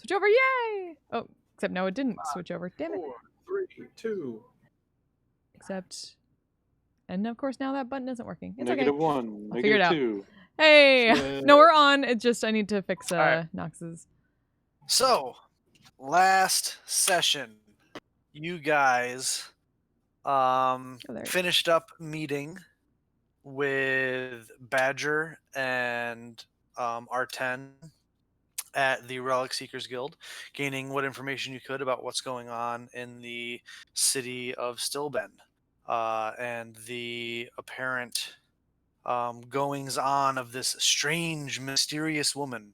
Switch over, yay! Oh, except no, it didn't switch over. Damn it. 4, 3, 2. Except, and of course now that button isn't working. It's Negative okay. 1. I'll figure it out. 2. Hey! Yeah. No, we're on. It's just I need to fix right. Nox's. So, last session, you guys finished up meeting with Badger and R10 at the Relic Seekers Guild, gaining what information you could about what's going on in the city of Stillbend and the apparent goings on of this strange, mysterious woman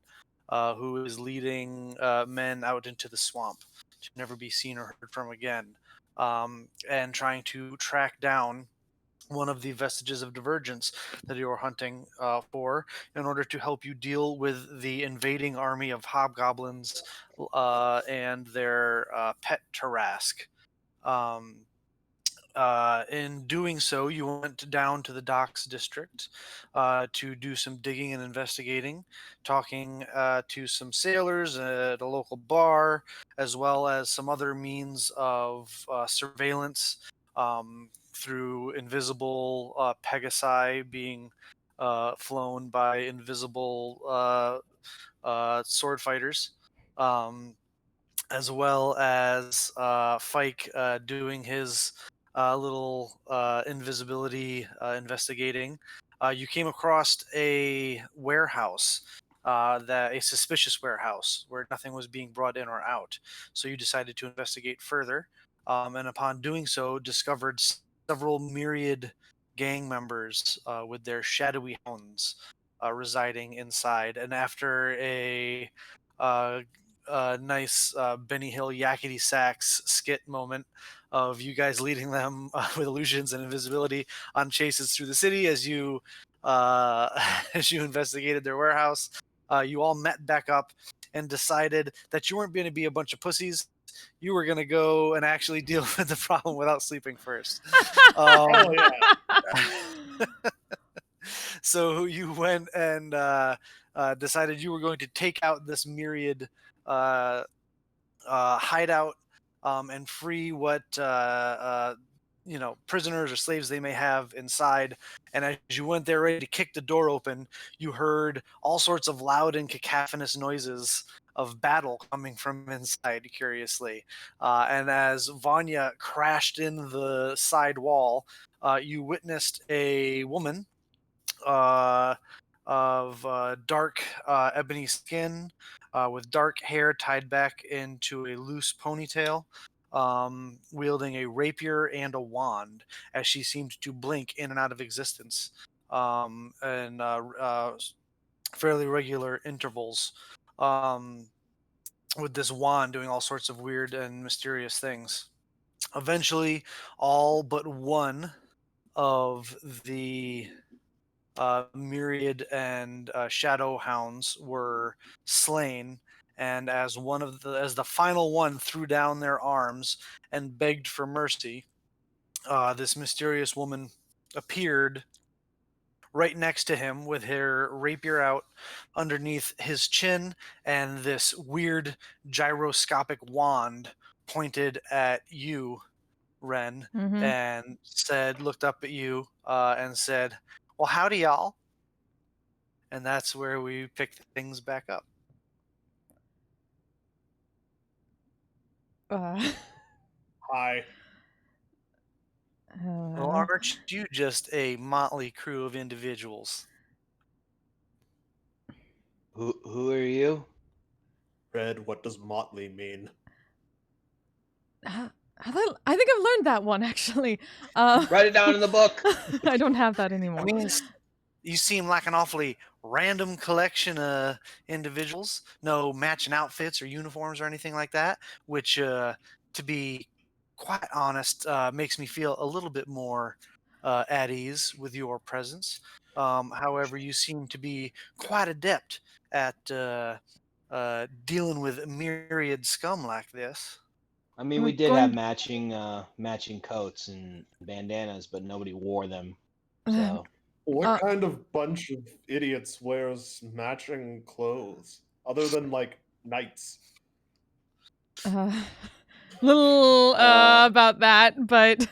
who is leading men out into the swamp to never be seen or heard from again, and trying to track down one of the vestiges of divergence that you are hunting for in order to help you deal with the invading army of hobgoblins and their pet Tarask. In doing so, you went down to the docks district to do some digging and investigating, talking to some sailors at a local bar, as well as some other means of surveillance through invisible Pegasi being flown by invisible sword fighters. As well as Fike doing his little invisibility investigating. You came across a warehouse, a suspicious warehouse where nothing was being brought in or out. So you decided to investigate further, and upon doing so, discovered several myriad gang members with their shadowy hounds residing inside. And after a nice Benny Hill yakety sax skit moment of you guys leading them with illusions and invisibility on chases through the city as you as you investigated their warehouse. You all met back up and decided that you weren't going to be a bunch of pussies. You were going to go and actually deal with the problem without sleeping first. Oh, yeah. So you went and decided you were going to take out this myriad hideout and free what prisoners or slaves they may have inside. And as you went there ready to kick the door open, you heard all sorts of loud and cacophonous noises of battle coming from inside, curiously. And as Vanya crashed in the side wall, you witnessed a woman of dark ebony skin with dark hair tied back into a loose ponytail, wielding a rapier and a wand as she seemed to blink in and out of existence in fairly regular intervals, with this wand doing all sorts of weird and mysterious things. Eventually, all but one of the myriad and shadow hounds were slain, and as the final one threw down their arms and begged for mercy, this mysterious woman appeared right next to him with her rapier out underneath his chin and this weird gyroscopic wand pointed at you, Ren, and looked up at you and said, "Well, howdy, y'all." And that's where we pick things back up. Hi. Well, aren't you just a motley crew of individuals? Who are you? Red, what does motley mean? I think I've learned that one, actually. Write it down in the book. I don't have that anymore. I mean, you seem like an awfully random collection of individuals. No matching outfits or uniforms or anything like that, which, to be quite honest, makes me feel a little bit more at ease with your presence. However, you seem to be quite adept at dealing with myriad scum like this. I mean, we did have matching coats and bandanas, but nobody wore them. So What kind of bunch of idiots wears matching clothes other than like knights? Little about that, but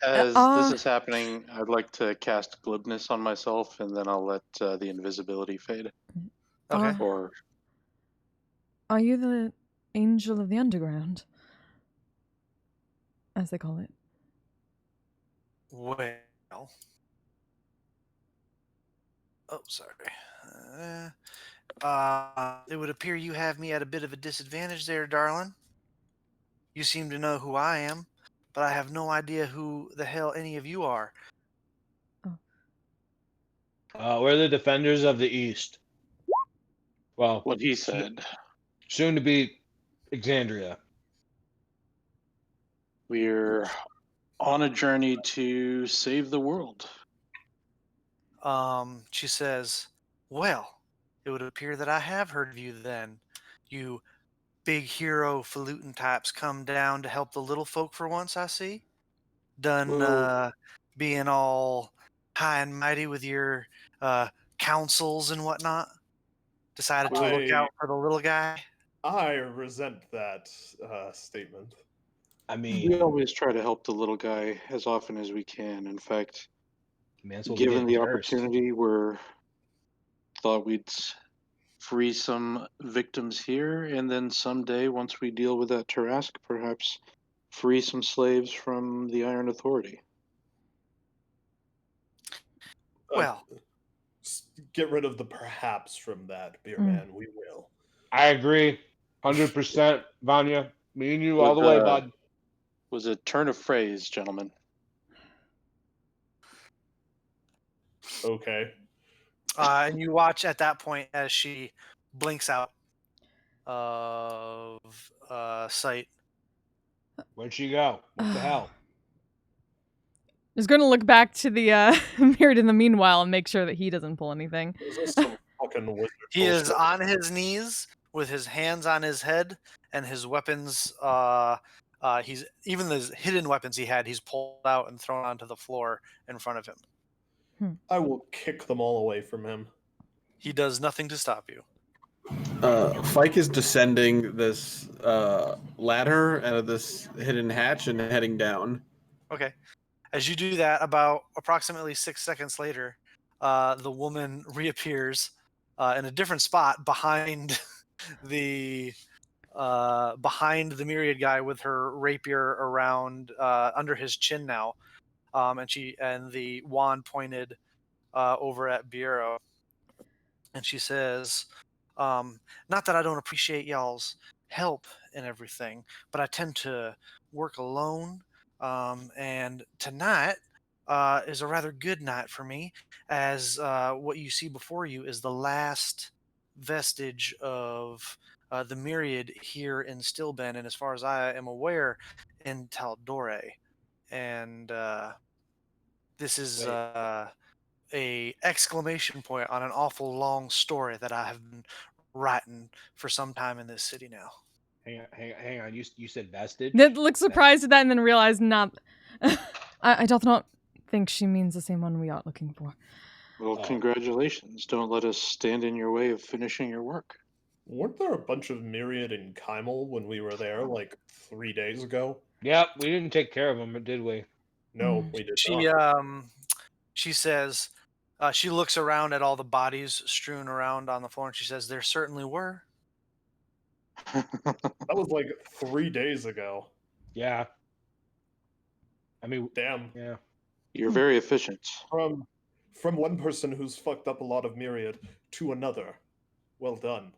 As Uh, this is happening, I'd like to cast glibness on myself, and then I'll let the invisibility fade. Okay. Or are you the angel of the underground, as they call it? Well. Oh, sorry. It would appear you have me at a bit of a disadvantage there, darling. You seem to know who I am, but I have no idea who the hell any of you are. We're the defenders of the East. Well, what he said. soon to be Exandria. We're on a journey to save the world. She says, well, it would appear that I have heard of you then. You big hero falutin types come down to help the little folk for once, I see. Done Well- being all high and mighty with your councils and whatnot. Decided to look out for the little guy. I resent that statement. I We mean, always try to help the little guy as often as we can. In fact, that's what we given did the first. opportunity, we're thought we'd free some victims here, and then someday, once we deal with that Tarask, perhaps free some slaves from the Iron Authority. Well, Get rid of the perhaps from that, beer man. We will. I agree, 100%, Vanya. Me and you all the Was, way, bud. Was a turn of phrase, gentlemen. Okay. and you watch at that point as she blinks out of sight. Where'd she go? What the hell? Just going to look back to the Mirrored in the meanwhile and make sure that he doesn't pull anything. Is this some fucking wizard He is bullshit? on his knees with his hands on his head and his weapons. He's even the hidden weapons he had. He's pulled out and thrown onto the floor in front of him. I will kick them all away from him. He does nothing to stop you. Fike is descending this ladder out of this hidden hatch and heading down. Okay. As you do that, about approximately 6 seconds later, the woman reappears in a different spot behind the myriad guy with her rapier around under his chin now, and the wand pointed over at Bureau, and she says, "Not that I don't appreciate y'all's help and everything, but I tend to work alone, and tonight." Is a rather good night for me, as what you see before you is the last vestige of the myriad here in Stillben, and as far as I am aware, in Taldore. And this is a exclamation point on an awful long story that I have been writing for some time in this city now. Hang on. You said vestige? Look surprised at that and then realize not. I do not think she means the same one we are looking for. Well, congratulations. Don't let us stand in your way of finishing your work. Weren't there a bunch of Myriad in Kymel when we were there like 3 days ago? Yep, we didn't take care of them, did we? No, we did She not. she says, she looks around at all the bodies strewn around on the floor, and she says, "There certainly were." That was like 3 days ago. Yeah. I mean, Damn. yeah. You're very efficient. From one person who's fucked up a lot of Myriad to another. Well done.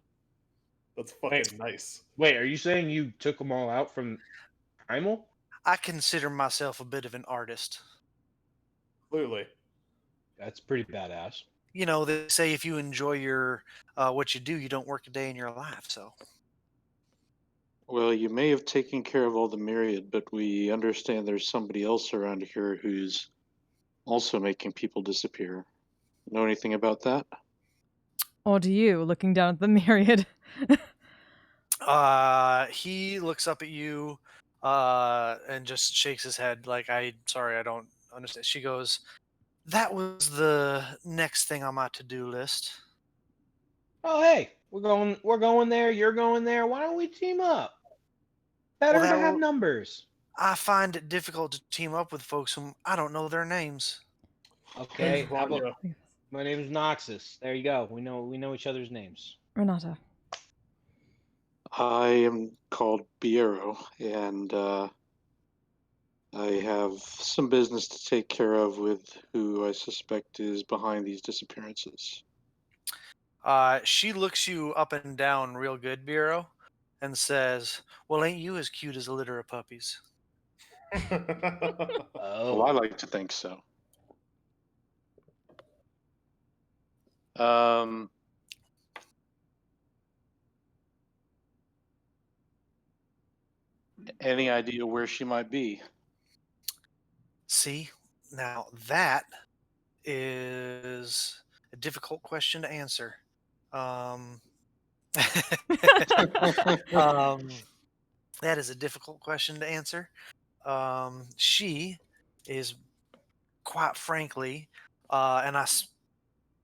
That's fucking nice. Wait, are you saying you took them all out from Primal? I consider myself a bit of an artist. Clearly. That's pretty badass. You know, they say if you enjoy your what you do, you don't work a day in your life. So, Well, you may have taken care of all the myriad, but we understand there's somebody else around here who's also making people disappear. Know anything about that? Or do you, looking down at the myriad? he looks up at you and just shakes his head like, sorry, I don't understand. She goes, "That was the next thing on my to-do list." Oh, hey, We're going there. You're going there. Why don't we team up? Better to have numbers. I find it difficult to team up with folks whom I don't know their names. Okay. Thanks, Vanya. My name's Noxus. There you go. We know each other's names. Renata. I am called Biero, and I have some business to take care of with who I suspect is behind these disappearances. She looks you up and down real good, Bureau, and says, "Well, ain't you as cute as a litter of puppies?" Well, I like to think so. Any idea where she might be? See, now that is a difficult question to answer. That is a difficult question to answer. She is, quite frankly, and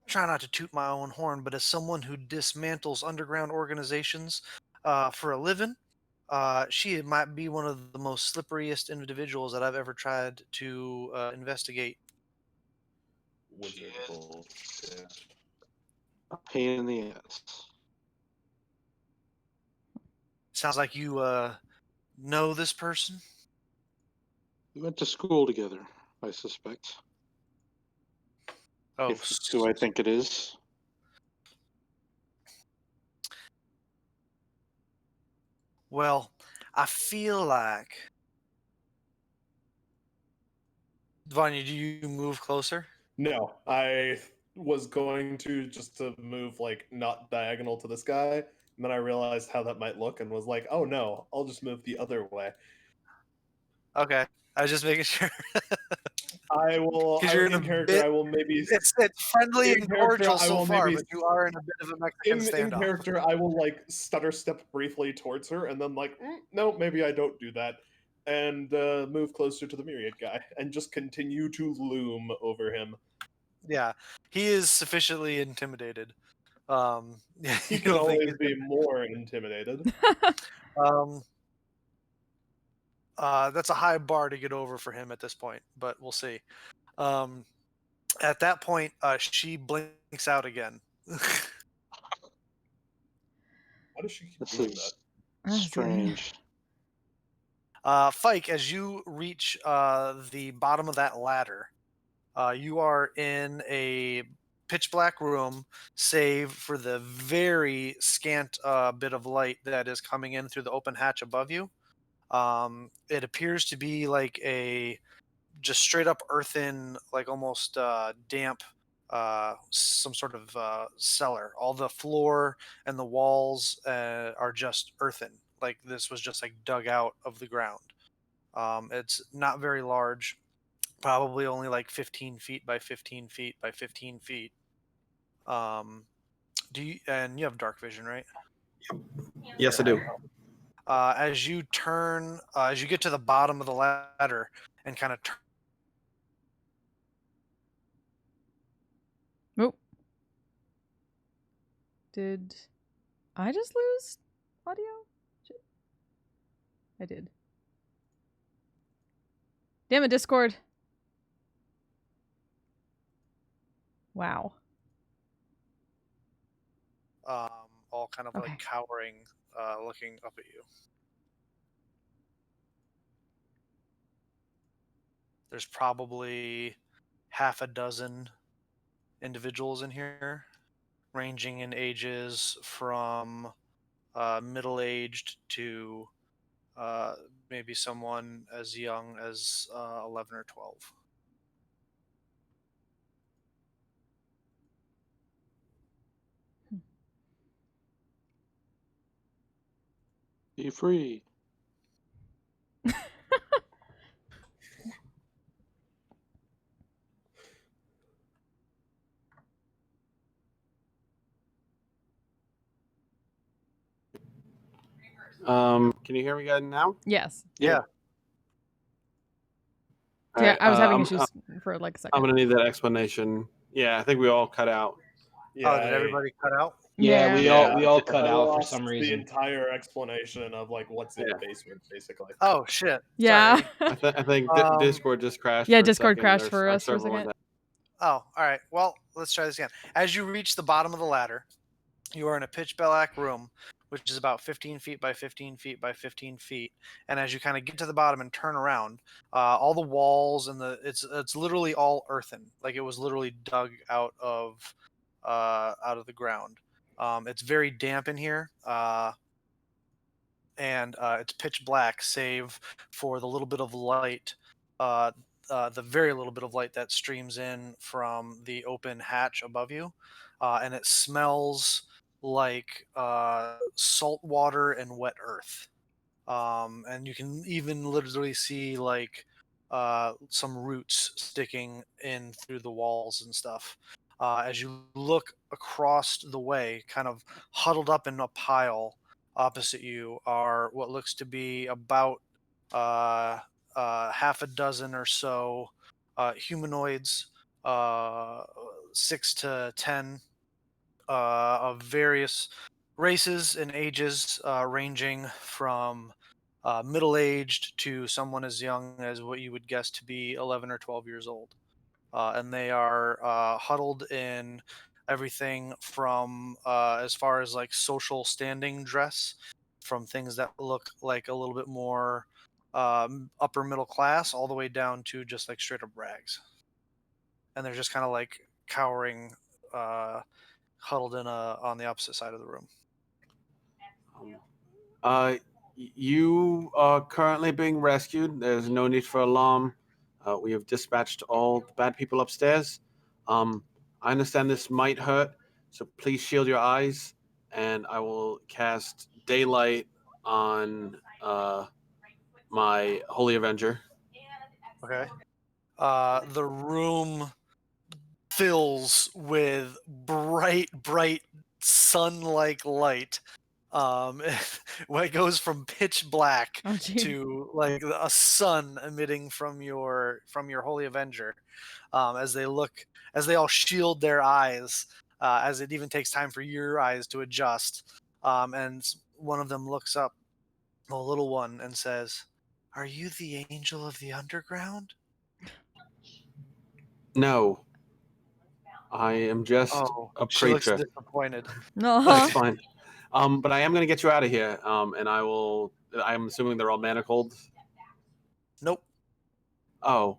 try not to toot my own horn, but as someone who dismantles underground organizations for a living, she might be one of the most slipperiest individuals that I've ever tried to investigate. Wizard bullshit. A pain in the ass. Sounds like you know this person. We went to school together, I suspect. Oh, If it's who I think it is. well, I feel like. Vanya, do you move closer? No, I was going to just to move like not diagonal to this guy, and then I realized how that might look and was like, oh no, I'll just move the other way. Okay, I was just making sure. I will. Because you're in in a character, bit. I will maybe. It's friendly in and character, cordial I so will far, maybe- but you are in a bit of a Mexican In standoff. character, I will like stutter step briefly towards her, and then like, no, maybe I don't do that, and move closer to the myriad guy, and just continue to loom over him. Yeah, he is sufficiently intimidated. Yeah, He you can don't think always he's be more intimidated. That's a high bar to get over for him at this point, but we'll see. At that point, she blinks out again. Why does she keep This doing is that? strange. Fike, as you reach the bottom of that ladder, you are in a pitch black room, save for the very scant bit of light that is coming in through the open hatch above you. It appears to be like a just straight up earthen, like almost damp, some sort of cellar. All the floor and the walls are just earthen. Like this was just like dug out of the ground. It's not very large, probably only like 15 feet by 15 feet by 15 feet. And you have dark vision, right? Yes, I do. As you turn, as you get to the bottom of the ladder and kind of turn. Oh. Did I just lose audio? Shit. I did. Damn it, Discord. Wow. All kind of Okay. like cowering, looking up at you. There's probably half a dozen individuals in here, ranging in ages from middle-aged to maybe someone as young as 11 or 12. Be free. Can you hear me guys now? Yes. Yeah. Yeah, Alright, I was having I'm- issues for like a I'm second. gonna need that explanation. Yeah, I think we all cut out. Yeah, Did everybody cut out? Yeah, we all cut I out for lost some the reason. entire explanation of like what's in the basement, basically. Oh shit. Yeah. Sorry. I think Discord just crashed. Yeah, for a Discord second. crashed for Our us for a server went second. Oh, all right. Well, let's try this again. As you reach the bottom of the ladder, you are in a pitch black room, which is about 15 feet by 15 feet by 15 feet. And as you kind of get to the bottom and turn around, all the walls and it's literally all earthen, like it was literally dug out of the ground. It's very damp in here, and it's pitch black, save for the little bit of light. The very little bit of light that streams in from the open hatch above you, and it smells like salt water and wet earth. And you can even literally see like some roots sticking in through the walls and stuff. As you look across the way, kind of huddled up in a pile opposite you, are what looks to be about uh, half a dozen or so humanoids, uh, 6 to 10, of various races and ages, ranging from middle-aged to someone as young as what you would guess to be 11 or 12 years old. And they are huddled in everything from as far as like social standing dress, from things that look like a little bit more upper middle class, all the way down to just like straight up rags. And they're just kind of like cowering, huddled in on the opposite side of the room. You are currently being rescued. There's no need for alarm. We have dispatched all the bad people upstairs. I understand this might hurt, so please shield your eyes, and I will cast Daylight on my Holy Avenger. Okay. The room fills with bright sun-like light. When it goes from pitch black Oh, gee. to like a sun emitting from your Holy Avenger, as they all shield their eyes, as it even takes time for your eyes to adjust. And one of them looks up, the little one, and says, "Are you the angel of the underground?" No, I am just Oh, a she looks preacher. disappointed. No. That's fine. But I am going to get you out of here. And I will. I'm assuming they're all manacled. Nope. Oh.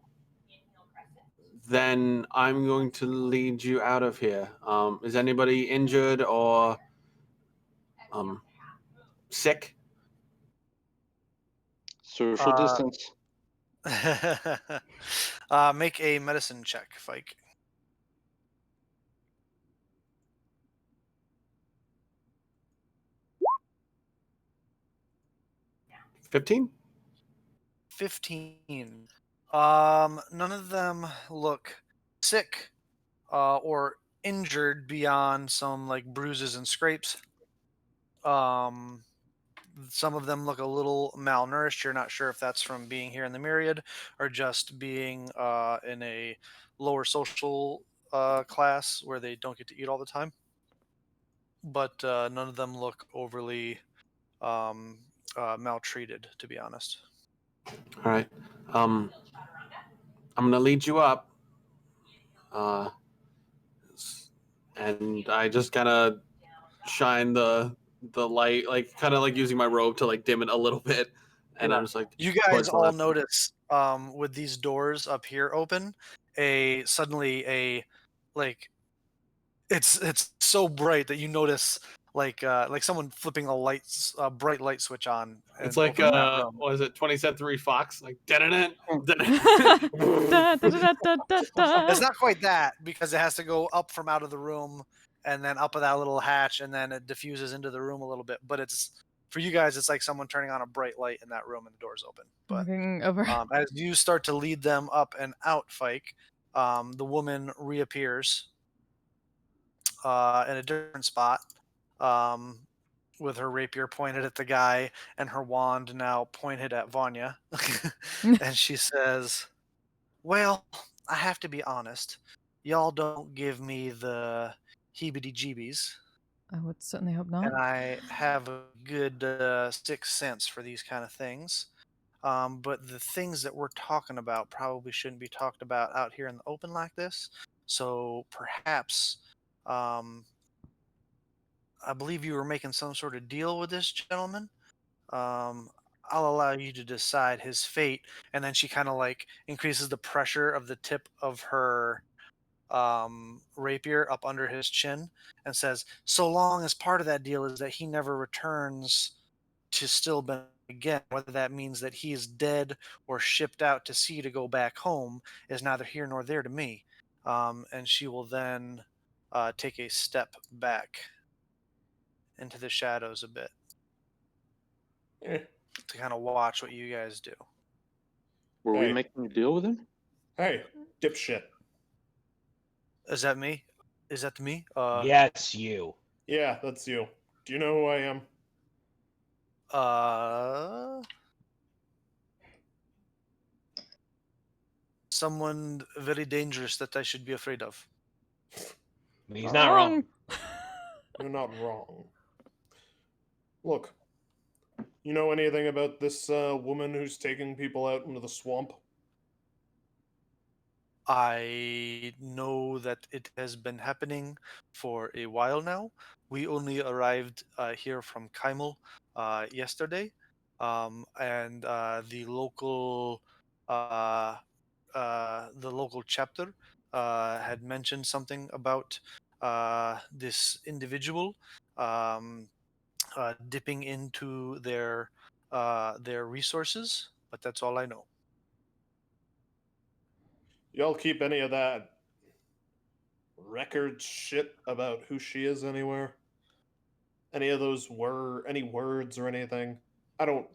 Then I'm going to lead you out of here. Is anybody injured or sick? Social distance. Make a medicine check, Fike. 15? 15. None of them look sick or injured beyond some like bruises and scrapes. Some of them look a little malnourished. You're not sure if that's from being here in the Myriad or just being in a lower social class where they don't get to eat all the time. But none of them look overly maltreated, to be honest. All right. I'm going to lead you up. And I just kind of shine the light, like kind of like using my robe to like dim it a little bit. And Yeah. I'm just like, You guys towards the all left. notice with these doors up here open, suddenly a like it's so bright that you notice like someone flipping a bright light switch on and It's like, opening that room. what is it, 20th Century Fox? Like, da-da-da, Da, da, da, da, da, da. It's not quite that, because it has to go up from out of the room and then up of that little hatch, and then it diffuses into the room a little bit. But it's, for you guys, it's like someone turning on a bright light in that room and the door's open. But Looking over. as you start to lead them up and out, Fike, the woman reappears in a different spot, with her rapier pointed at the guy and her wand now pointed at Vanya. And she says, "Well, I have to be honest. Y'all don't give me the heebie-jeebies. I would certainly hope not. and I have a good sixth sense for these kind of things. But the things that we're talking about probably shouldn't be talked about out here in the open like this. So perhaps, I believe you were making some sort of deal with this gentleman. I'll allow you to decide his fate. And then she kind of like increases the pressure of the tip of her rapier up under his chin and says, so long as part of that deal is that he never returns to Stillben again, whether that means that he is dead or shipped out to sea to go back home is neither here nor there to me. And she will then take a step back into the shadows a bit Eh. to kind of watch what you guys do. Were we Hey. making a deal with him? Hey, dipshit. Is that me? Is that me? Yes, you. Yeah, that's you. Do you know who I am? Someone very dangerous that I should be afraid of. He's not wrong. You're not wrong. Look, you know anything about this woman who's taking people out into the swamp? I know that it has been happening for a while now. We only arrived here from Kaimel yesterday, and the local chapter had mentioned something about this individual dipping into their resources, but that's all I know. Y'all keep any of that record shit about who she is anywhere? Any of those any words or anything? I don't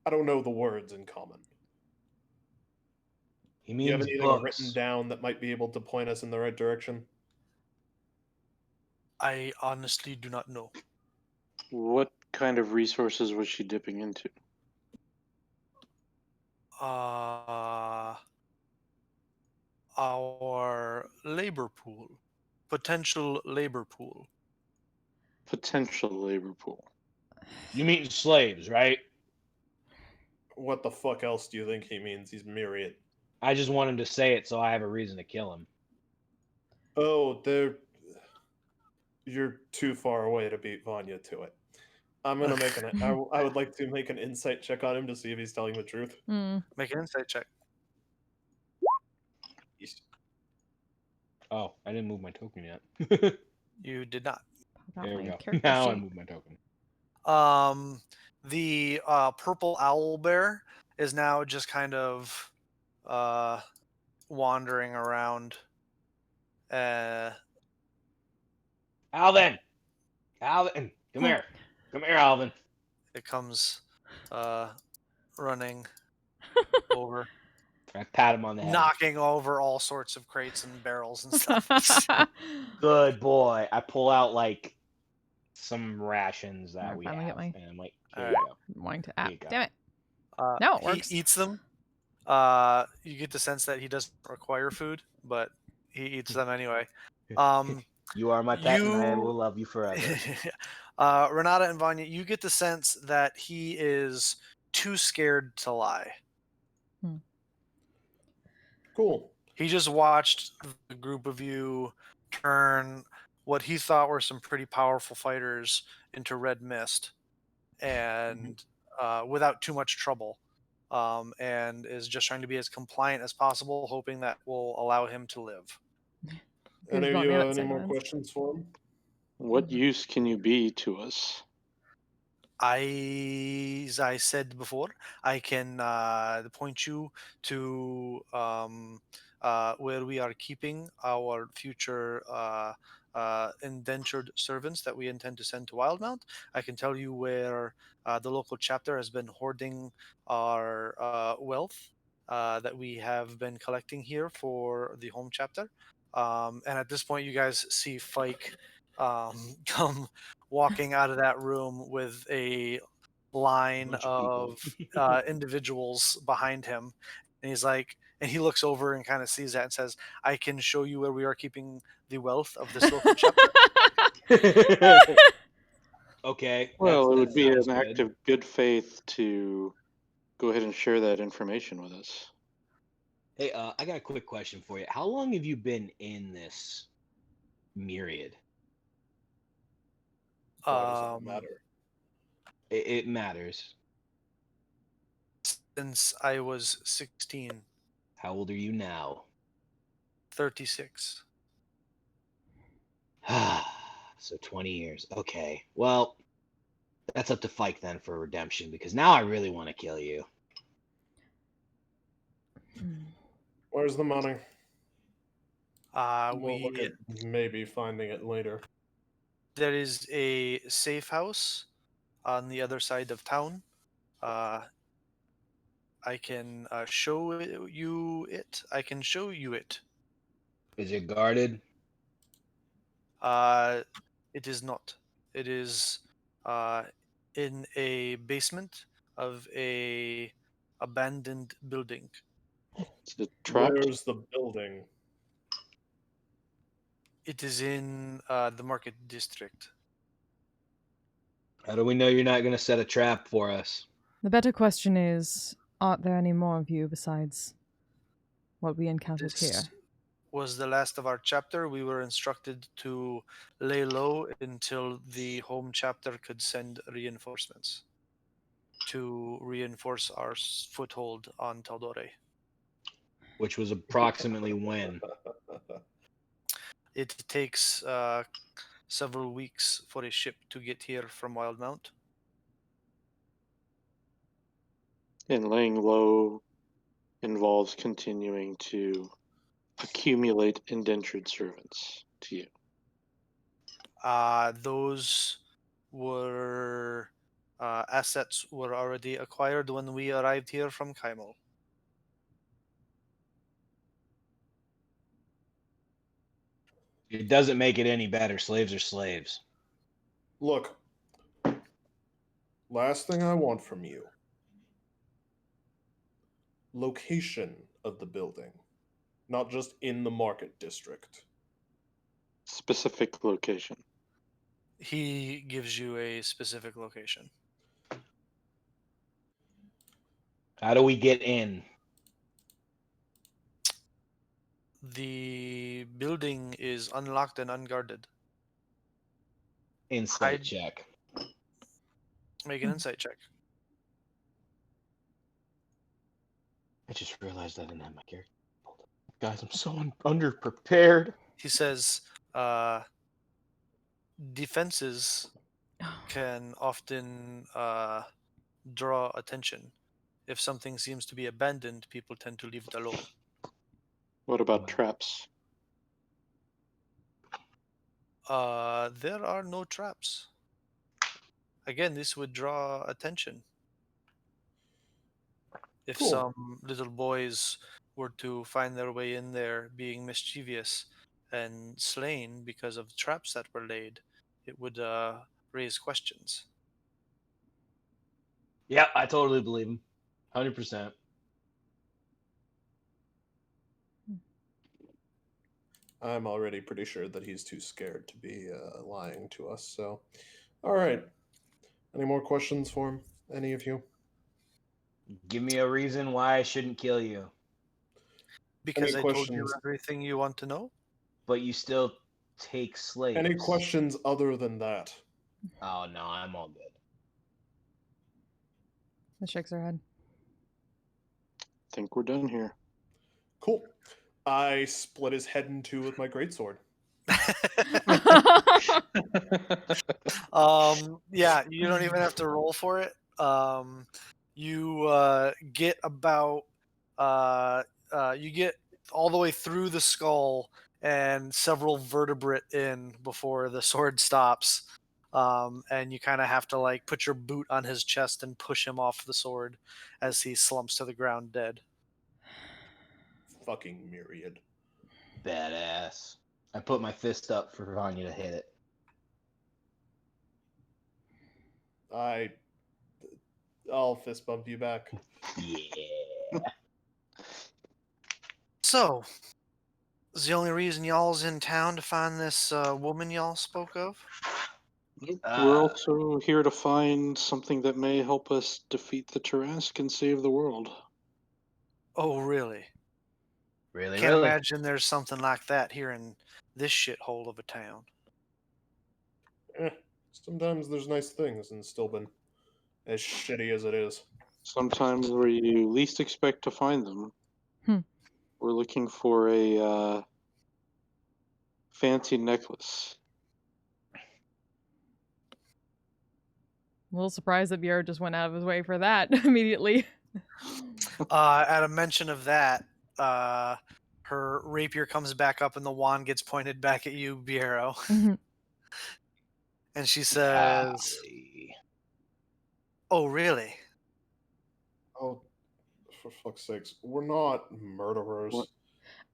know the words in common. He Do you have means anything written books. down that might be able to point us in the right direction? I honestly do not know. What kind of resources was she dipping into? Our labor pool, potential labor pool. Potential labor pool. You mean slaves, right? What the fuck else do you think he means? He's myriad. I just want him to say it so I have a reason to kill him. Oh, you're too far away to beat Vanya to it. I'm gonna make I would like to make an insight check on him to see if he's telling the truth. Make an insight check. Oh, I didn't move my token yet. You did not. There we go. Now I move my token. The purple owl bear is now just kind of wandering around. Alvin, come here, Alvin. It comes running over, I pat him on the head. knocking over all sorts of crates and barrels and stuff. Good boy. I pull out like some rations that we finally have, get my- and I'm like, All here you right. go. I'm wanting to. There you go. Damn it. No, it works. He eats them. You get the sense that he doesn't require food, but he eats them anyway. You are my pet, and I will love you forever. Renata and Vanya, you get the sense that he is too scared to lie. Cool. He just watched the group of you turn what he thought were some pretty powerful fighters into red mist, and without too much trouble, and is just trying to be as compliant as possible, hoping that will allow him to live. Any of you have any more questions for him? What use can you be to us? As I said before, I can point you to where we are keeping our future indentured servants that we intend to send to Wildmount. I can tell you where the local chapter has been hoarding our wealth that we have been collecting here for the home chapter. And at this point, you guys see Fike come walking out of that room with a line Bunch of of individuals behind him, and he's like, and he looks over and kind of sees that and says, I can show you where we are keeping the wealth of this local chapter. Okay. Well, it that would be sounds an act good. of good faith to go ahead and share that information with us. Hey, I got a quick question for you. How long have you been in this myriad? Why does it matter? It matters. Since I was 16, How old are you now? 36. So 20 years. Okay. Well, that's up to Fike then for redemption because now I really want to kill you. Where's the money? We'll We look at maybe finding it later. There is a safe house on the other side of town. I can show you it. I can show you it. Is it guarded? It is not. It is in a basement of a abandoned building. Is it trapped? Where's the building? It is in the market district. How do we know you're not going to set a trap for us? The better question is, aren't there any more of you besides what we encountered This here? was the last of our chapter. We were instructed to lay low until the home chapter could send reinforcements to reinforce our foothold on Taldore. Which was approximately when? It takes several weeks for a ship to get here from Wildmount. And laying low involves continuing to accumulate indentured servants to you. Those were assets were already acquired when we arrived here from Kaimel. It doesn't make it any better. Slaves are slaves. Look, last thing I want from you. Location of the building, not just in the market district. Specific location. He gives you a specific location. How do we get in? The building is unlocked and unguarded. Insight check. Make an insight check. I just realized I didn't have my character. Guys, I'm so underprepared. He says, defenses can often draw attention. If something seems to be abandoned, people tend to leave it alone. What about traps? There are no traps. Again, this would draw attention. If Cool. some little boys were to find their way in there being mischievous and slain because of traps that were laid, it would raise questions. Yeah, I totally believe him. 100%. I'm already pretty sure that he's too scared to be lying to us. So, all right. Any more questions for him? Any of you? Give me a reason why I shouldn't kill you. Because Any I told you questions? everything you want to know? But you still take slaves. Any questions other than that? Oh, no, I'm all good. It shakes her head. Think we're done here. Cool. I split his head in two with my greatsword. Yeah, you don't even have to roll for it. You get about you get all the way through the skull and several vertebrae in before the sword stops. And you kind of have to like put your boot on his chest and push him off the sword as he slumps to the ground dead. Fucking myriad. Badass. I put my fist up for Vanya to hit it. I'll fist bump you back. Yeah. So, Is the only reason y'all's in town to find this woman y'all spoke of? We're also here to find something that may help us defeat the Tarask and save the world. Oh, really? Really, Can't really? imagine there's something like that here in this shithole of a town. Sometimes there's nice things in Stillben, as shitty as it is. Sometimes where you least expect to find them. Hmm. We're looking for a fancy necklace. A little surprised that Bureau just went out of his way for that immediately. At a mention of that, her rapier comes back up and the wand gets pointed back at you, Biero. Mhm. And she says, Golly. "Oh, really? Oh, for fuck's sakes, we're not murderers. What?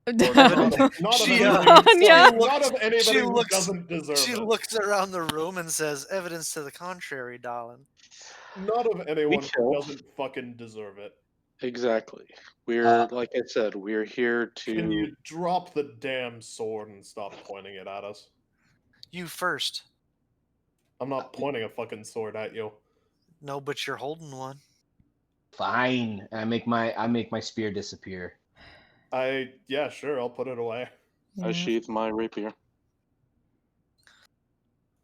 Not of She, anybody, yeah. not of anybody she who looks- doesn't deserve She it. looks around the room and says, "Evidence to the contrary, darling." Not of anyone who kill. doesn't fucking deserve it. Exactly. We're, like I said, we're here to... Can you drop the damn sword and stop pointing it at us? You first. I'm not pointing a fucking sword at you. No, but you're holding one. Fine. I make my spear disappear. Yeah, sure, I'll put it away. I Yeah. sheath my rapier.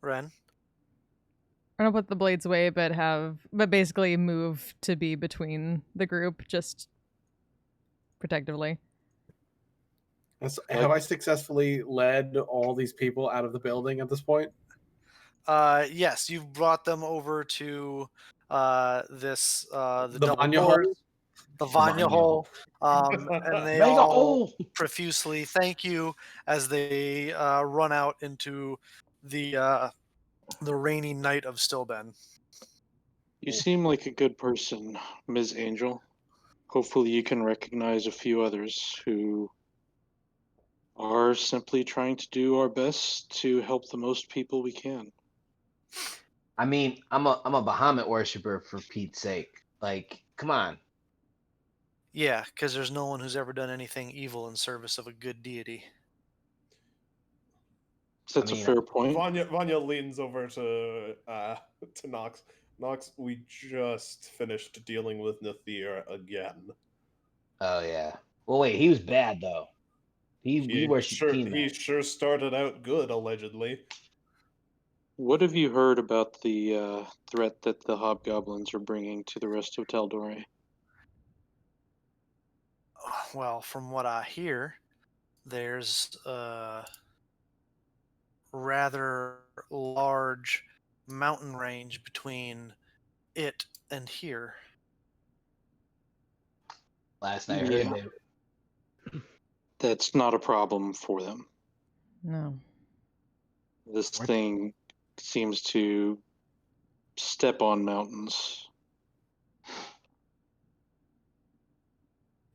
Ren? I don't put the blades away, but basically move to be between the group, just protectively. Have I successfully led all these people out of the building at this point? Yes, you've brought them over to this the The double Vanya doors, hole? the Vanya Vanya hole, and they Mega all hole! profusely thank you as they run out into the rainy night of Stillben. You seem like a good person, Ms. Angel. Hopefully you can recognize a few others who are simply trying to do our best to help the most people we can. I mean, I'm a Bahamut worshiper for Pete's sake. Like, come on. Yeah, because there's no one who's ever done anything evil in service of a good deity. So that's I mean, a fair point. Vanya leans over to Nox. Nox, we just finished dealing with Nathir again. Oh yeah. Well, wait, he was bad though. He worshipped He Team. sure started out good, allegedly. What have you heard about the threat that the hobgoblins are bringing to the rest of Taldore? Well, from what I hear, there's a rather large mountain range between it and here. Last I heard, Yeah. That's not a problem for them. No. This What? thing seems to step on mountains.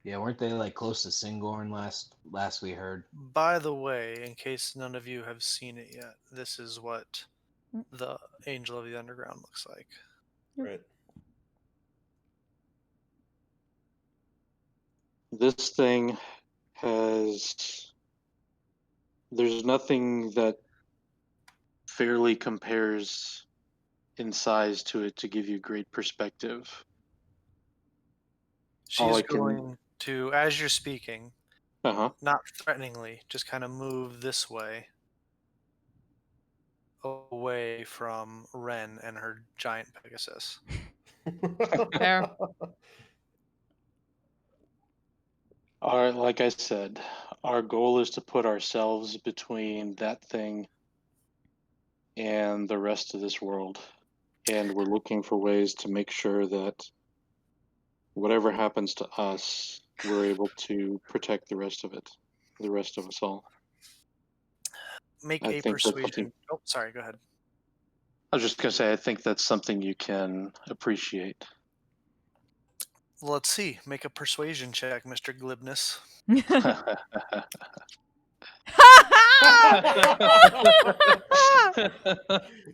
yeah, weren't they like close to Singorn last we heard? By the way, in case none of you have seen it yet, this is what the Angel of the Underground looks like. Right. This thing has... There's nothing that fairly compares in size to it to give you great perspective. All She's I can- going to, as you're speaking, Uh-huh. not threateningly, just kind of move this way, away from Ren and her giant Pegasus. Fair. Like I said, our goal is to put ourselves between that thing and the rest of this world. And we're looking for ways to make sure that whatever happens to us, we're able to protect the rest of it, the rest of us all. Make I a think that's persuasion. something- Oh, sorry, go ahead. I was just going to say, I think that's something you can appreciate. Let's see. Make a persuasion check, Mr. Glibness.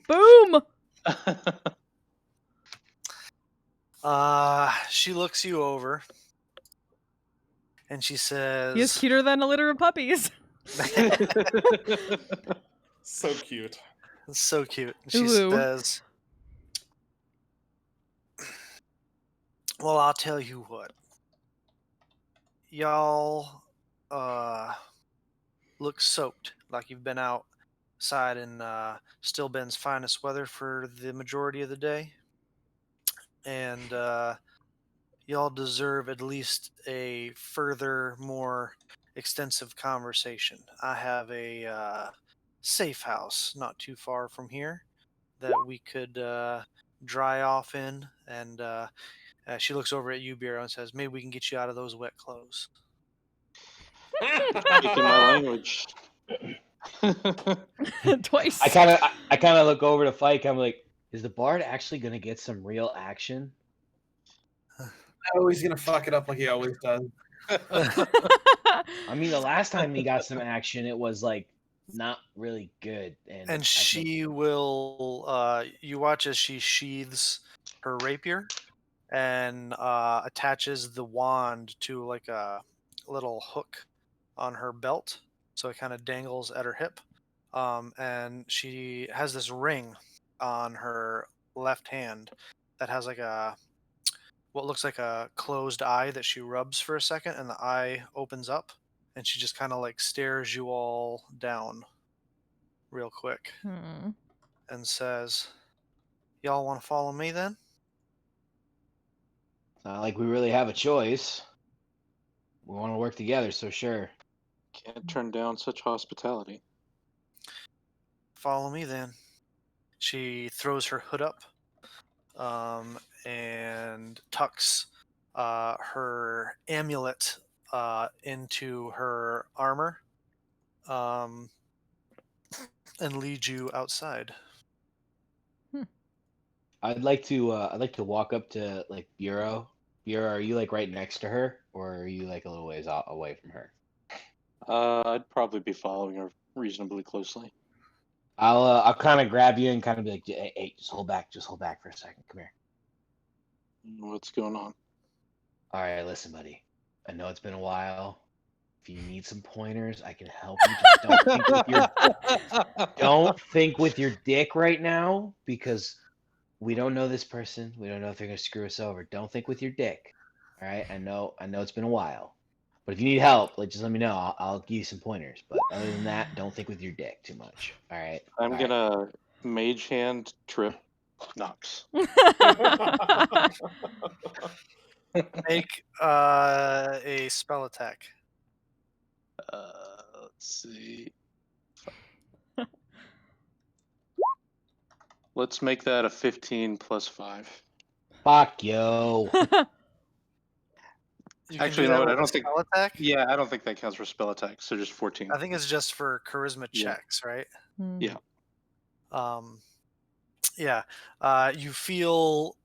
Boom! She looks you over and she says, He is cuter than a litter of puppies. So cute. It's so cute. She Ooh. says, well, I'll tell you what. Y'all look soaked, like you've been outside in Stillben's finest weather for the majority of the day. And y'all deserve at least a further, more extensive conversation. I have a safe house not too far from here that we could dry off in. And she looks over at you, Bureau, and says, maybe we can get you out of those wet clothes. Speaking my language. Twice. I kind of look over to Fike. I'm like, is the bard actually gonna get some real action? Oh, he's gonna fuck it up like he always does. I mean, the last time he got some action, it was like not really good. And she will, you watch as she sheathes her rapier and attaches the wand to like a little hook on her belt. So it kind of dangles at her hip. And she has this ring on her left hand that has like what looks like a closed eye that she rubs for a second, and the eye opens up, and she just kind of like stares you all down real quick and says, y'all want to follow me then? It's not like we really have a choice. We want to work together, so sure. Can't turn down such hospitality. Follow me then. She throws her hood up and tucks her amulet into her armor and leads you outside. I'd like to walk up to like Bureau. Bureau, are you like right next to her, or are you like a little ways away from her? I'd probably be following her reasonably closely. I'll kind of grab you and kind of be like, hey, just hold back for a second. Come here. What's going on? All right, listen, buddy. I know it's been a while. If you need some pointers, I can help you. Just don't think with your dick right now, because we don't know this person. We don't know if they're gonna screw us over. Don't think with your dick. All right. I know it's been a while, but if you need help, like just let me know. I'll give you some pointers. But other than that, don't think with your dick too much. All right. I'm gonna mage hand trip Knox. Make a spell attack. Let's see. Let's make that a 15 plus 5. Fuck yo. Actually, you know what? I don't think. Spell attack? Yeah, I don't think that counts for spell attack. So just 14. I think it's just for charisma Yeah. checks, right? Yeah. Yeah. You feel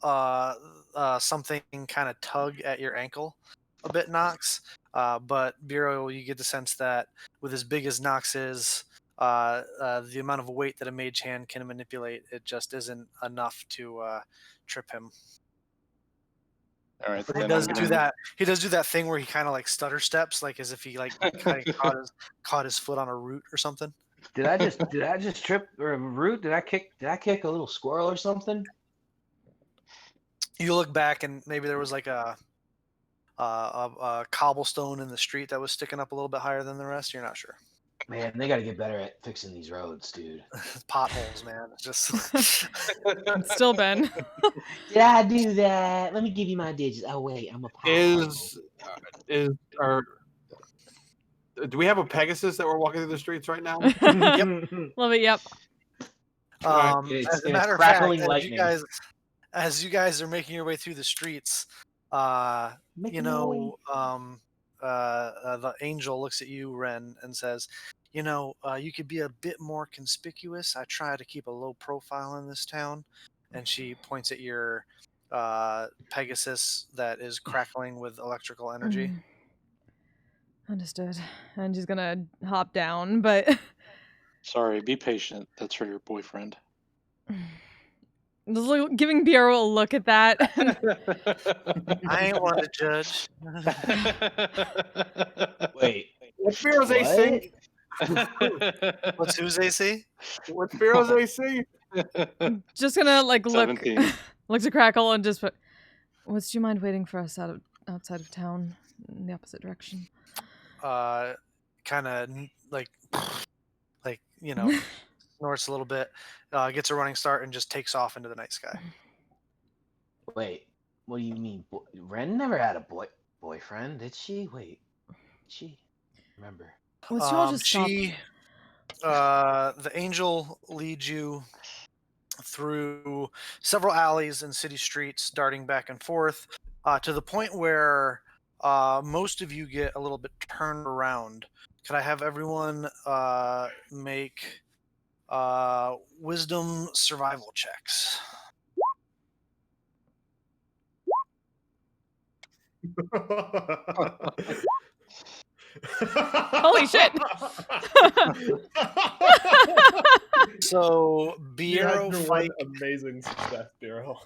something kind of tug at your ankle a bit, Nox. But Bureau, you get the sense that with as big as Nox is, the amount of weight that a mage hand can manipulate, it just isn't enough to trip him. All right. But he does do that. He does do that thing where he kind of like stutter steps, like as if he like kind of caught his foot on a root or something. Did I just trip or a root? Did I kick a little squirrel or something? You look back and maybe there was like a cobblestone in the street that was sticking up a little bit higher than the rest. You're not sure. Man, they got to get better at fixing these roads, dude. Potholes, man. It's just It's still Ben. Did I do that? Let me give you my digits. Oh wait, I'm a pothole. Do we have a Pegasus that we're walking through the streets right now? Yep. Love it. Yep. As a matter of fact, as you guys are making your way through the streets, the angel looks at you, Ren, and says, you could be a bit more conspicuous. I try to keep a low profile in this town. And she points at your Pegasus that is crackling with electrical energy. Understood. And she's gonna hop down, but Sorry, be patient. That's for your boyfriend. just giving Bureau a look at that. I ain't one to judge. Wait, What's Bureau's AC? What's whose AC? What's Spiro's AC? Just gonna like look 17. look to Crackle and just put. Would you mind waiting for us outside of town in the opposite direction? Kind of like snorts a little bit, gets a running start, and just takes off into the night sky. Wait, what do you mean? Ren never had a boyfriend, did she? Wait, did she? Remember? Would you all just stop? The angel leads you through several alleys and city streets, darting back and forth, to the point where most of you get a little bit turned around. Could I have everyone make wisdom survival checks? Holy shit! So You had Biero, your one Fike, amazing success, Biro.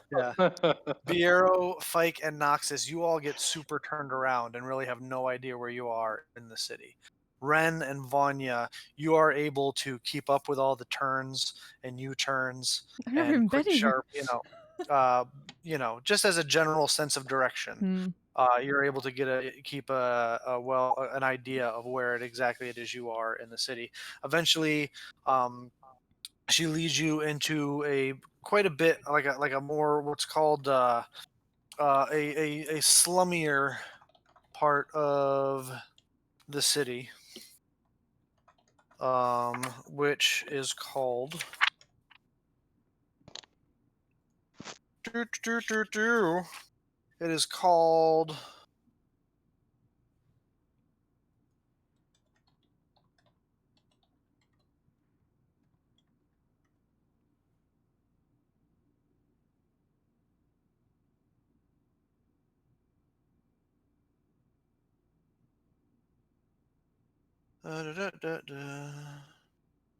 Biero, Fike, and Noxus, you all get super turned around and really have no idea where you are in the city. Ren and Vanya, you are able to keep up with all the turns and U-turns I've never even and been quick, here. sharp, just as a general sense of direction. Hmm. You're able to keep an idea of where exactly it is you are in the city. Eventually, she leads you into quite a bit like a more what's called a slummier part of the city, which is called it is called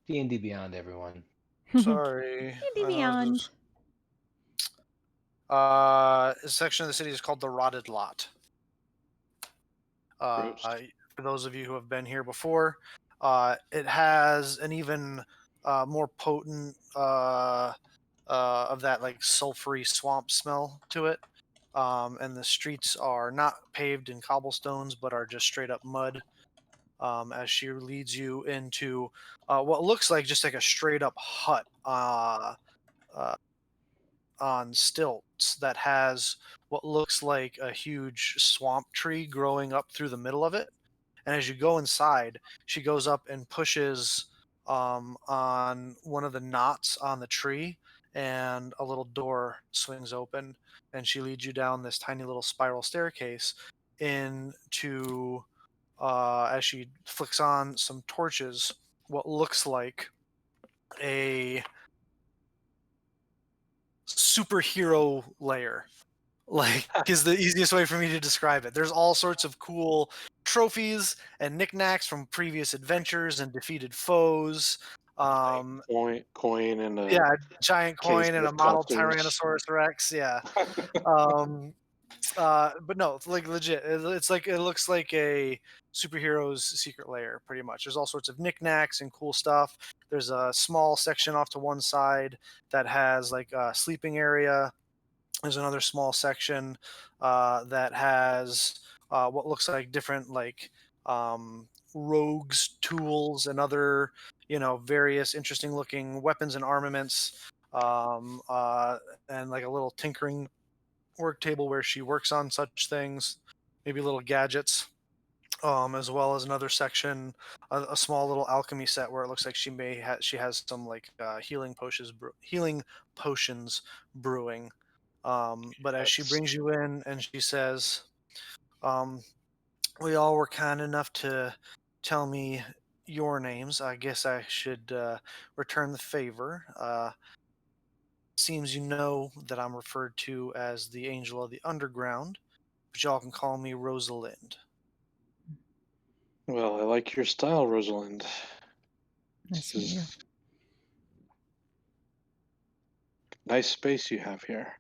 D&D Beyond, everyone. sorry. D&D Beyond. A section of the city is called the Rotted Lot. Gross. For those of you who have been here before, it has an even more potent of that like sulfury swamp smell to it. And the streets are not paved in cobblestones, but are just straight up mud. As she leads you into what looks like just like a straight up hut on stilts that has what looks like a huge swamp tree growing up through the middle of it. And as you go inside, she goes up and pushes on one of the knots on the tree, and a little door swings open, and she leads you down this tiny little spiral staircase into, as she flicks on some torches, what looks like a superhero lair. Like, is the easiest way for me to describe it. There's all sorts of cool trophies and knickknacks from previous adventures and defeated foes. Coin and a Yeah, giant case coin and a with model costumes. Tyrannosaurus Rex. Yeah. But no, it's like legit. It's like it looks like a superhero's secret lair, pretty much. There's all sorts of knickknacks and cool stuff. There's a small section off to one side that has like a sleeping area. There's another small section that has what looks like different like rogues tools and other various interesting looking weapons and armaments, and like a little tinkering work table where she works on such things, maybe little gadgets, as well as another section, a small little alchemy set where it looks like she has some like healing potions brewing. But as she brings you in and she says, we all were kind enough to tell me your names. I guess I should return the favor. Seems you know that I'm referred to as the Angel of the Underground, but y'all can call me Rosalind. Well, I like your style, Rosalind. Nice This to meet you. is nice space you have here.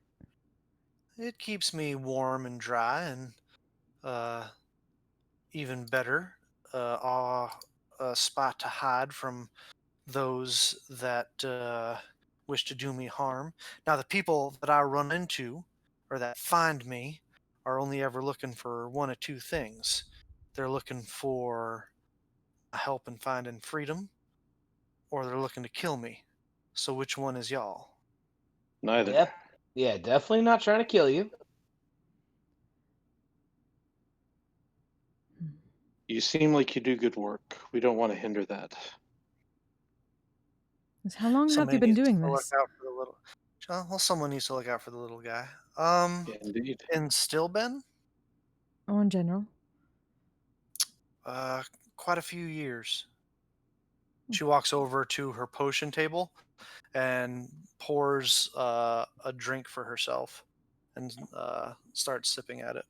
It keeps me warm and dry, and even better, a spot to hide from those that wish to do me harm. Now, the people that I run into or that find me are only ever looking for one of two things. They're looking for help in finding freedom, or they're looking to kill me. So, which one is y'all? Neither. Yep. Yeah, definitely not trying to kill you. You seem like you do good work. We don't want to hinder that. How long have Somebody you been needs doing to look this? out for the little. Well, someone needs to look out for the little guy. Indeed. And still been Oh, in general. uh, quite a few years. She walks over to her potion table and pours a drink for herself and starts sipping at it.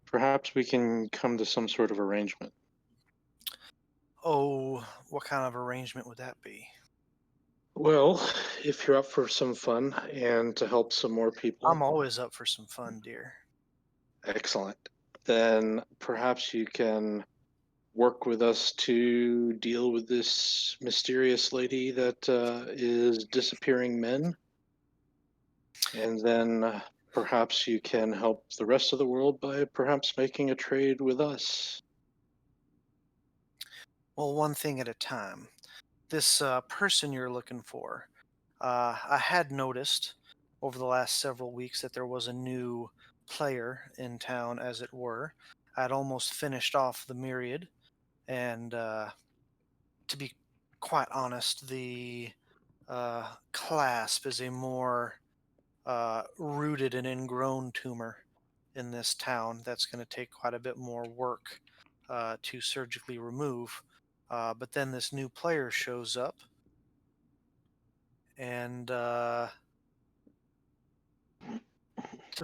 Perhaps we can come to some sort of arrangement. Oh, what kind of arrangement would that be? Well, if you're up for some fun and to help some more people, I'm always up for some fun, dear. excellent. Then perhaps you can work with us to deal with this mysterious lady that is disappearing men. And then perhaps you can help the rest of the world by perhaps making a trade with us. Well, one thing at a time. This person you're looking for, I had noticed over the last several weeks that there was a new player in town, as it were. I'd almost finished off the myriad, and to be quite honest, the clasp is a more rooted and ingrown tumor in this town that's going to take quite a bit more work to surgically remove. But then this new player shows up, and to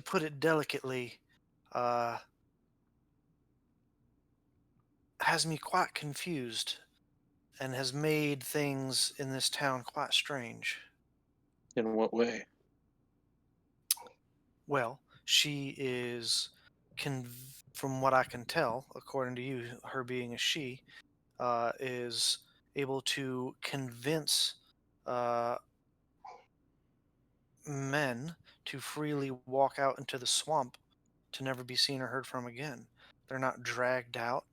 put it delicately, uh, has me quite confused and has made things in this town quite strange. In what way? Well, she is, from what I can tell, according to you, her being a she, is able to convince uh, men to freely walk out into the swamp to never be seen or heard from again. They're not dragged out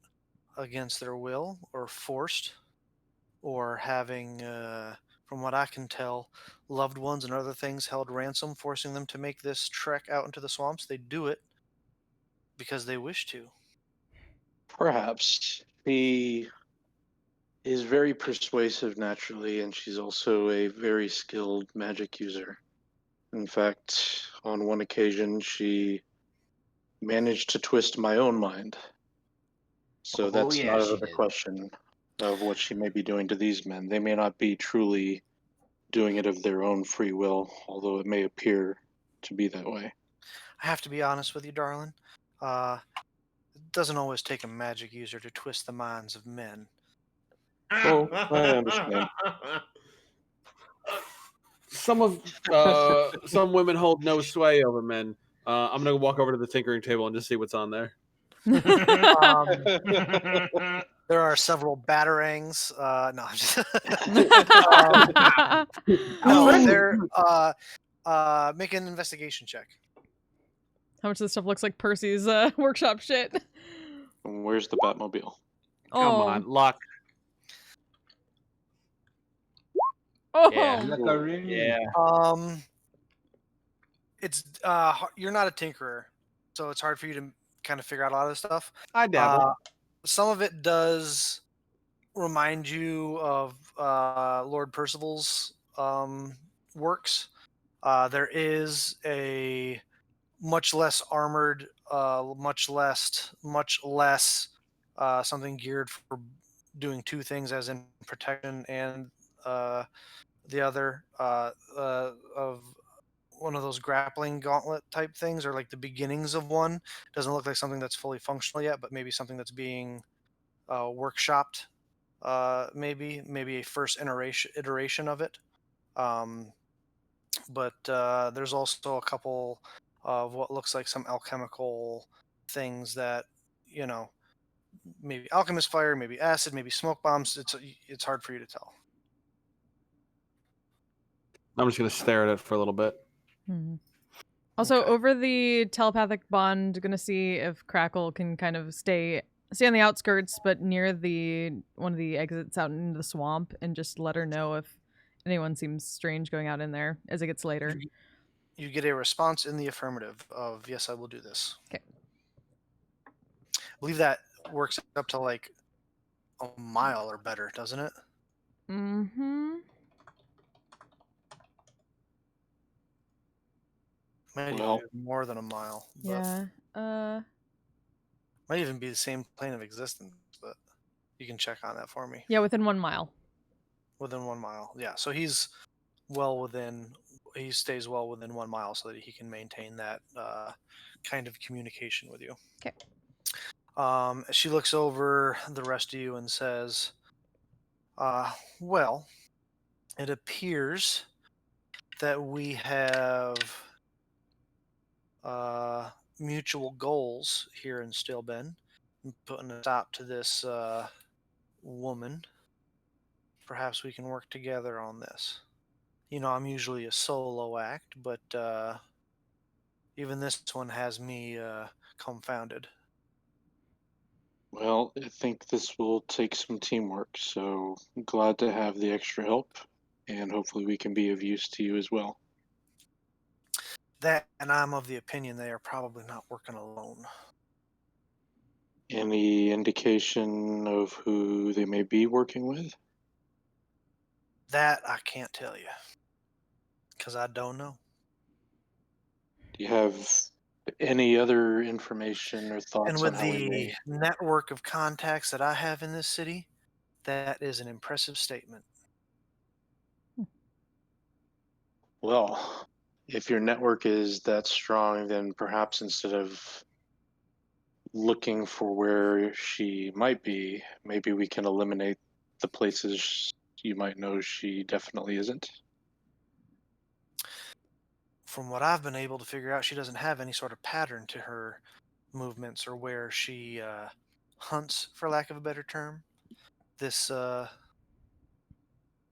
against their will or forced or having, from what I can tell, loved ones and other things held ransom, forcing them to make this trek out into the swamps. They do it because they wish to. Perhaps. She is very persuasive naturally, and she's also a very skilled magic user. In fact, on one occasion, she managed to twist my own mind. So Oh, that's yeah, not out she of the did. question of what she may be doing to these men. They may not be truly doing it of their own free will, although it may appear to be that way. I have to be honest with you, darling. It doesn't always take a magic user to twist the minds of men. Oh, I understand. Some women hold no sway over men. I'm gonna walk over to the tinkering table and just see what's on there. There are several batarangs. No, I'm just no. They're make an investigation check. How much of this stuff looks like Percy's workshop shit? Where's the Batmobile? Come Oh. on, luck. Oh. Yeah. It's you're not a tinkerer, so it's hard for you to kind of figure out a lot of this stuff. I dabble. Some of it does remind you of Lord Percival's works. There is a much less armored, much less something geared for doing two things, as in protection and the other of one of those grappling gauntlet type things, or like the beginnings of one. Doesn't look like something that's fully functional yet, but maybe something that's being workshopped. Maybe a first iteration of it. But there's also a couple of what looks like some alchemical things that, you know, maybe alchemist fire, maybe acid, maybe smoke bombs. It's hard for you to tell. I'm just gonna stare at it for a little bit. Hmm. Also, Okay. over the telepathic bond, gonna see if Crackle can kind of stay on the outskirts, but near the one of the exits out into the swamp, and just let her know if anyone seems strange going out in there as it gets later. You get a response in the affirmative of yes, I will do this. Okay. I believe that works up to like a mile or better, doesn't it? Mm-hmm. Might Well- even be more than a mile. But Yeah. might even be the same plane of existence, but you can check on that for me. Yeah, within 1 mile. Within 1 mile. Yeah. So he's well within, he stays well within 1 mile so that he can maintain that kind of communication with you. Okay. She looks over the rest of you and says, well, it appears that we have mutual goals here in Stillben, putting a stop to this woman. Perhaps we can work together on this. You know, I'm usually a solo act, but even this one has me confounded. Well, I think this will take some teamwork, so I'm glad to have the extra help, and hopefully we can be of use to you as well. That, and I'm of the opinion they are probably not working alone. Any indication of who they may be working with? That I can't tell you, because I don't know. Do you have any other information or And thoughts on with how we the may? network of contacts that I have in this city, that is an impressive statement. Well, if your network is that strong, then perhaps instead of looking for where she might be, maybe we can eliminate the places you might know she definitely isn't. From what I've been able to figure out, she doesn't have any sort of pattern to her movements or where she hunts, for lack of a better term. This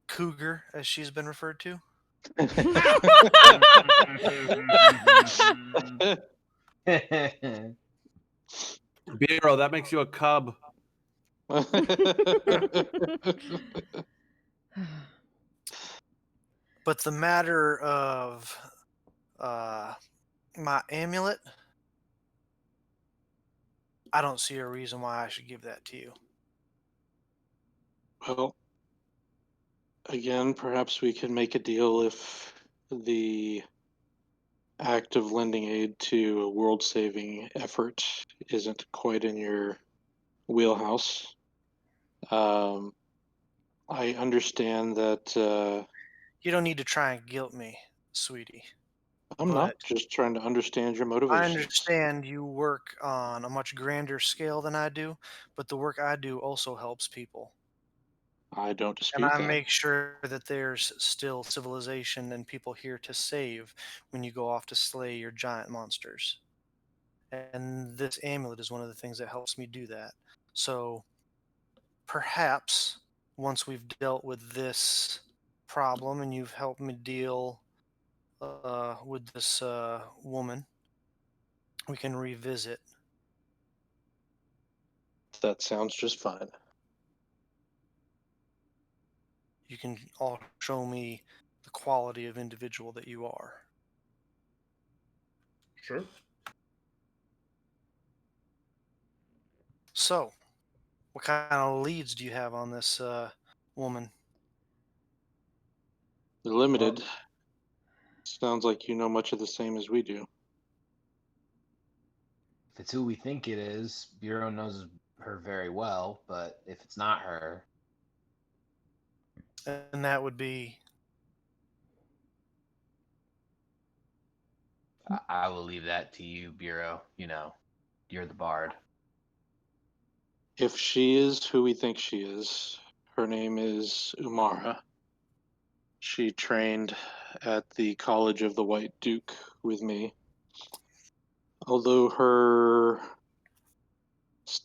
cougar, as she's been referred to. Biro, that makes you a cub. But the matter of my amulet, I don't see a reason why I should give that to you. Well, again, perhaps we can make a deal if the act of lending aid to a world-saving effort isn't quite in your wheelhouse. I understand that You don't need to try and guilt me, sweetie. I'm But not just trying to understand your I motivations. understand you work on a much grander scale than I do, but the work I do also helps people. I don't And dispute I that. make sure that there's still civilization and people here to save when you go off to slay your giant monsters. And this amulet is one of the things that helps me do that. So perhaps once we've dealt with this problem and you've helped me deal with this woman, we can revisit. That sounds just fine. You can all show me the quality of individual that you are. Sure. So, what kind of leads do you have on this woman? They're limited. Sounds like you know much of the same as we do. If it's who we think it is, Bureau knows her very well, but if it's not her, And that would be I will leave that to you, Bureau. You know, you're the bard. If she is who we think she is, her name is Umara. She trained at the College of the White Duke with me. Although her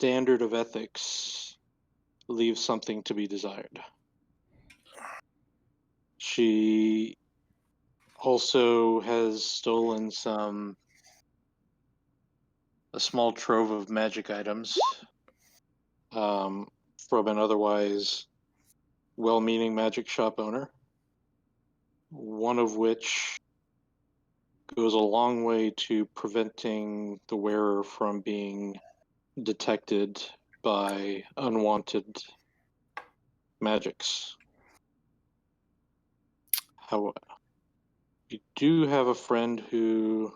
standard of ethics leaves something to be desired. She also has stolen a small trove of magic items from an otherwise well-meaning magic shop owner, one of which goes a long way to preventing the wearer from being detected by unwanted magics. However, you do have a friend who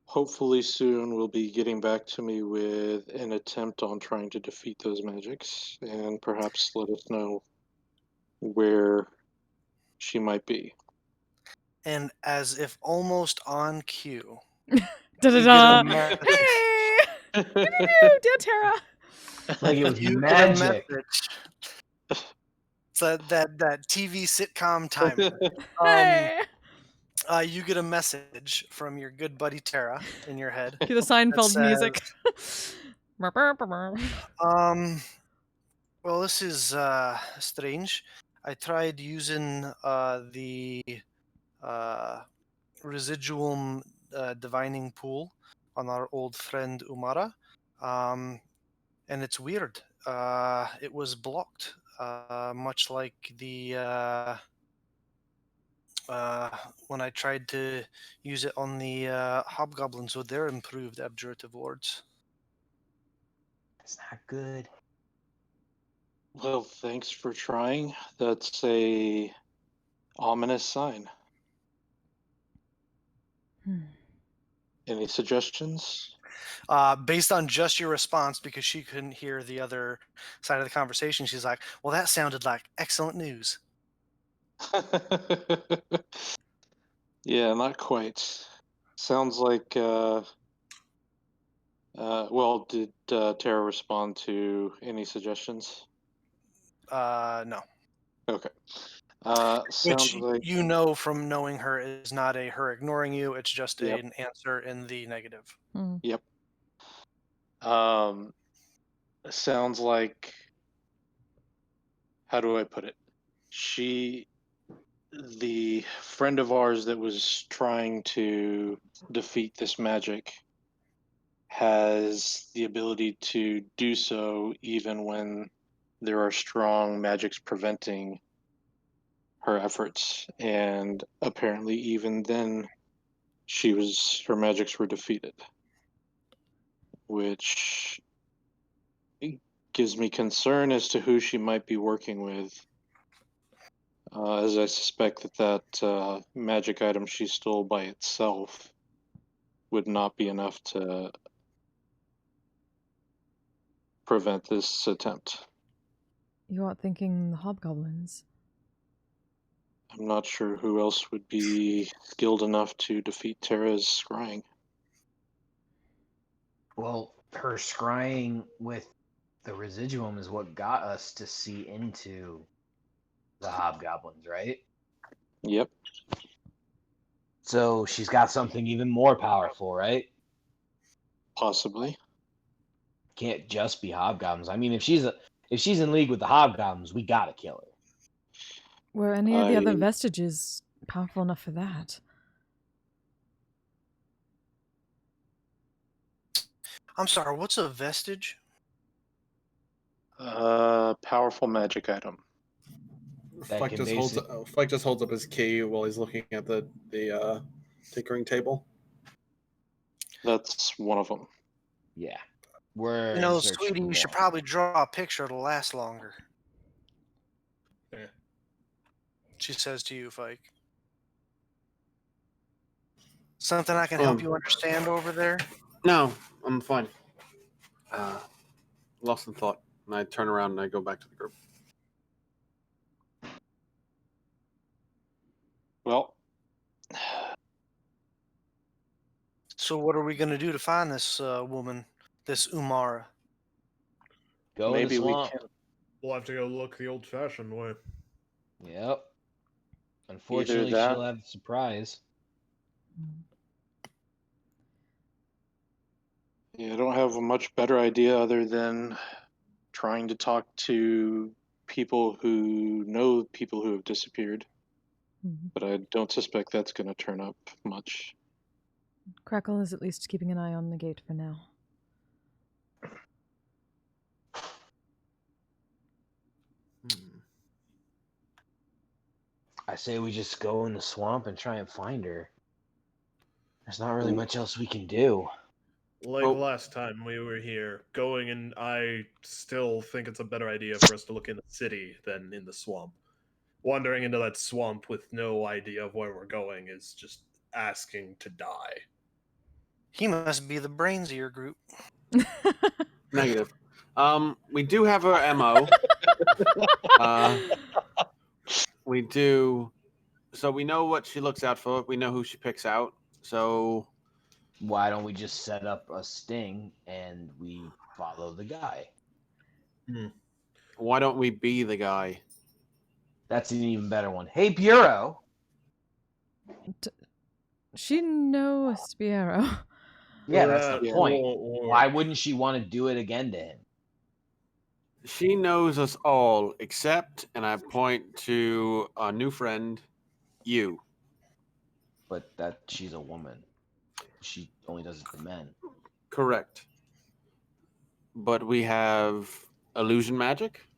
hopefully soon will be getting back to me with an attempt on trying to defeat those magics and perhaps let us know where she might be. And as if almost on cue, Da-da-da. message. Hey! Dear Tara. Like it was You get a magic. message. It's that TV sitcom timing. Hey! You get a message from your good buddy Tara in your head. Cue the Seinfeld says- music. Well, this is strange. I tried using the residuum divining pool on our old friend Umara, and it's weird. It was blocked, much like the when I tried to use it on the hobgoblins with their improved abjurative wards. It's not good. Well, thanks for trying. That's a ominous sign. Any suggestions? Based on just your response, because she couldn't hear the other side of the conversation, she's like, "Well, that sounded like excellent news." Yeah, not quite. Sounds like. Well, did Tara respond to any suggestions? No. Okay. Which Sounds like. you know from knowing her is not a her ignoring you. It's just Yep. an answer in the negative. Yep. Sounds like. How do I put it? The friend of ours that was trying to defeat this magic, has the ability to do so even when there are strong magics preventing her efforts, and apparently even then her magics were defeated, which gives me concern as to who she might be working with, as I suspect that magic item she stole by itself would not be enough to prevent this attempt. You are thinking the hobgoblins. I'm not sure who else would be skilled enough to defeat Terra's scrying. Well, her scrying with the residuum is what got us to see into the hobgoblins, right? Yep. So she's got something even more powerful, right? Possibly. Can't just be hobgoblins. I mean, if she's in league with the hobgoblins, we gotta kill her. Were any of the other I- vestiges powerful enough for that? I'm sorry. What's a vestige? Powerful magic item. That Fleck can just holds up his key while he's looking at the tinkering table. That's one of them. Yeah. We're You know, in search sweetie, for you should more. probably draw a picture to last longer. Yeah. She says to you, Fike. Something I can help you understand over there? No, I'm fine. Lost in thought. And I turn around and I go back to the group. Well, So what are we going to do to find this woman, this Umara? Go in the maybe we swamp. can. We'll have to go look the old-fashioned way. Yep. Unfortunately, that- she'll have a surprise. Yeah, I don't have a much better idea other than trying to talk to people who know people who have disappeared, Mhm. but I don't suspect that's going to turn up much. Crackle is at least keeping an eye on the gate for now. I say we just go in the swamp and try and find her. There's not really much else we can do. Like Well- last time we were here, I still think it's a better idea for us to look in the city than in the swamp. Wandering into that swamp with no idea of where we're going is just asking to die. He must be the brains of your group. Negative. We do have her MO. We do. So we know what she looks out for. We know who she picks out. So Why don't we just set up a sting and we follow the guy? why don't we be the guy? That's an even better one. Hey, Bureau. She knows Spiero. Yeah, that's the Yeah. point. Why wouldn't she want to do it again to him? She knows us all except, and I point to our new friend, you. But that she's a woman. She only does it to men. Correct. But we have illusion magic,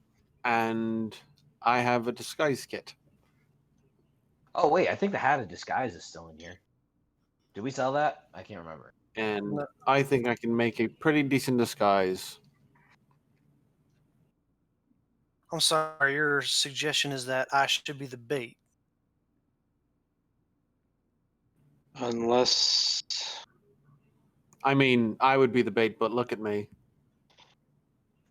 and I have a disguise kit. Oh wait, I think the hat of disguise is still in here. Did we sell that? I can't remember. And I think I can make a pretty decent disguise. I'm sorry, your suggestion is that I should be the bait. Unless I mean, I would be the bait, but look at me.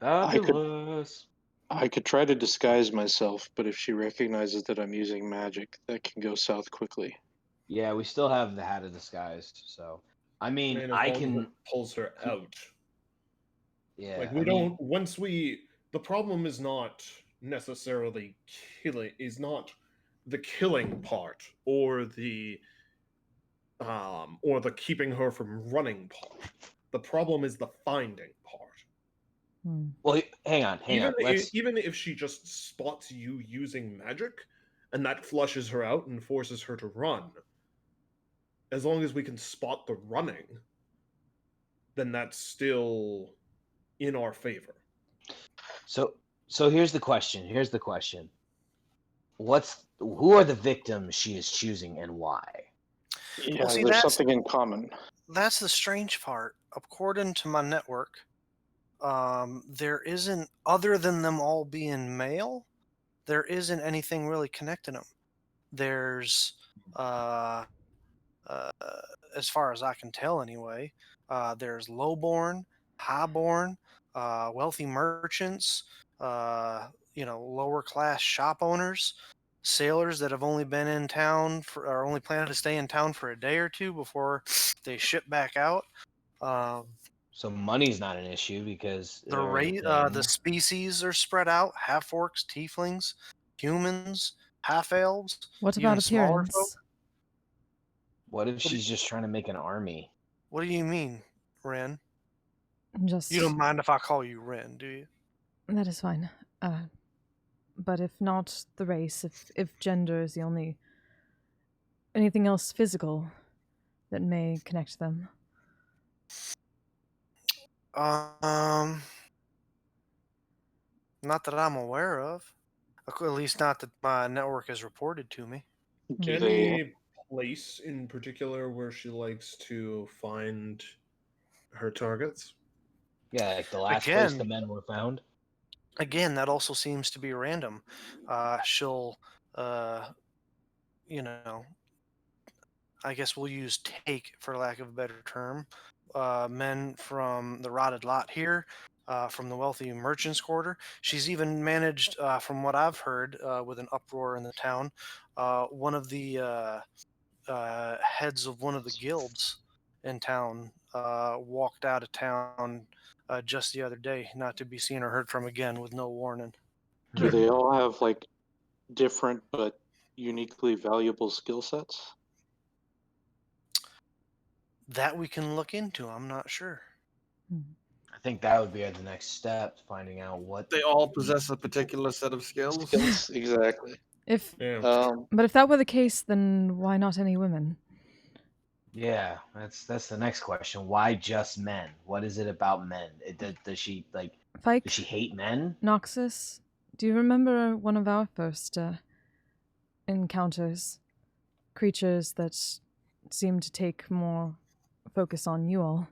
Fabulous. I could try to disguise myself, but if she recognizes that I'm using magic, that can go south quickly. Yeah, we still have the hat of disguise. So, I mean, as I long as can. it pulls her out. Yeah, Like I we mean, don't. Once we, the problem is not necessarily killing. Is not the killing part or the keeping her from running part. The problem is the finding part. Hmm. Well, hang on. Even if she just spots you using magic, and that flushes her out and forces her to run, as long as we can spot the running, then that's still in our favor. So here's the question. Who are the victims she is choosing and why? Yeah, see, there's that's- something in common. That's the strange part. According to my network, there isn't, other than them all being male, there isn't anything really connecting them. There's, as far as I can tell anyway, there's lowborn, highborn, wealthy merchants, lower class shop owners, sailors that have only been in town or only planning to stay in town for a day or two before they ship back out. So money's not an issue because The species are spread out: half orcs, tieflings, humans, half elves. What even about smaller folk. appearance? What if she's just trying to make an army? What do you mean, Ren? Just You don't mind if I call you Ren, do you? that is fine. But if not the race, if gender is the only anything else physical that may connect them. Not that I'm aware of. At least not that my network has reported to me. Do they? Any place in particular where she likes to find her targets? Yeah, like the last place the Again. men were found. Again, that also seems to be random. She'll, I guess we'll use take for lack of a better term. Men from the rotted lot here, from the wealthy merchants' quarter. She's even managed, from what I've heard, with an uproar in the town, one of the heads of one of the guilds in town walked out of town just the other day, not to be seen or heard from again with no warning. Do they all have like different but uniquely valuable skill sets? That we can look into. I'm not sure. I think that would be the next step, finding out what They all possess a particular set of skills. Skills, exactly. If Yeah. but if that were the case, then why not any women? Yeah, that's the next question. Why just men? What is it about men? Does she Fike, does she hate men? Noxus, do you remember one of our first encounters? Creatures that seem to take more focus on you all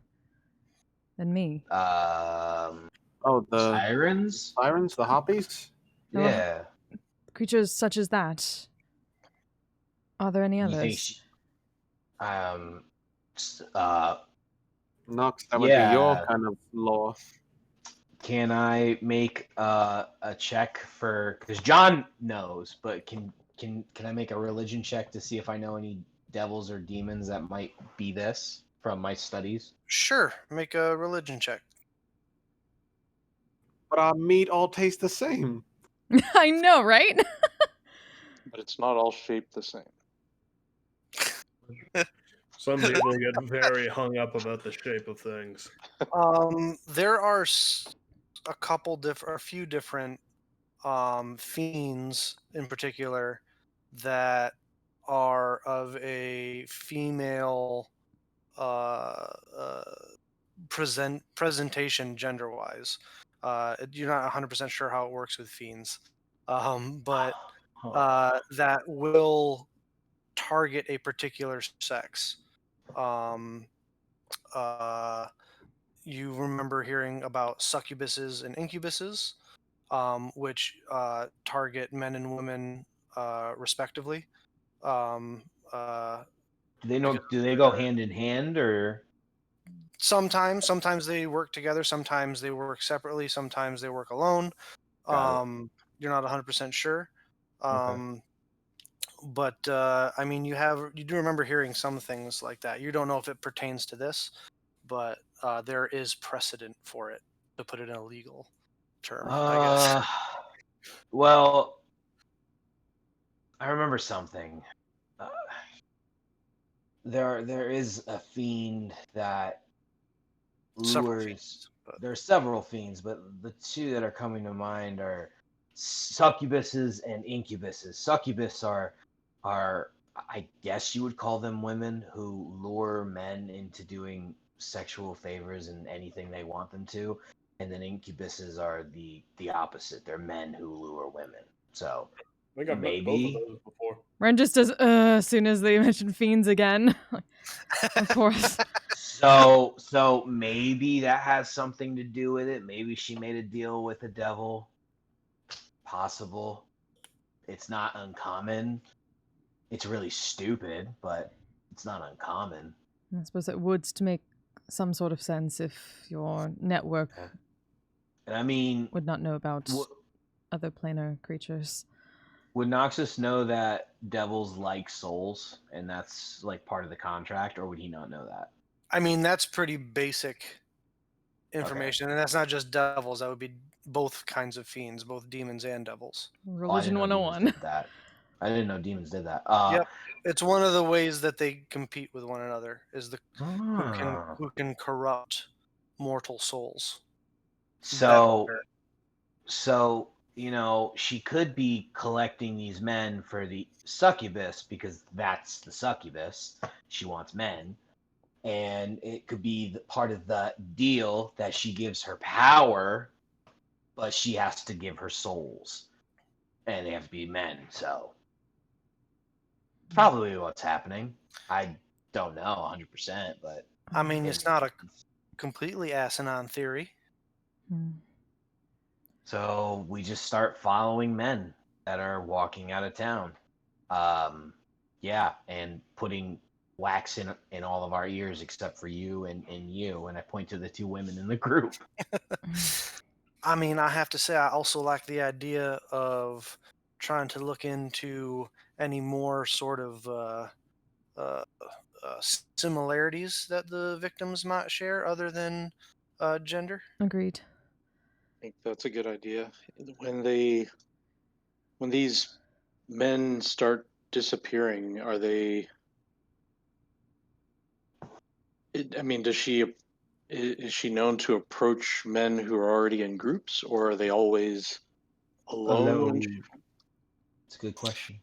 than me. Oh, the Sirens? sirens, the harpies. There were Yeah. creatures such as that. Are there any You others? think she Nox, that would be your yeah. kind of law. Can I make a check for, because John knows, but can I make a religion check to see if I know any devils or demons that might be this from my studies? Sure, make a religion check. But our meat all tastes the same. I know, right? But it's not all shaped the same. Some people get very hung up about the shape of things. There are a few different fiends in particular that are of a female presentation gender wise. You're not 100% sure how it works with fiends, but that will target a particular sex. You remember hearing about succubuses and incubuses, which target men and women respectively. Um, uh, Do they go hand in hand, or? sometimes they work together, sometimes they work separately, sometimes they work alone. Got You're not 100% sure. Okay. But I mean, you do remember hearing some things like that. You don't know if it pertains to this, but there is precedent for it, to put it in a legal term, I guess. Well, I remember something. There is a fiend that Several lures. fiends, but There are several fiends, but the two that are coming to mind are succubuses and incubuses. Succubus are I guess you would call them women who lure men into doing sexual favors and anything they want them to, and then incubuses are the opposite. They're men who lure women. So I think I've met both of maybe those before. Ren just does as soon as they mention fiends again. Of course. so maybe that has something to do with it. Maybe she made a deal with the devil. Possible. It's not uncommon. It's really stupid, but it's not uncommon. I suppose it would to make some sort of sense if your network And I mean, would not know about other planar creatures. would Noxus know that devils like souls, and that's like part of the contract, or would he not know that? I mean, that's pretty basic information, and that's not just devils. That would be both kinds of fiends, both demons and devils. Religion I didn't know demons 101. did that. I didn't know demons did that. Yep, it's one of the ways that they compete with one another. Is Ah. who can corrupt mortal souls. So she could be collecting these men for the succubus because that's the succubus. She wants men. And it could be part of the deal that she gives her power, but she has to give her souls. And they have to be men. So probably what's happening. I don't know 100%, but I mean, it's not a completely asinine theory. So we just start following men that are walking out of town. And putting wax in all of our ears except for you and you. And I point to the two women in the group. I mean, I have to say, I also like the idea of trying to look into any more sort of similarities that the victims might share other than gender. Agreed. I think that's a good idea. When these men start disappearing, are they? I mean, does she Is she known to approach men who are already in groups, or are they always alone? When she... It's a good question.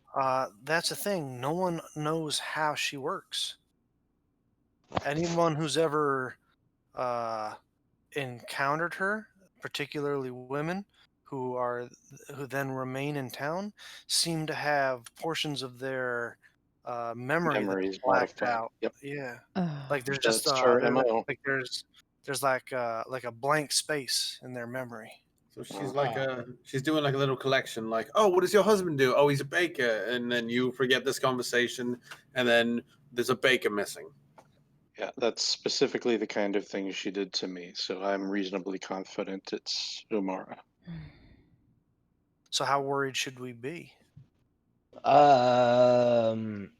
That's the thing. No one knows how she works. Anyone who's ever encountered her, particularly women who then remain in town, seem to have portions of their memory that's Memories blacked modified. out. Yep. Yeah, Ugh. like there's just That's her MO. like there's like a blank space in their memory. So she's doing like a little collection, like, oh, what does your husband do? Oh, he's a baker, and then you forget this conversation, and then there's a baker missing. Yeah, that's specifically the kind of thing she did to me, so I'm reasonably confident it's Umara. So how worried should we be?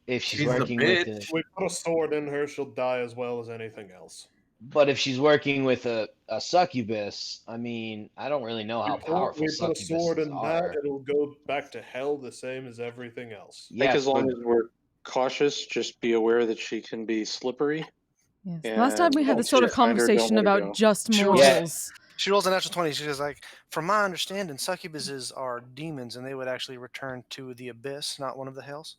If she's She's a working with bitch. We put a sword in her, she'll die as well as anything else. but if she's working with a succubus, I mean, I don't really know how We powerful put a sword succubuses in are. that, it'll go back to hell the same as everything else. I think Yes, as long but as we're cautious, just be aware that she can be slippery. Yes. Last time we had And this sort of once you find her, don't conversation let her about go. just She was- mortals. She rolls a natural 20. She's like, from my understanding, succubuses are demons, and they would actually return to the abyss, not one of the hells.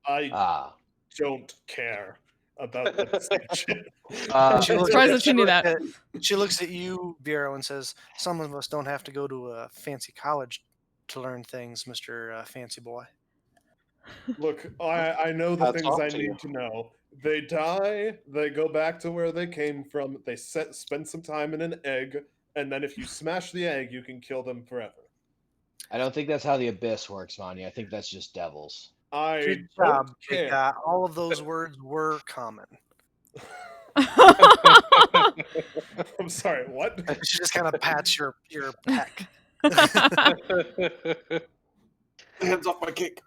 I don't care about this shit. She I'm looks surprised at- that she knew that. She looks at you, Bureau, and says, "Some of us don't have to go to a fancy college to learn things, Mr. Fancy Boy." Look, I know the Hats things off I to need you. to know. They die, they go back to where they came from, they spend some time in an egg, and then if you smash the egg, you can kill them forever. I don't think that's how the abyss works, Monty. I think that's just devils. I Good don't job, big care. guy. All of those words were common. I'm sorry, what? She just kind of pats your peck. Hands off my kick.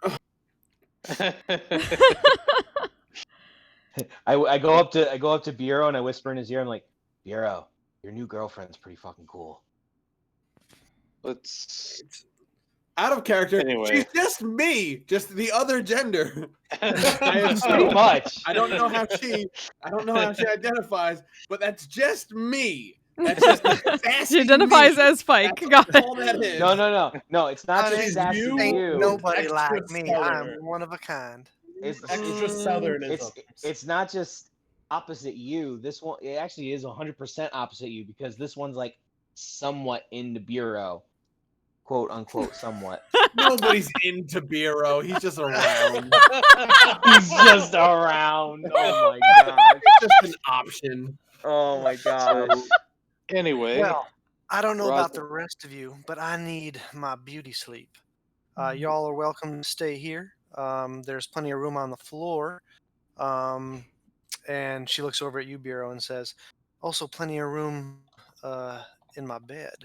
I go up to Bureau and I whisper in his ear. I'm like, Bureau, your new girlfriend's pretty fucking cool. Let's. Out of character. Anyway. She's just me, just the other gender. Pretty much. I don't know how she identifies, but that's just me. That's just sassy She identifies me. as Fike. That's Got it. all that is. No. It's not Honey, just sassy you Ain't you. nobody Extra like me. I'm southern. one of a kind. It's Extra southernism. it's not just opposite you. This one, it actually is 100% opposite you, because this one's like somewhat into Bureau, quote unquote, somewhat. Nobody's into Bureau. He's just around. He's just around. Oh my gosh. It's just an option. Oh my gosh. So, anyway, Well, I don't know about Roger. the rest of you, but I need my beauty sleep. Y'all are welcome to stay here. There's plenty of room on the floor. And she looks over at you, Bureau, and says, also plenty of room in my bed.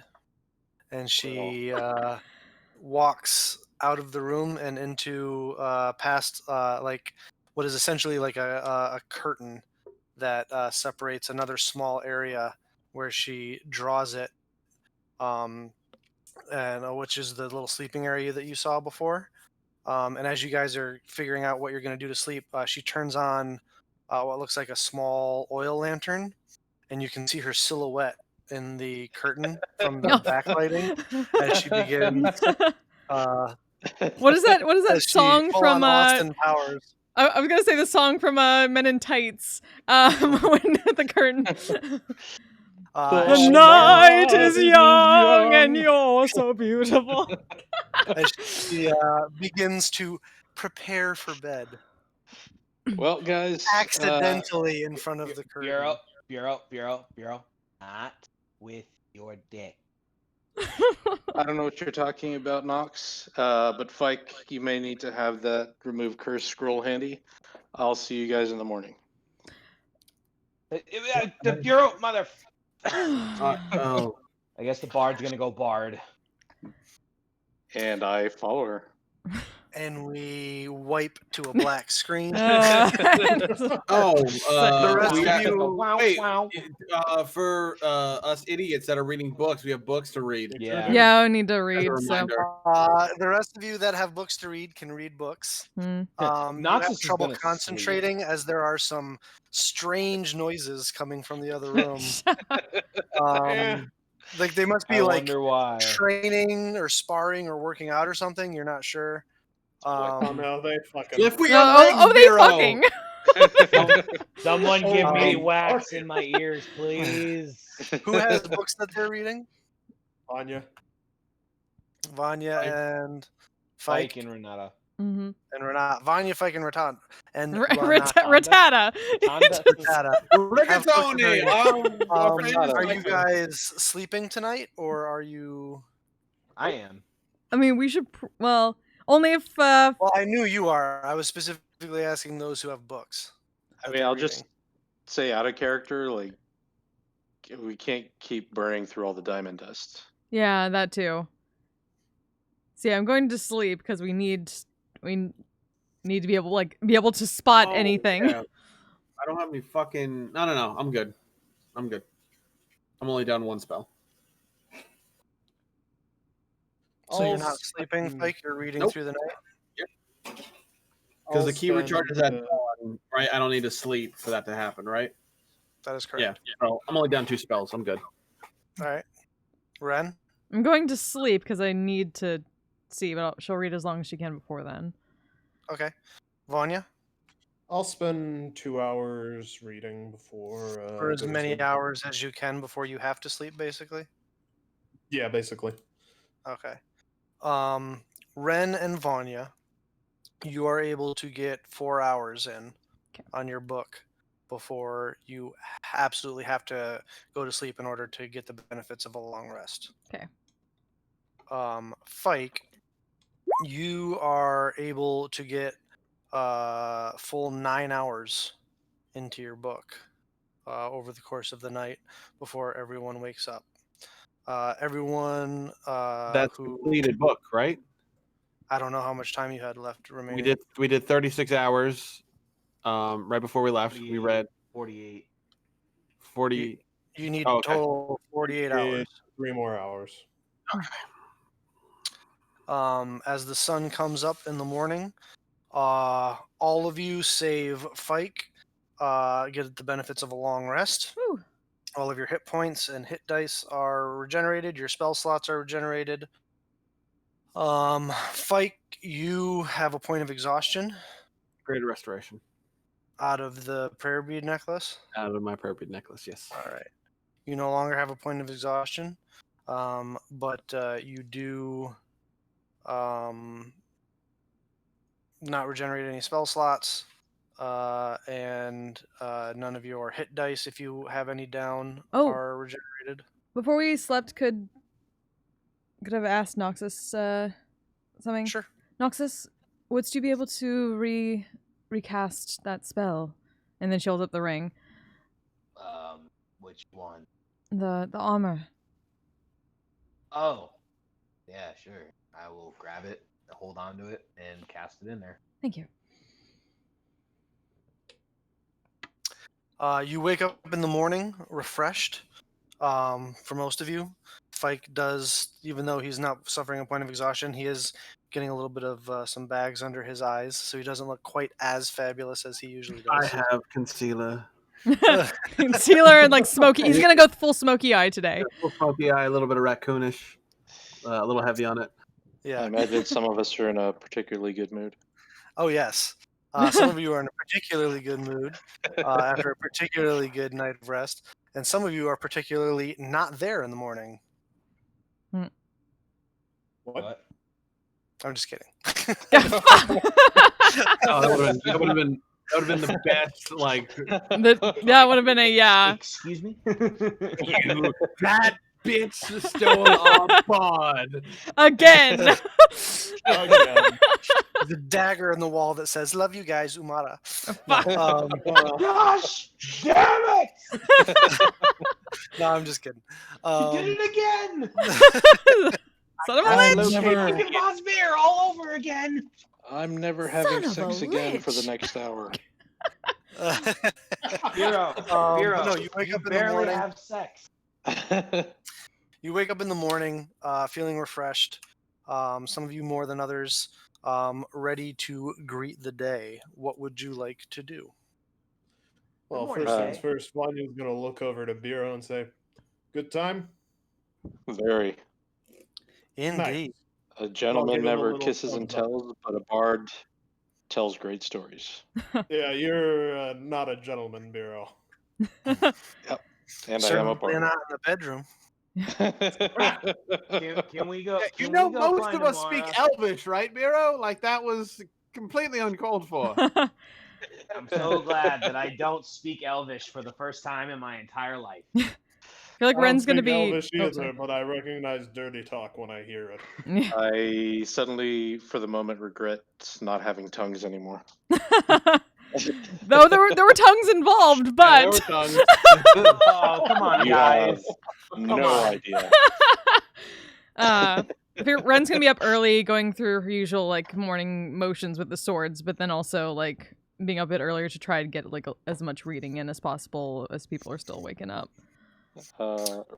And she walks out of the room and into past like what is essentially like a curtain that separates another small area where she draws it, and which is the little sleeping area that you saw before. And as you guys are figuring out what you're going to do to sleep, she turns on what looks like a small oil lantern, and you can see her silhouette in the curtain from the backlighting as she begins. What is that? What is that as she song full from? on Austin Powers. I was gonna say the song from Men in Tights. When the curtain. The She- night is young and you're so beautiful. as she begins to prepare for bed, well, guys, accidentally in front of the curtain. Bureau. Not with your dick. I don't know what you're talking about, Nox, but Fike, you may need to have that remove curse scroll handy. I'll see you guys in the morning. The Bureau, mother. Oh. I guess the bard's gonna go bard. And I follow her. and we wipe to a black screen. Oh, The rest we of got- you- Wow, wait, wow. for us idiots that are reading books, we have books to read. Yeah. Yeah, I need to read. So. reminder. The rest of you that have books to read can read books. Hmm. You Noxus have is trouble gonna concentrating as there are some strange noises coming from the other room. Like they must be I like wonder why. training or sparring or working out or something. You're not sure. Oh no, they fucking. Lift with your Oh, legs, oh, they Vero. fucking. Someone give me Um, wax in my ears, please. Who has books that they're reading? Anya. Vanya Fike. and Fike Fike and Renata. Mhm. and Renata. Vanya, Fike, and Ratan. And Rattata. Tonda. Renata. Rigatoni. Are you guys sleeping tonight, or are you? I am. I mean, we should. Well, only if. Well, I knew you are. I was specifically asking those who have books. I that mean, they're I'll just reading. say out of character, like we can't keep burning through all the diamond dust. Yeah, that too. See, I'm going to sleep because we need to be able to spot anything. Yeah. I don't have any fucking. No. I'm good. I'm only down one spell. So you're I'll not sleeping, spend- Fike. You're reading Nope. through the night. Because the I'll key spend, recharges at dawn, right? I don't need to sleep for that to happen, right? That is correct. Yeah. So I'm only down 2 spells. I'm good. All right. Ren. I'm going to sleep because I need to see, but she'll read as long as she can before then. Okay. Vanya. I'll spend 2 hours reading before. For as go to many sleep. hours as you can before you have to sleep, basically. Yeah, basically. Okay. Ren and Vanya, you are able to get 4 hours in on your book before you absolutely have to go to sleep in order to get the benefits of a long rest. Okay. Fike, you are able to get full 9 hours into your book over the course of the night before everyone wakes up. Everyone That's who completed book, right? I don't know how much time you had left remaining. We did 36 hours. Right before we left, we read 48. 40. You need Oh, okay. total 48 hours. 3 more hours. As the sun comes up in the morning, all of you save Fike get the benefits of a long rest. Whew. All of your hit points and hit dice are regenerated. Your spell slots are regenerated. Fike, you have a point of exhaustion Greater restoration out of the prayer bead necklace. out of my prayer bead necklace. Yes. All right. You no longer have a point of exhaustion, but you do not regenerate any spell slots, and none of your hit dice, if you have any down, Oh. are regenerated. Before we slept, could have asked Noxus something. Sure. Noxus, would you be able to recast that spell? And then she holds up the ring. Which one? The armor. Oh. Yeah, sure. I will grab it, hold on to it, and cast it in there. Thank you. You wake up in the morning refreshed. For most of you, Fike does, even though he's not suffering a point of exhaustion, he is getting a little bit of some bags under his eyes, so he doesn't look quite as fabulous as he usually I does. have concealer. Concealer and like smoky. He's gonna go full smoky eye today. A little smoky eye, a little bit of raccoonish, a little heavy on it. I Yeah. imagine some of us are in a particularly good mood. Oh yes. Some of you are in a particularly good mood after a particularly good night of rest, and some of you are particularly not there in the morning. What? I'm just kidding. Oh, that would have been the best. Like That would have been a yeah. Excuse me? that bitch stole our pod. Again. Again. The dagger in the wall that says "Love you guys, Umara." Fuck. Gosh! Damn it! No, I'm just kidding. You did it again! Son of a I bitch. never- Fucking Boss Bear all over again! I'm never Son having of a sex again for the lich. next hour. Bureau, Bureau, no, you wake up in the barely morning. have sex. You wake up in the morning feeling refreshed. Some of you more than others, ready to greet the day. What would you like to do? Well, morning, first things Kay. first, Vanya's gonna look over to Biro and say, "Good time." Very. Indeed. A I'll gentleman give him a never little kisses and thumbs up. tells, but a bard tells great stories. Yeah, you're not a gentleman, Biro. Yep. And I am a Certainly bard. not in the bedroom. Can we go? Yeah, Can you know, we go most find of us speak Amara? Elvish, right, Miro? Like that was completely uncalled for. I'm so glad that I don't speak Elvish for the first time in my entire life. I feel like I don't Ren's gonna speak be. Elvish Oh, either, sorry. but I recognize dirty talk when I hear it. I suddenly, for the moment, regret not having tongues anymore. Though there were tongues involved, Yeah, there but were tongues. Oh, come on, You guys. have no on. idea. I figure Ren's gonna be up early, going through her usual like morning motions with the swords, but then also like being up a bit earlier to try and get like as much reading in as possible as people are still waking up.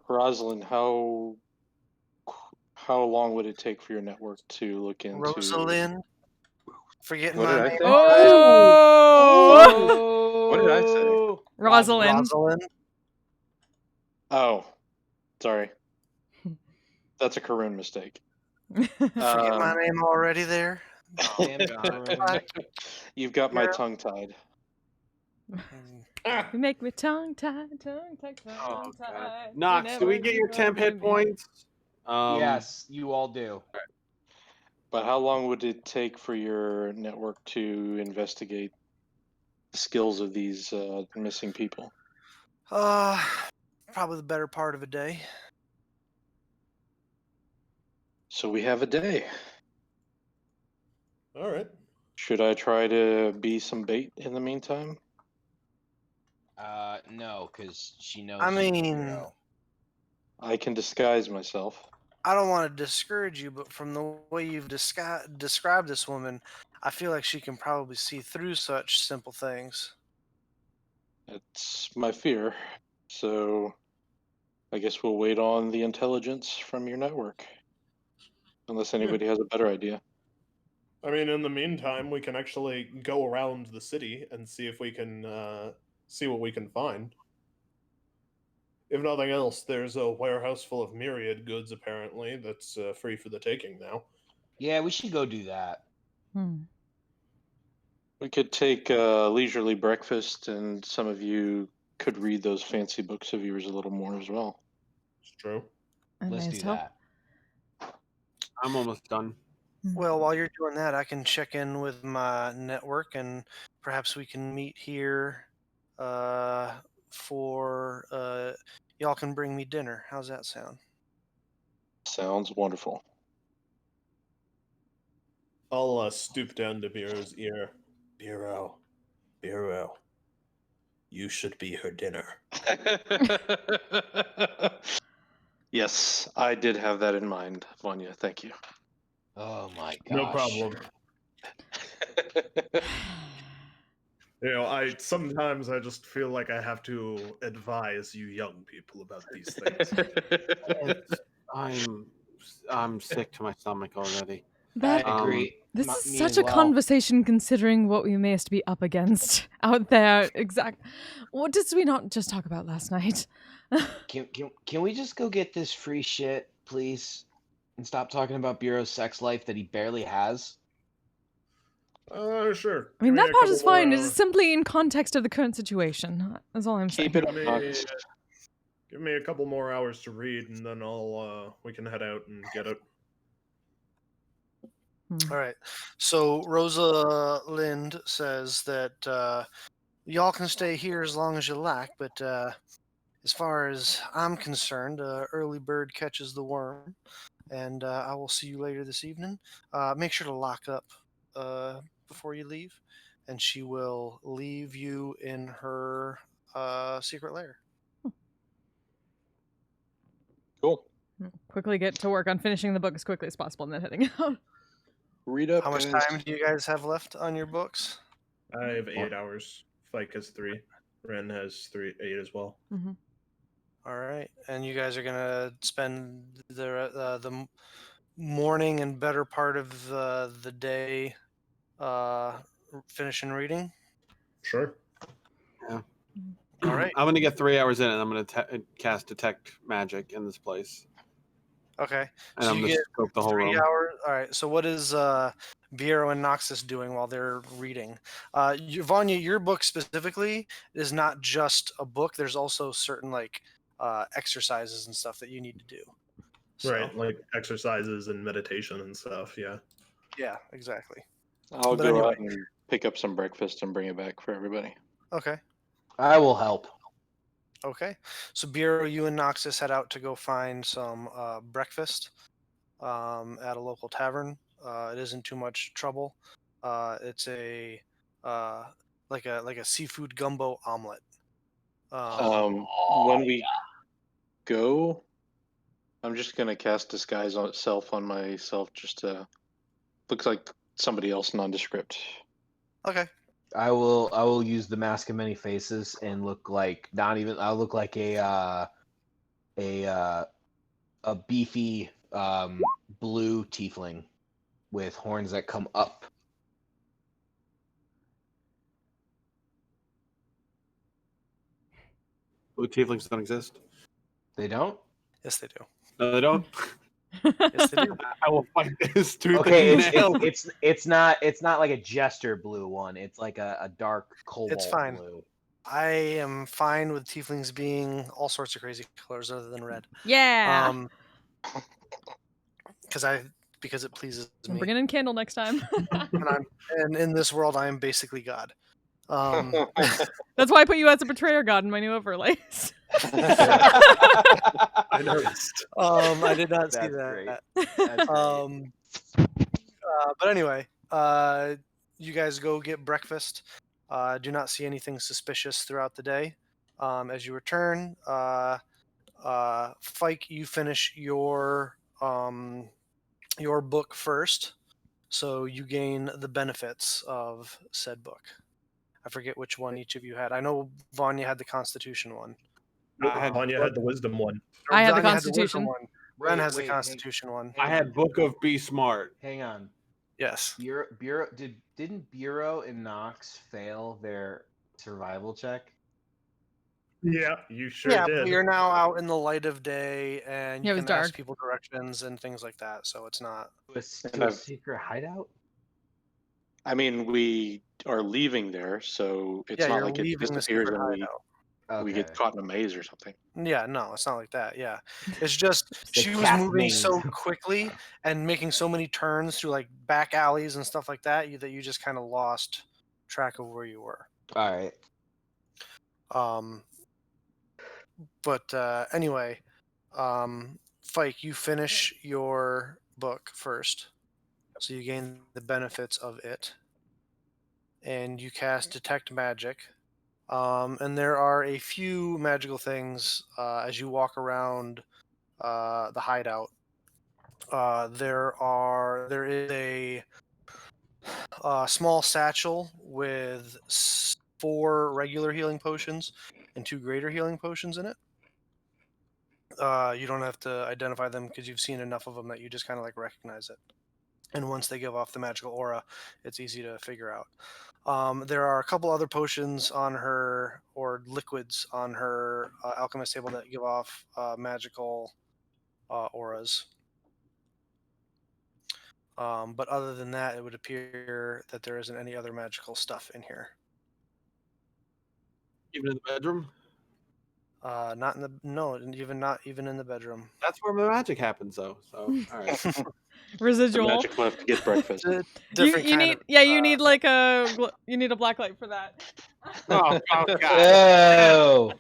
Rosalind, how long would it take for your network to look into? Rosalind, forgetting What my did I name say? already. Oh, What did I say? Rosalind. Rosalind. Oh, sorry. That's a Karun mistake. Forget my name already there. Damn God. You've got my Yeah. tongue tied. You make me tongue tied, tongue tied, Oh, tongue tied. Nox, do we get your temp hit points? Yes, you all do. But how long would it take for your network to investigate the skills of these missing people? Probably the better part of a day. So we have a day. All right. Should I try to be some bait in the meantime? No, because she knows. I you, mean- Bureau. I can disguise myself. I don't want to discourage you, but from the way you've described this woman, I feel like she can probably see through such simple things. It's my fear. So I guess we'll wait on the intelligence from your network. Unless anybody has a better idea. I mean, in the meantime, we can actually go around the city and see if we can see what we can find. If nothing else, there's a warehouse full of myriad goods apparently that's free for the taking now. Yeah, we should go do that. We could take a leisurely breakfast, and some of you could read those fancy books of yours a little more as well. It's true. Let's do that. I'm almost done. Well, while you're doing that, I can check in with my network, and perhaps we can meet here for y'all can bring me dinner. How's that sound? Sounds wonderful. I'll stoop down to Biro's ear. Biro, you should be her dinner. Yes, I did have that in mind, Vanya. Thank you. Oh my gosh. No problem. You know, sometimes I just feel like I have to advise you young people about these things. I'm sick to my stomach already. That I agree. This Me is such as a well. conversation considering what we may be up against out there. What did we not just talk about last night? Can we just go get this free shit, please, and stop talking about Bureau's sex life that he barely has? Sure. I mean, Give me that a part couple is fine. more It's simply in context of the current situation. That's all I'm saying. Keep it up, Give me, Knox. give me a couple more hours to read, and then we can head out and get it. All right. So Rosalind says that y'all can stay here as long as you like, but as far as I'm concerned, early bird catches the worm, and I will see you later this evening. Make sure to lock up before you leave, and she will leave you in her secret lair. Cool. Quickly get to work on finishing the book as quickly as possible and then heading out. Read up, How much guys. time do you guys have left on your books? I have 8 hours. Fike has 3. Ren has 8 as well. Mm-hmm. All right, and you guys are gonna spend the morning and better part of the day finishing reading. Sure. All right. I'm gonna get 3 hours in, and I'm gonna cast detect magic in this place, Okay. and So I'm you gonna get scope the whole 3 room. hours. All right. So what is Biero and Noxus doing while they're reading? Vanya, your book specifically is not just a book. There's also certain like exercises and stuff that you need to do. So, Right, like exercises and meditation and stuff. Yeah. yeah, exactly. I'll But go anyway. out and pick up some breakfast and bring it back for everybody. Okay. I will help. Okay. So Biero, you and Noxus head out to go find some breakfast at a local tavern. It isn't too much trouble. It's a like a seafood gumbo omelet. When we go, I'm just gonna cast disguise on itself on myself, just to look like somebody else nondescript. Okay. I will use the mask of many faces and look like I'll look like a beefy blue tiefling with horns that come up. Blue tieflings don't exist. They don't? Yes, they do. No, they don't. Yes, they do. I will fight this tooth Okay, and nail. it's not like a jester blue one. It's like a dark cobalt fine. blue. I am fine with tieflings being all sorts of crazy colors other than red. Yeah. Because it pleases I'm me. bringing in candle next time. And in this world, I am basically God. That's why I put you as a betrayer god in my new overlays. I noticed. I did not see That's that. great. That's great. But anyway, you guys go get breakfast. Do not see anything suspicious throughout the day. As you return, Fike, you finish your book first, so you gain the benefits of said book. I forget which one each of you had. I know Vanya had the Constitution one. Vanya had the wisdom one. I had the Vanya Constitution. one. Ren has the Wait, Constitution one. I had Book of Be Smart. Hang on. Yes. Bureau didn't Bureau and Nox fail their survival check? Yeah, you sure Yeah, did. but you're now out in the light of day, and Yeah, you it was can ask dark. people directions and things like that. So it's not. To a secret hideout? I mean, we are leaving there, so it's Yeah, not you're like it leaving the disappears secret and hideout. we get caught in a maze or something. Yeah, no, it's not like that. Yeah, it's just the she was cat moving maze. so quickly and making so many turns through like back alleys and stuff like that, you just kind of lost track of where you were. All right. But anyway, Fike, you finish your book first, so you gain the benefits of it, and you cast Detect Magic. And there are a few magical things as you walk around the hideout. There is a small satchel with 4 regular healing potions and 2 greater healing potions in it. You don't have to identify them because you've seen enough of them that you just kind of like recognize it. And once they give off the magical aura, it's easy to figure out. There are a couple other potions on her, or liquids on her alchemist table that give off magical auras. But other than that, it would appear that there isn't any other magical stuff in here. Even in the bedroom? Not in the even in the bedroom. That's where the magic happens, though. So, all right. The Residual. magic left to get breakfast. Different You kind need of, you need like you need a black light for that. Oh, God. Oh.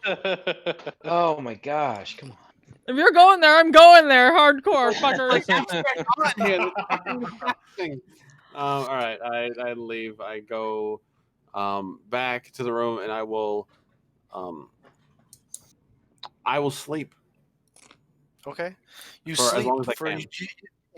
Oh my gosh! Come on. If you're going there, I'm going there, hardcore fuckers. All right, I leave. I go back to the room, and I will sleep. Okay. You For as sleep long as I for can.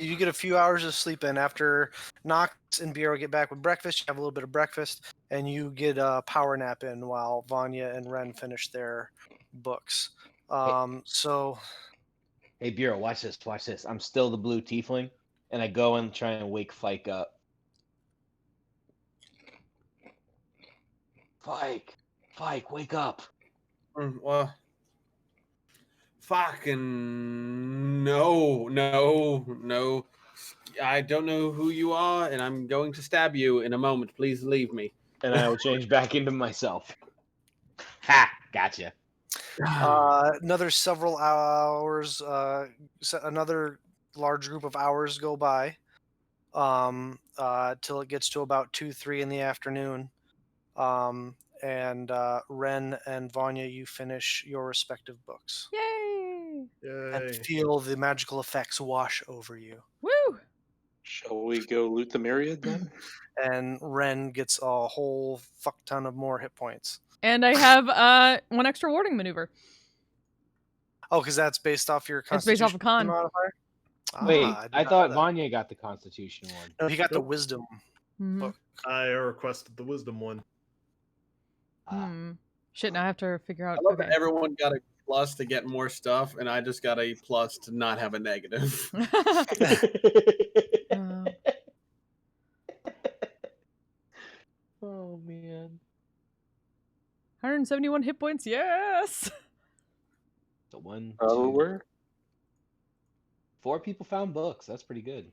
You get a few hours of sleep in. After Knox and Bureau get back with breakfast, you have a little bit of breakfast, and you get a power nap in while Vanya and Ren finish their books. So Hey, Bureau, watch this. Watch this. I'm still the blue tiefling, and I go and try and wake Fike up. Fike, wake up. Well, fucking no. I don't know who you are, and I'm going to stab you in a moment. Please leave me. And I will change back into myself. Ha! Gotcha. another several hours, another large group of hours go by, till it gets to about 2-3 in the afternoon. And Ren and Vanya, you finish your respective books Yay! and Yay. feel the magical effects wash over you. Woo! Shall we go loot the Myriad then? And Ren gets a whole fuck ton of more hit points. And I have 1 extra warding maneuver. Oh, because that's based off your It's based Constitution off of con. modifier? Wait, Ah, did I not thought know that. Vanya got the Constitution one. No, he got the Nope. Wisdom. Mhm. Book. I requested the wisdom one. Hmm. Shit, now I have to figure out. I love Okay. that everyone got a plus to get more stuff, and I just got a plus to not have a negative. Oh man. 171 hit points. Yes. The one, Oh, two, where? 4 people found books. That's pretty good.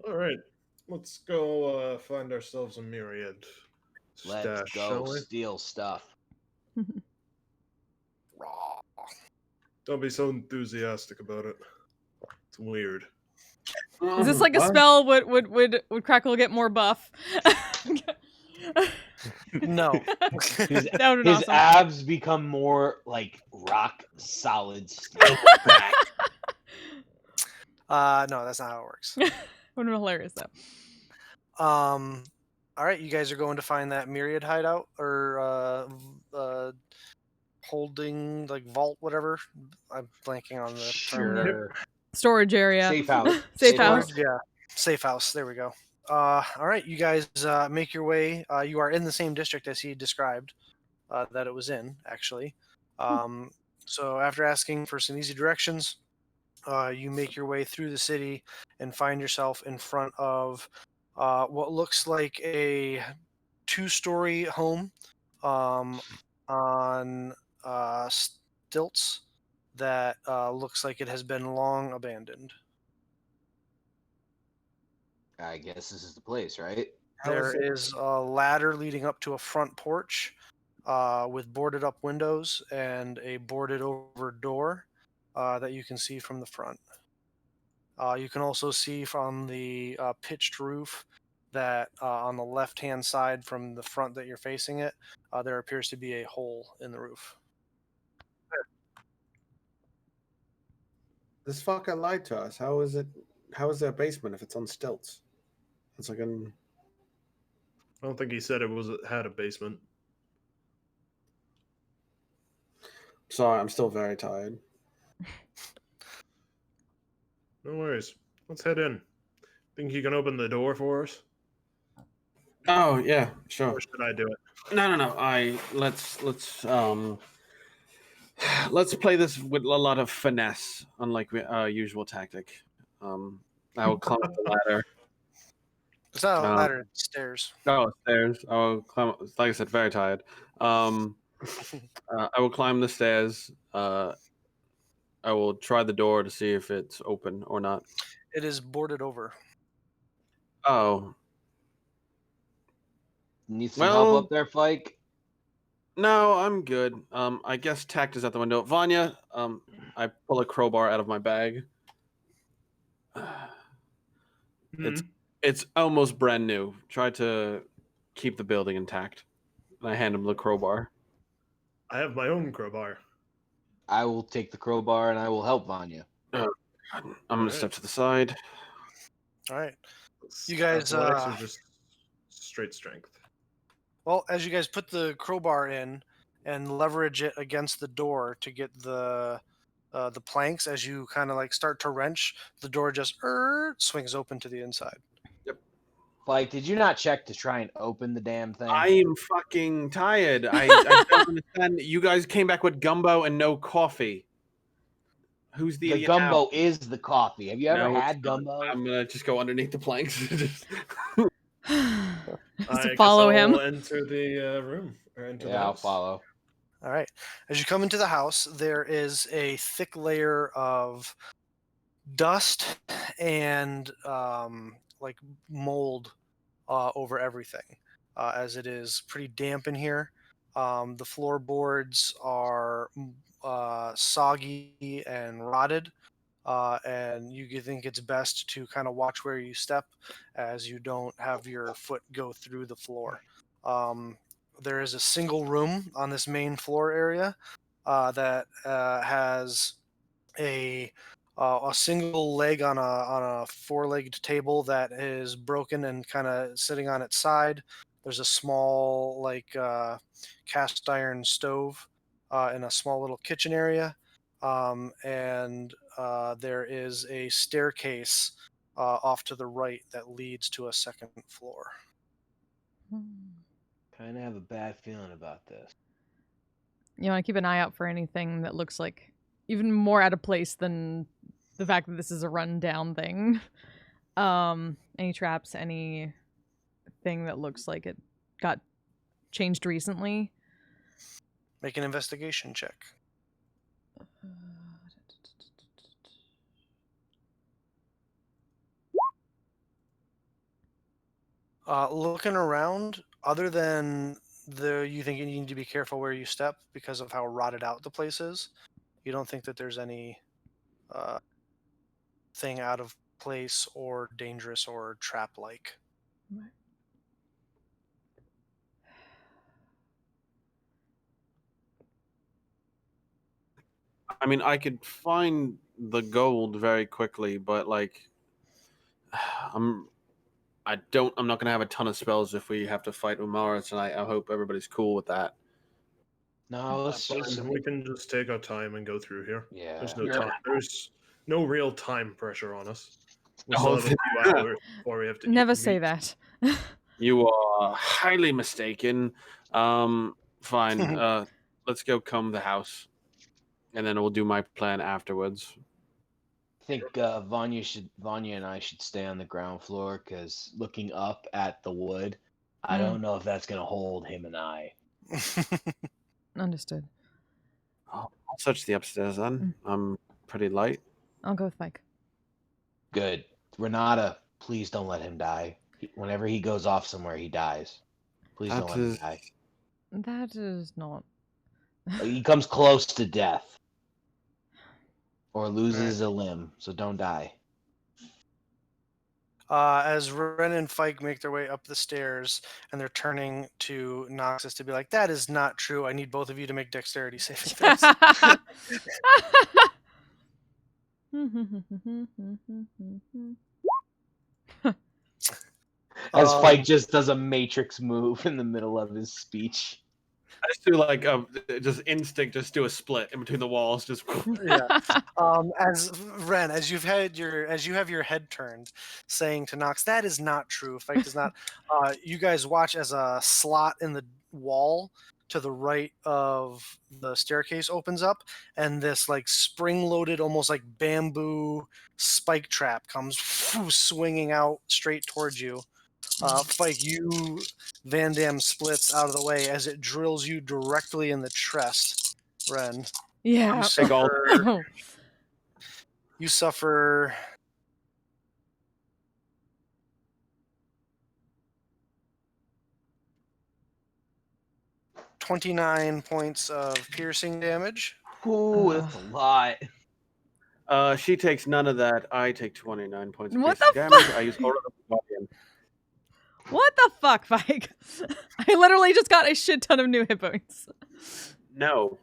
All right, let's go find ourselves a myriad Let's stash, go shall we? steal stuff. Raw. Don't be so enthusiastic about it. It's weird. Is this like a What? spell? Would Crackle get more buff? No. His, That would've been his awesome. abs become more like rock solid steel. No, that's not how it works. Would have been hilarious though. All right, you guys are going to find that Myriad hideout or holding like vault, whatever. I'm blanking on the term there. Sure. Storage area. Safe house. Safe Safe house. house. Yeah, safe house. There we go. All right, you guys make your way. You are in the same district as he described that it was in, actually. So after asking for some easy directions, you make your way through the city and find yourself in front of what looks like a 2-story home on stilts that looks like it has been long abandoned. I guess this is the place, right? There is a ladder leading up to a front porch with boarded up windows and a boarded over door that you can see from the front. You can also see from the pitched roof that on the left hand side from the front that you're facing it, there appears to be a hole in the roof. This fucker lied to us. How is it? How is there a basement if it's on stilts? It's like an. I don't think he said it had a basement. Sorry, I'm still very tired. No worries. Let's head in. Think you can open the door for us? Oh yeah, sure. Or should I do it? No. Let's play this with a lot of finesse, unlike our usual tactic. I will climb up the ladder. It's not a ladder, it's stairs. Oh, stairs. I will climb. Like I said, very tired. I will climb the stairs. I will try the door to see if it's open or not. It is boarded over. Oh. Need some help up there, Fike? No, I'm good. I guess tact is at the window. Vanya, I pull a crowbar out of my bag. It's almost brand new. Try to keep the building intact. And I hand him the crowbar. I have my own crowbar. I will take the crowbar and I will help Vanya. I'm gonna step to the side. All right. You guys, athletics or just straight strength? Well, as you guys put the crowbar in and leverage it against the door to get the planks. As you kind of like start to wrench, the door just swings open to the inside. Like, did you not check to try and open the damn thing? I am fucking tired. I don't understand. You guys came back with gumbo and no coffee. Who's the The idiot now? gumbo is the coffee. Have you ever No, it's had not. gumbo? I'm gonna just go underneath the planks. Just I to guess follow I'll him. enter the room or enter the Yeah, I'll house. follow. All right. As you come into the house, there is a thick layer of dust and like mold over everything, as it is pretty damp in here. The floorboards are soggy and rotted, and you think it's best to kind of watch where you step, as you don't have your foot go through the floor. There is a single room on this main floor area that has a single leg on a four-legged table that is broken and kind of sitting on its side. There's a small cast iron stove in a small little kitchen area, and there is a staircase off to the right that leads to a second floor. Kind of have a bad feeling about this. You want to keep an eye out for anything that looks like even more out of place than the fact that this is a rundown thing. Any traps, anything that looks like it got changed recently. Make an investigation check. Looking around, other than you think you need to be careful where you step because of how rotted out the place is, you don't think that there's any thing out of place or dangerous or trap-like. I mean, I could find the gold very quickly, but like, I'm not gonna have a ton of spells if we have to fight Umara tonight. I hope everybody's cool with that. No, let's Fine, just. we can just take our time and go through here. Yeah. There's no time. There's no real time pressure on us. We still Oh, have a few hours before we have to eat Never and say meet. that. You are highly mistaken. Fine. Let's go comb the house, and then we'll do my plan afterwards. I think Vanya and I should stay on the ground floor, because looking up at the wood, I don't know if that's gonna hold him and I. Understood. I'll search the upstairs then. I'm pretty light. I'll go with Mike. Good. Renata, please don't let him die. Whenever he goes off somewhere, he dies. Please don't let him die. That is not. He comes close to death. Or loses a limb, so don't die. As Ren and Fike make their way up the stairs, and they're turning to Noxus to be like, "That is not true. I need both of you to make dexterity saving throws." As Fike just does a matrix move in the middle of his speech. I just do like just instinct, just do a split in between the walls, just Yeah. As Ren, as you have your head turned, saying to Nox, "That is not true. Fike does not." You guys watch as a slot in the wall to the right of the staircase opens up, and this like spring-loaded, almost like bamboo spike trap comes swinging out straight towards you. Fike, you Van Damme splits out of the way as it drills you directly in the chest, Ren. Yeah. You suffer 29 points of piercing damage. Ooh, that's a lot. She takes none of that. I take 29 points of What piercing the damage. fuck? I use Aura of Guardian. What the fuck, Mike? I literally just got a shit ton of new hit points. No.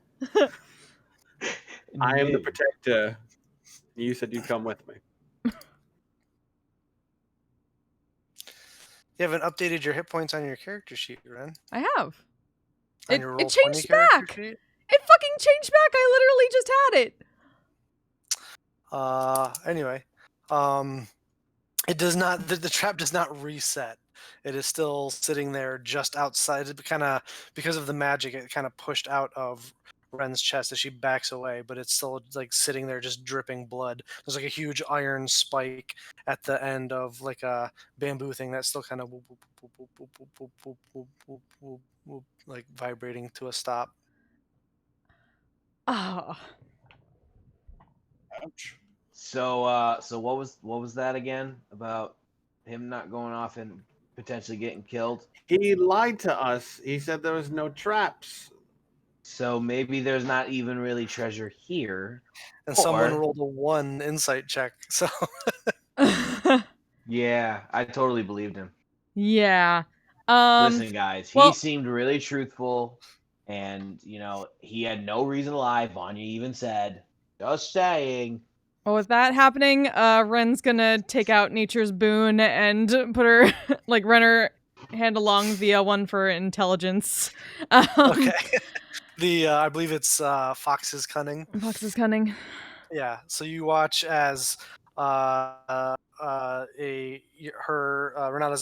I am the protector. You said you'd come with me. You haven't updated your hit points on your character sheet, Ren. I have. On It your it roll 20 changed character back. sheet? It fucking changed back. I literally just had it. Anyway, it does not. The trap does not reset. It is still sitting there just outside. It kind of, because of the magic, it kind of pushed out of Ren's chest as she backs away, but it's still like sitting there, just dripping blood. There's like a huge iron spike at the end of like a bamboo thing that's still kind of like vibrating to a stop. Oh, Ouch. So what was that again about him not going off and potentially getting killed? He lied to us. He said there was no traps. So maybe there's not even really treasure here. And someone Or- rolled a 1 insight check, so Yeah, I totally believed him. yeah. Listen, guys, he well- seemed really truthful, and he had no reason to lie. Vanya even said, "Just saying." Well, with that happening, Ren's gonna take out Nature's Boon and put her, like, run her hand along via one for intelligence. okay. The I believe it's Fox's Cunning. Fox's Cunning. Yeah. So you watch as Renata's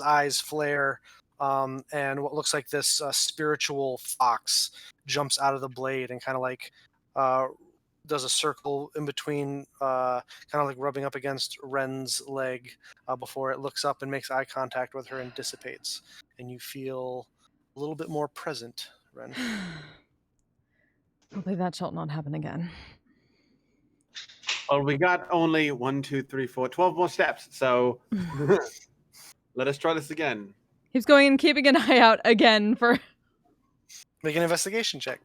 eyes flare, and what looks like this spiritual fox jumps out of the blade and kind of like does a circle in between, kind of like rubbing up against Ren's leg before it looks up and makes eye contact with her and dissipates, and you feel a little bit more present, Ren. Hopefully that shall not happen again. Well, we got only 1, 2, 3, 4, 12 more steps. So let us try this again. He's going and keeping an eye out again for. Make an investigation check.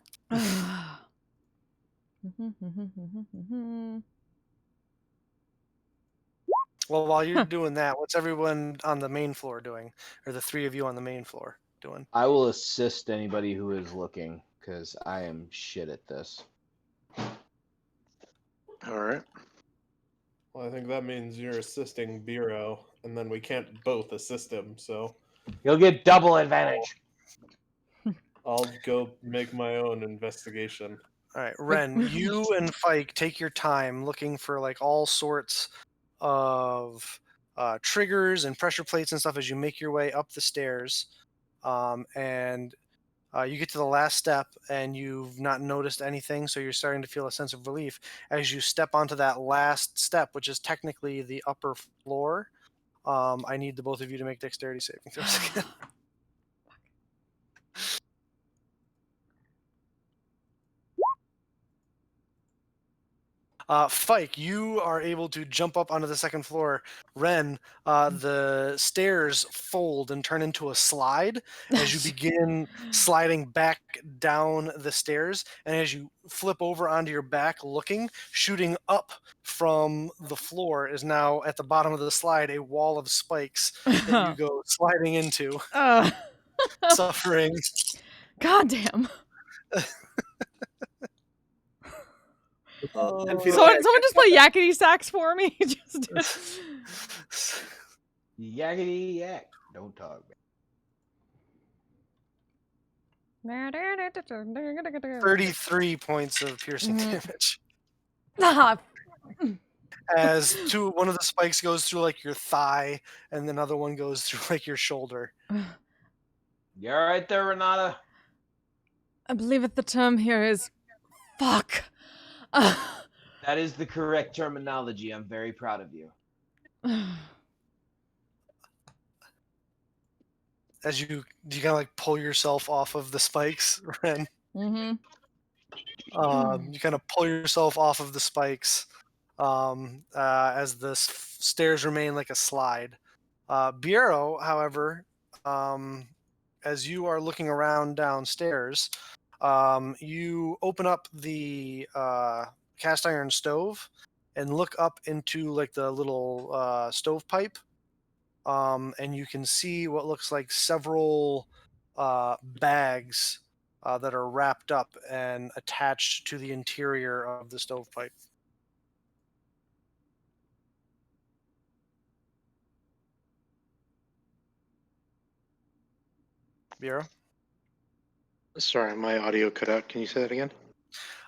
Well, while you're doing that, what's everyone on the main floor doing? Or the three of you on the main floor doing? I will assist anybody who is looking because I am shit at this. All right. Well, I think that means you're assisting Biro, and then we can't both assist him, so You'll get double advantage. I'll go make my own investigation. All right, Ren, you and Fike take your time looking for like all sorts of triggers and pressure plates and stuff as you make your way up the stairs. And you get to the last step and you've not noticed anything, so you're starting to feel a sense of relief as you step onto that last step, which is technically the upper floor. I need the both of you to make dexterity saving throws again. Fike, you are able to jump up onto the second floor. Ren, the stairs fold and turn into a slide as you begin sliding back down the stairs. And as you flip over onto your back looking, shooting up from the floor is now at the bottom of the slide a wall of spikes that you go sliding into, suffering. Goddamn. And feet Someone away. just play yakety sax for me. Just. Yakety yak. Don't talk. 33 points of piercing damage. Ah, As one of the spikes goes through like your thigh and another one goes through like your shoulder. You all right there, Renata? I believe that the term here is fuck. That is the correct terminology. I'm very proud of you. As you kind of like pull yourself off of the spikes, Ren. Mm-hmm. You kind of pull yourself off of the spikes as the stairs remain like a slide. Bureau, however, as you are looking around downstairs, you open up the cast iron stove and look up into like the little stovepipe, and you can see what looks like several bags that are wrapped up and attached to the interior of the stovepipe. Bureau? Sorry, my audio cut out. Can you say that again?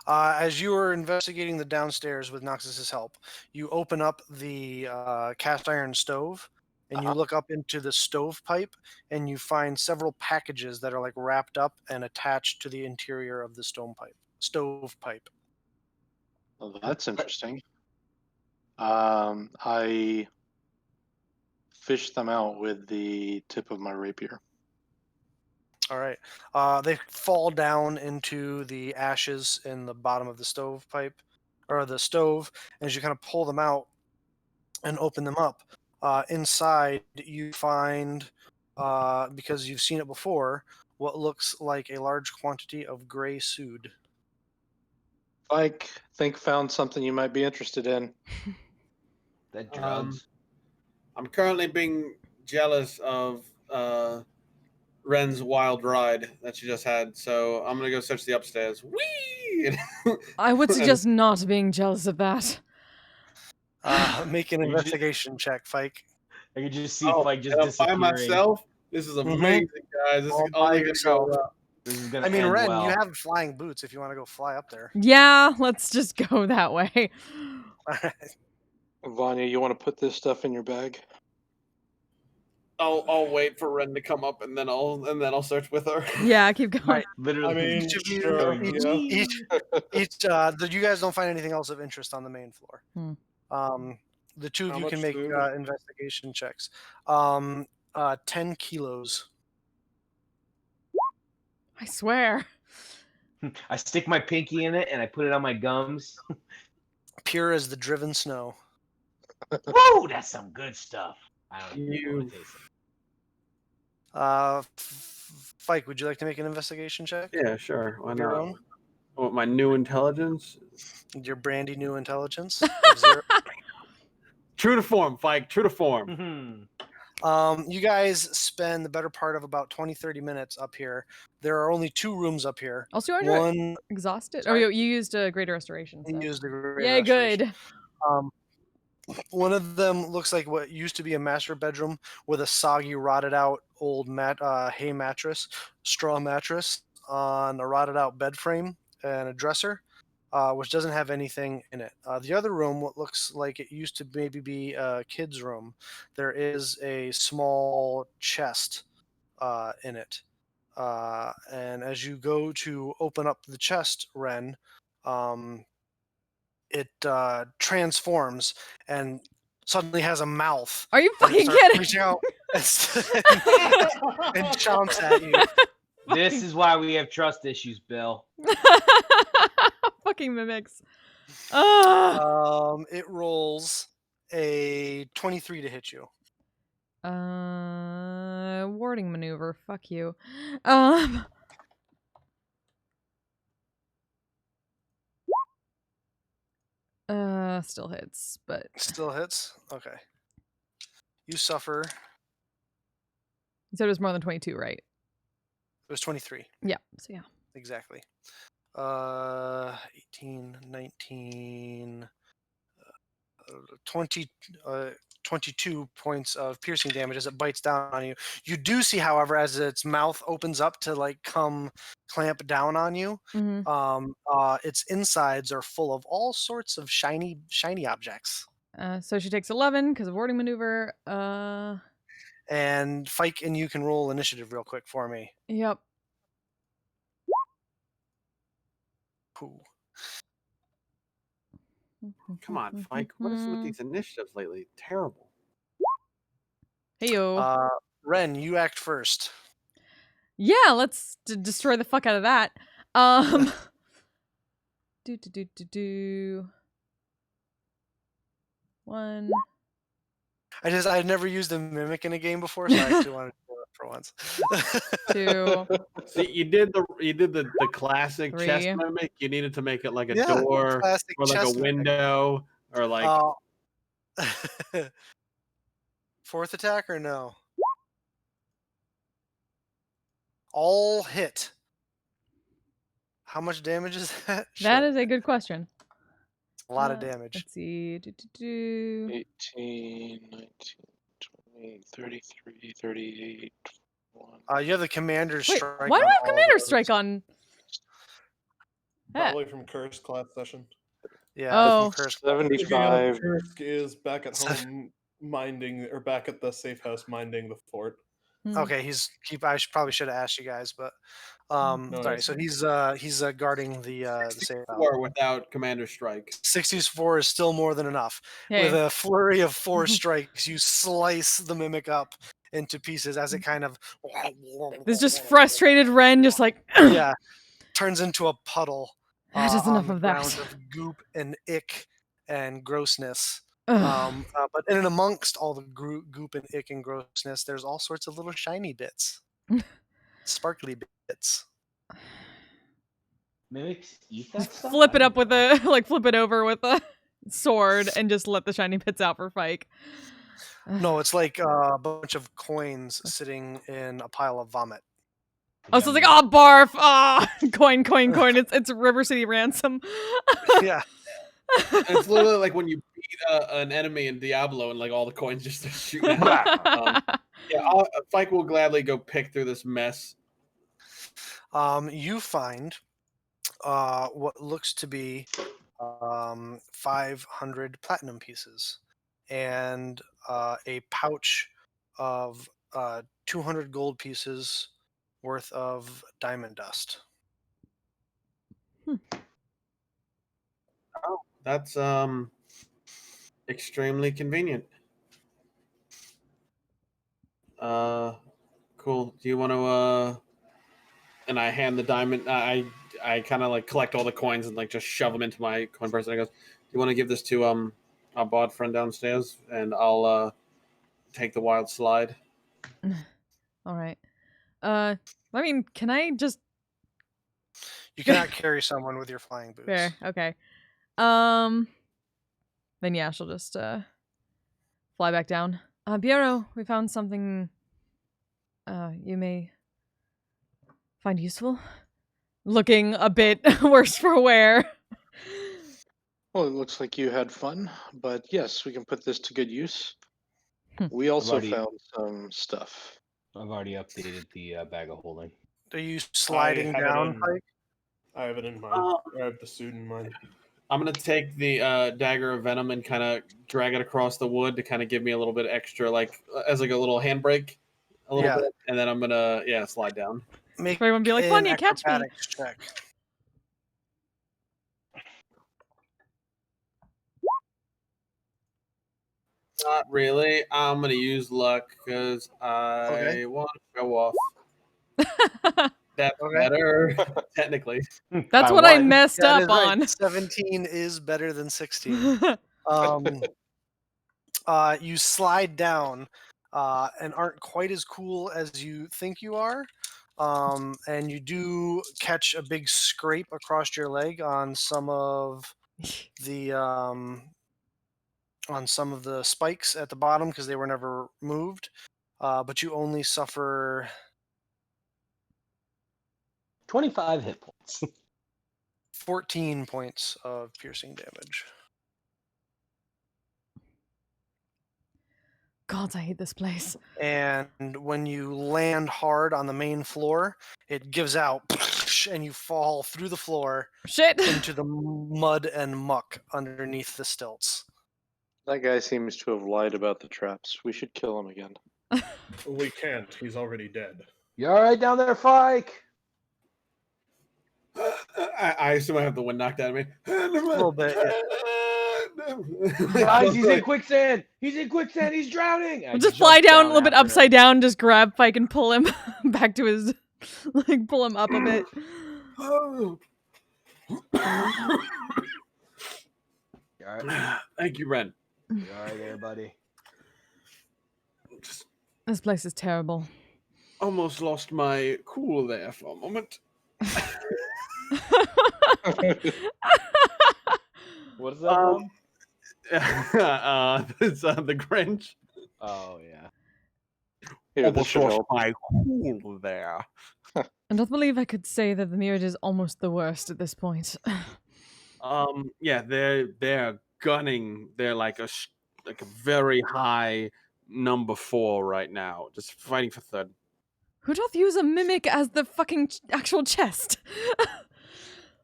As you are investigating the downstairs with Noxus's help, you open up the cast iron stove and you look up into the stovepipe and you find several packages that are like wrapped up and attached to the interior of the stovepipe. Well, that's interesting. I fish them out with the tip of my rapier. All right. They fall down into the ashes in the bottom of the stovepipe or the stove. As you kind of pull them out and open them up, inside you find, because you've seen it before, what looks like a large quantity of gray sood. Like, think found something you might be interested in. That drugs. I'm currently being jealous of Ren's wild ride that she just had, so I'm gonna go search the upstairs. Whee! I would suggest not being jealous of that. Make an You just- investigation check, Fike. I could just see Fike just and I'm disappearing. by myself. This is amazing, guys. This All is by only gonna yourself. go well. This is gonna I mean, end Ren, well. you have flying boots if you want to go fly up there. Yeah, let's just go that way. All right. Vanya, you want to put this stuff in your bag? I'll wait for Ren to come up and then I'll search with her. Yeah, keep going. Right. Literally, I mean, Each of you, sure, you guys don't find anything else of interest on the main floor. The two of How you can much make food? investigation checks. 10 kilos. I swear. I stick my pinky in it and I put it on my gums. Pure as the driven snow. Whoa, that's some good stuff. I don't even You- want to taste it. Fike, would you like to make an investigation check? Yeah, sure. Why Your not? own? What, my new intelligence? Your brandy new intelligence? of 0. True to form, Fike. True to form. Mhm. You guys spend the better part of about 20-30 minutes up here. There are only 2 rooms up here. Also, aren't you One, exhausted? Sorry? Oh, you used a greater restoration. So. you used the great Yay, restoration. good. One of them looks like what used to be a master bedroom with a soggy, rotted out old hay mattress, straw mattress on a rotted out bed frame and a dresser, which doesn't have anything in it. The other room, what looks like it used to maybe be a kid's room, there is a small chest in it. And as you go to open up the chest, Ren, it transforms and suddenly has a mouth. Are you And it fucking starts kidding? reaching out and chomps at you. This is why we have trust issues, Bill. Fucking mimics. Ugh. It rolls a 23 to hit you. Warding maneuver. Fuck you. Still hits, but Still hits? Okay. You suffer. you said it was more than 22, right? It was 23. Yeah. So yeah. Exactly. 18, 19, 20, 22 points of piercing damage as it bites down on you. You do see, however, as its mouth opens up to like come clamp down on you, its insides are full of all sorts of shiny objects. So she takes 11 because of warding maneuver. And Fike and you can roll initiative real quick for me. Yep. Ooh. Come on, Fike. What is it with these initiatives lately? Terrible. Hey yo. Ren, you act first. Yeah, let's destroy the fuck out of that. Do. 1. I've never used a mimic in a game before, so I actually wanted to do it for once. 2. See, you did the classic 3. chest mimic. You needed to make it like a Yeah, door classic or like a chest mimic. window or like. Fourth attack or no? All hit. How much damage is that? That Shit. is a good question. A lot of damage. Let's see. 18, 19, 20, 33, 38, You have the commander's Wait, strike. why do on I have all commander those. strike on? Probably from Kursk class session. Yeah. Oh. From Kursk. 75. Kursk is back at home minding, or back at the safe house minding the fort. Okay, I probably should have asked you guys, but sorry. Nice. So he's guarding the safe house. Or without Commander Strike. 64 is still more than enough. Hey. With a flurry of 4 strikes, you slice the mimic up into pieces as it kind of There's just frustrated Ren, just like yeah, turns into a puddle that is on enough the of ground that. of goop and ick and grossness. Ugh. But in and amongst all the goop and ick and grossness, there's all sorts of little shiny bits, sparkly bits. Mimics eat that Just stuff? flip I it up didn't with know. a flip it over with a sword and just let the shiny bits out for Fike. No, it's like a bunch of coins sitting in a pile of vomit. Oh, so it's like, Yummy. oh, barf, ah, coin. It's River City Ransom. Yeah. It's literally like when you beat an enemy in Diablo and like all the coins just start shooting out. Fike will gladly go pick through this mess. You find what looks to be 500 platinum pieces and a pouch of 200 gold pieces worth of diamond dust. That's extremely convenient. Cool. Do you want to and I hand the diamond I kind of like collect all the coins and like just shove them into my coin purse and I goes, "Do you want to give this to our bod friend downstairs and I'll take the wild slide." All right. I mean, can I just You cannot carry someone with your flying boots. fair? Okay. Then yeah, she'll just fly back down. Biero, we found something you may find useful. Looking a bit worse for wear. Well, it looks like you had fun, but yes, we can put this to good use. We also already- found some stuff. I've already updated the bag of holding. Are you sliding have it down, in- Pike? I have it in mine. I have the suit in mine. I'm gonna take the dagger of venom and kind of drag it across the wood to kind of give me a little bit extra, like as like a little handbrake, a little Yeah. bit, and then I'm gonna slide down. Make Everyone be like, an Vanya, catch me. acrobatics check. Not really. I'm gonna use luck because I Okay. want to go off. That's Okay. better, technically. That's By what I one. messed That up is right. on. 17 is better than 16. You slide down and aren't quite as cool as you think you are. And you do catch a big scrape across your leg on some of the spikes at the bottom because they were never moved. But you only suffer 25 hit points. 14 points of piercing damage. God, I hate this place. And when you land hard on the main floor, it gives out and you fall through the floor Shit. into the mud and muck underneath the stilts. That guy seems to have lied about the traps. We should kill him again. We can't. He's already dead. You all right down there, Fike? I assume I have the wind knocked out of me. A little bit. Guys, he's in quicksand. He's in quicksand. He's drowning. I We'll just jump fly down a little bit after upside him. down, just grab Fike and pull him back to his, like, pull him up a bit. You all right? Thank you, Ren. You all right there, buddy? Just This place is terrible. almost lost my cool there for a moment. What is that from? It's the Grinch. Oh, yeah. Here, this Almost should lost help. my cool there. I don't believe I could say that the mirror is almost the worst at this point. Yeah, they're gunning. They're like a very high number 4 right now, just fighting for third. Who doth use a mimic as the fucking actual chest?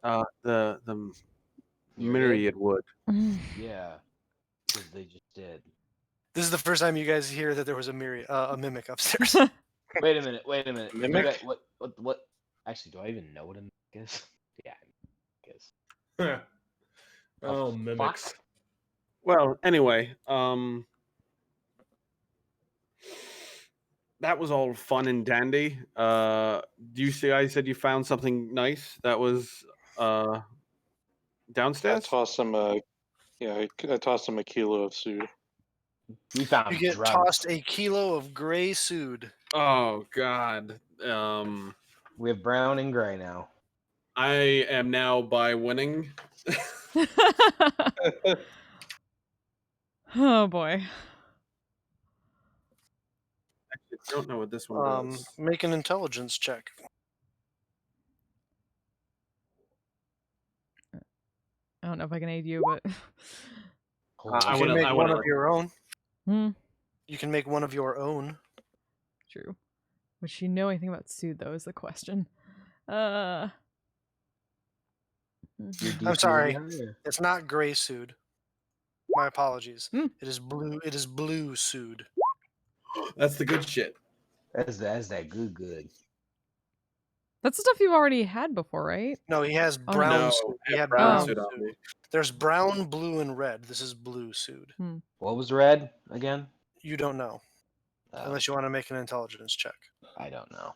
The Myriad? myriad would. Yeah, because they just did. This is the first time you guys hear that there was a mimic upstairs. Wait a minute. You Mimic? got- what? Actually, do I even know what a mimic is? Yeah, I guess. Oh, fuck? mimics. Well, anyway, that was all fun and dandy. Do you see? I said you found something nice that was I downstairs. tossed him a I tossed him a kilo of food. We found You get drugs. tossed a kilo of gray sood. Oh God. We have brown and gray now. I am now by winning. Oh boy. Actually, I don't know what this one does. Make an intelligence check. I don't know if I can aid you, but I You wanna- can make I one wanna- of your own. Hmm, You can make one of your own. true. Would she know anything about Sood, though, is the question. Your I'm DC sorry. higher? It's not gray sood. My apologies. Hmm. It is blue. It is blue sood. That's the good shit. That's that good. That's the stuff you've already had before, right? No, he has Oh, brown No, sood. I He have had brown brown suit on sood. me. There's brown, blue, and red. This is blue sood. What was red again? You don't know unless you want to make an intelligence check. I don't know.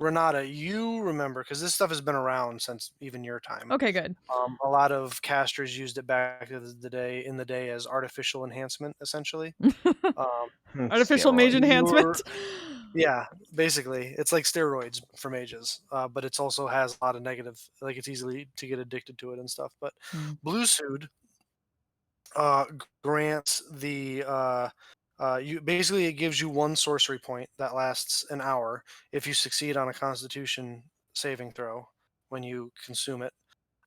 Renata, you remember because this stuff has been around since even your time. Okay, good. A lot of casters used it back in the day as artificial enhancement, essentially. Artificial mage Steroids. enhancement. Yeah, basically, it's like steroids for mages, but it's also has a lot of negative. Like it's easily to get addicted to it and stuff. But Blue Sood grants the you basically it gives you one sorcery point that lasts an hour if you succeed on a Constitution saving throw when you consume it,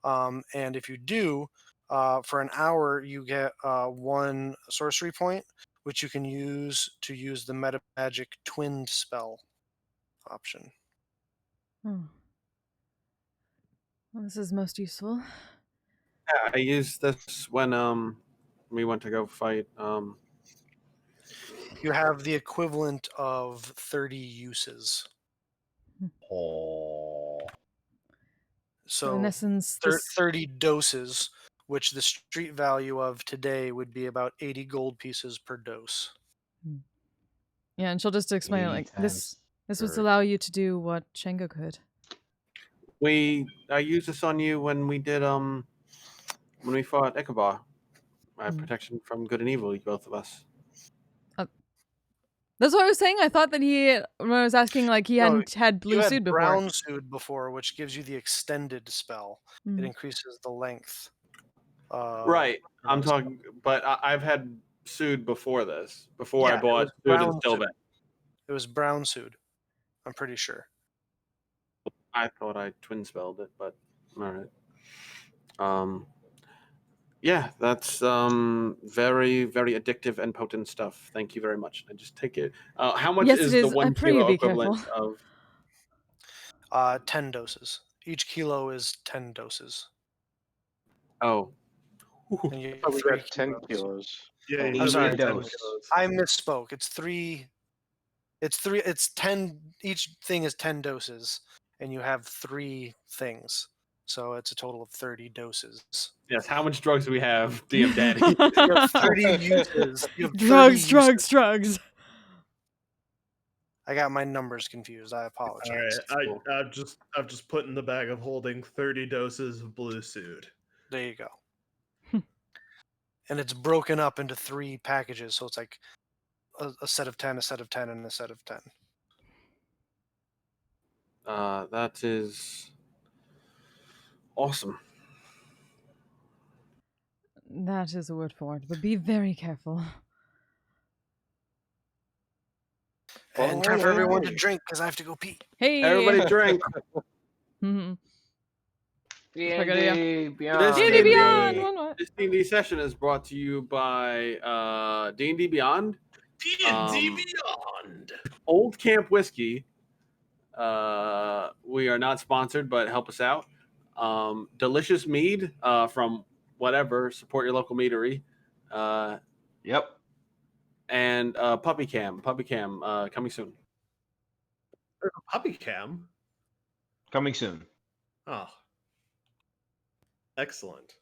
and if you do, for an hour you get one sorcery point, which you can use to use the meta magic twinned spell option. Oh. Well, this is most useful. Yeah, I used this when we went to go fight. You have the equivalent of 30 uses. Oh. So in So essence, 30 doses, which the street value of today would be about 80 gold pieces per dose. yeah, and she'll just explain it 80 like this. times This would 30. allow you to do what Shengo could. I used this on you when we did when we fought Ichabod. Protection from good and evil, both of us. That's what I was saying. I thought that when I was asking, like, he hadn't had blue You had suit before. brown suit before, which gives you the extended spell. It Mm. increases the length. Right. I'm talking, but I've had Sood before this. Before Yeah, I it bought was Sood brown and Stilbeck. It was brown suit. I'm pretty sure. I thought I twin spelled it, but all right. Yeah, that's very, very addictive and potent stuff. Thank you very much. I just take it. How much Yes, is it the is. I 1 pray you kilo be equivalent careful. of? 10 doses. Each kilo is 10 doses. Oh. And you Oh, we have 3 got 10 kilos. kilos. Yeah, Oh, you I'm sorry, need 10 10 dose. kilos. I misspoke. It's 3. It's 10. Each thing is 10 doses, and you have 3 things. So it's a total of 30 doses. Yes, how much drugs do we have, DM Daddy? You have 30 uses. You have 30 drugs, drugs, uses. drugs. I got my numbers confused. I All apologize. right, I've just put in the bag of holding 30 doses of blue suit. There you go. And it's broken up into 3 packages, so it's like a set of 10, a set of 10, and a set of 10. That is awesome. That is a word for it, but be very careful. And time for everyone to Alright. drink because I have to go pee. Hey, Everybody drink. Mhm. D&D This Beyond. D&D D&D Beyond. One more. This D&D session is brought to you by D&D Beyond, D&D Beyond! Old Camp Whiskey, We are not sponsored, but help us out. Delicious mead from whatever. Support your local meadery. Yep. And Puppy Cam coming soon. Puppy Cam. Coming soon. Oh, excellent.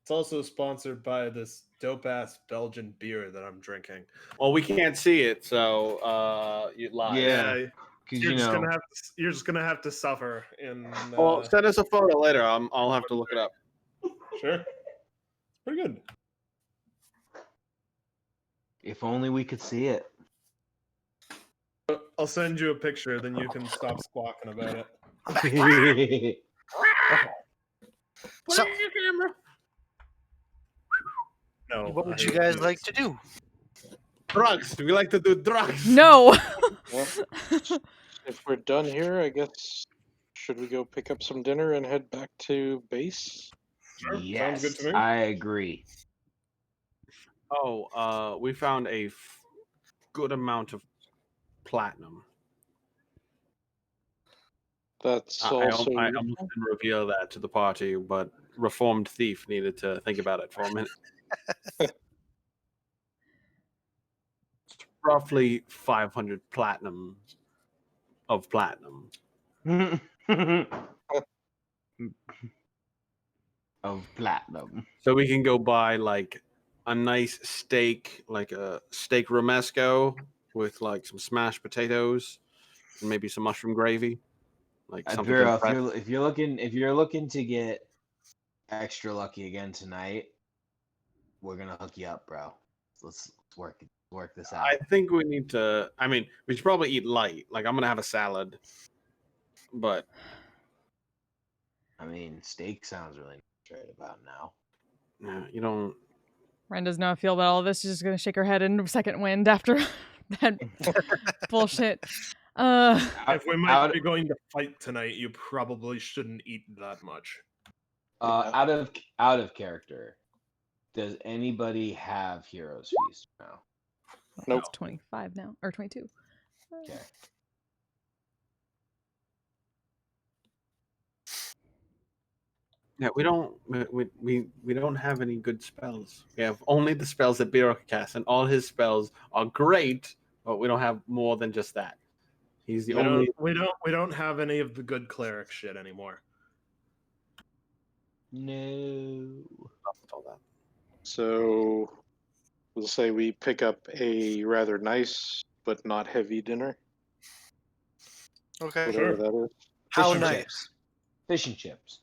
It's also sponsored by this dope ass Belgian beer that I'm drinking. Well, we can't see it, so you live. Yeah. Because you're just gonna have to suffer in. Well, send us a photo later. I'll have to look it up. Sure. It's pretty good. if only we could see it. I'll send you a picture, then you can stop squawking about it. So, No. what would I you guys refuse. like to do? Drugs. We like to do drugs. No. Well, if we're done here, I guess should we go pick up some dinner and head back to base? Sure, sounds Yes, good to me. I agree. Oh, we found a good amount of platinum. That's I also almost didn't reveal that to the party, but reformed thief needed to think about it for a minute. It's roughly 500 platinum of platinum. Of platinum. So we can go buy like a nice steak, like a steak romesco with like some smashed potatoes and maybe some mushroom gravy. Like something to Bureau, impress. if you're looking to get extra lucky again tonight, we're gonna hook you up, bro. Let's work this out. I think we need to. I mean, we should probably eat light. Like I'm gonna have a salad, but I mean, steak sounds really nice right about now. you don't. Ren does not feel about all this. She's just gonna shake her head in second wind after that bullshit. If we might be going to fight tonight, you probably shouldn't eat that much. Out of character, does anybody have Heroes Feast now? Nope. It's 25 now, or 22. Okay. Yeah, we don't have any good spells. We have only the spells that Biro can cast, and all his spells are great, but we don't have more than just that. He's the only. We don't have any of the good cleric shit anymore. No. So we'll say we pick up a rather nice but not heavy dinner. Okay. Whatever Sure. that is. How Fish and nice? chips. Fish and chips.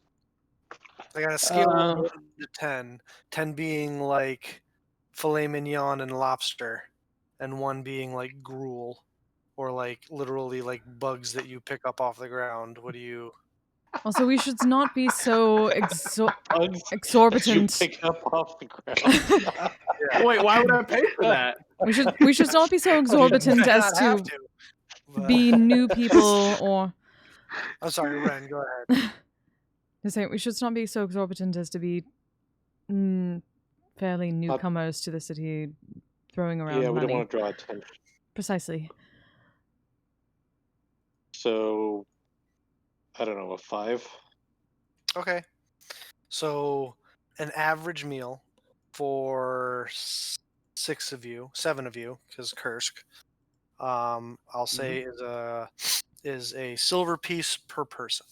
I got a scale of 1 to 10. 10 being like filet mignon and lobster, and 1 being like gruel, or like literally like bugs that you pick up off the ground. What do you? Also, we should not be so Bugs that you exorbitant. pick up off the ground. Wait, why would I pay for that? We should not be so exorbitant You as not have to but- be new people or. I'm sorry, Ren. Go ahead. To say we should not be so exorbitant as to be fairly newcomers to the city, throwing around Yeah, we money. don't want to draw attention. Precisely. So, I don't know, a 5? Okay. So, an average meal for 7 of you, because Kursk, I'll say is a silver piece per person.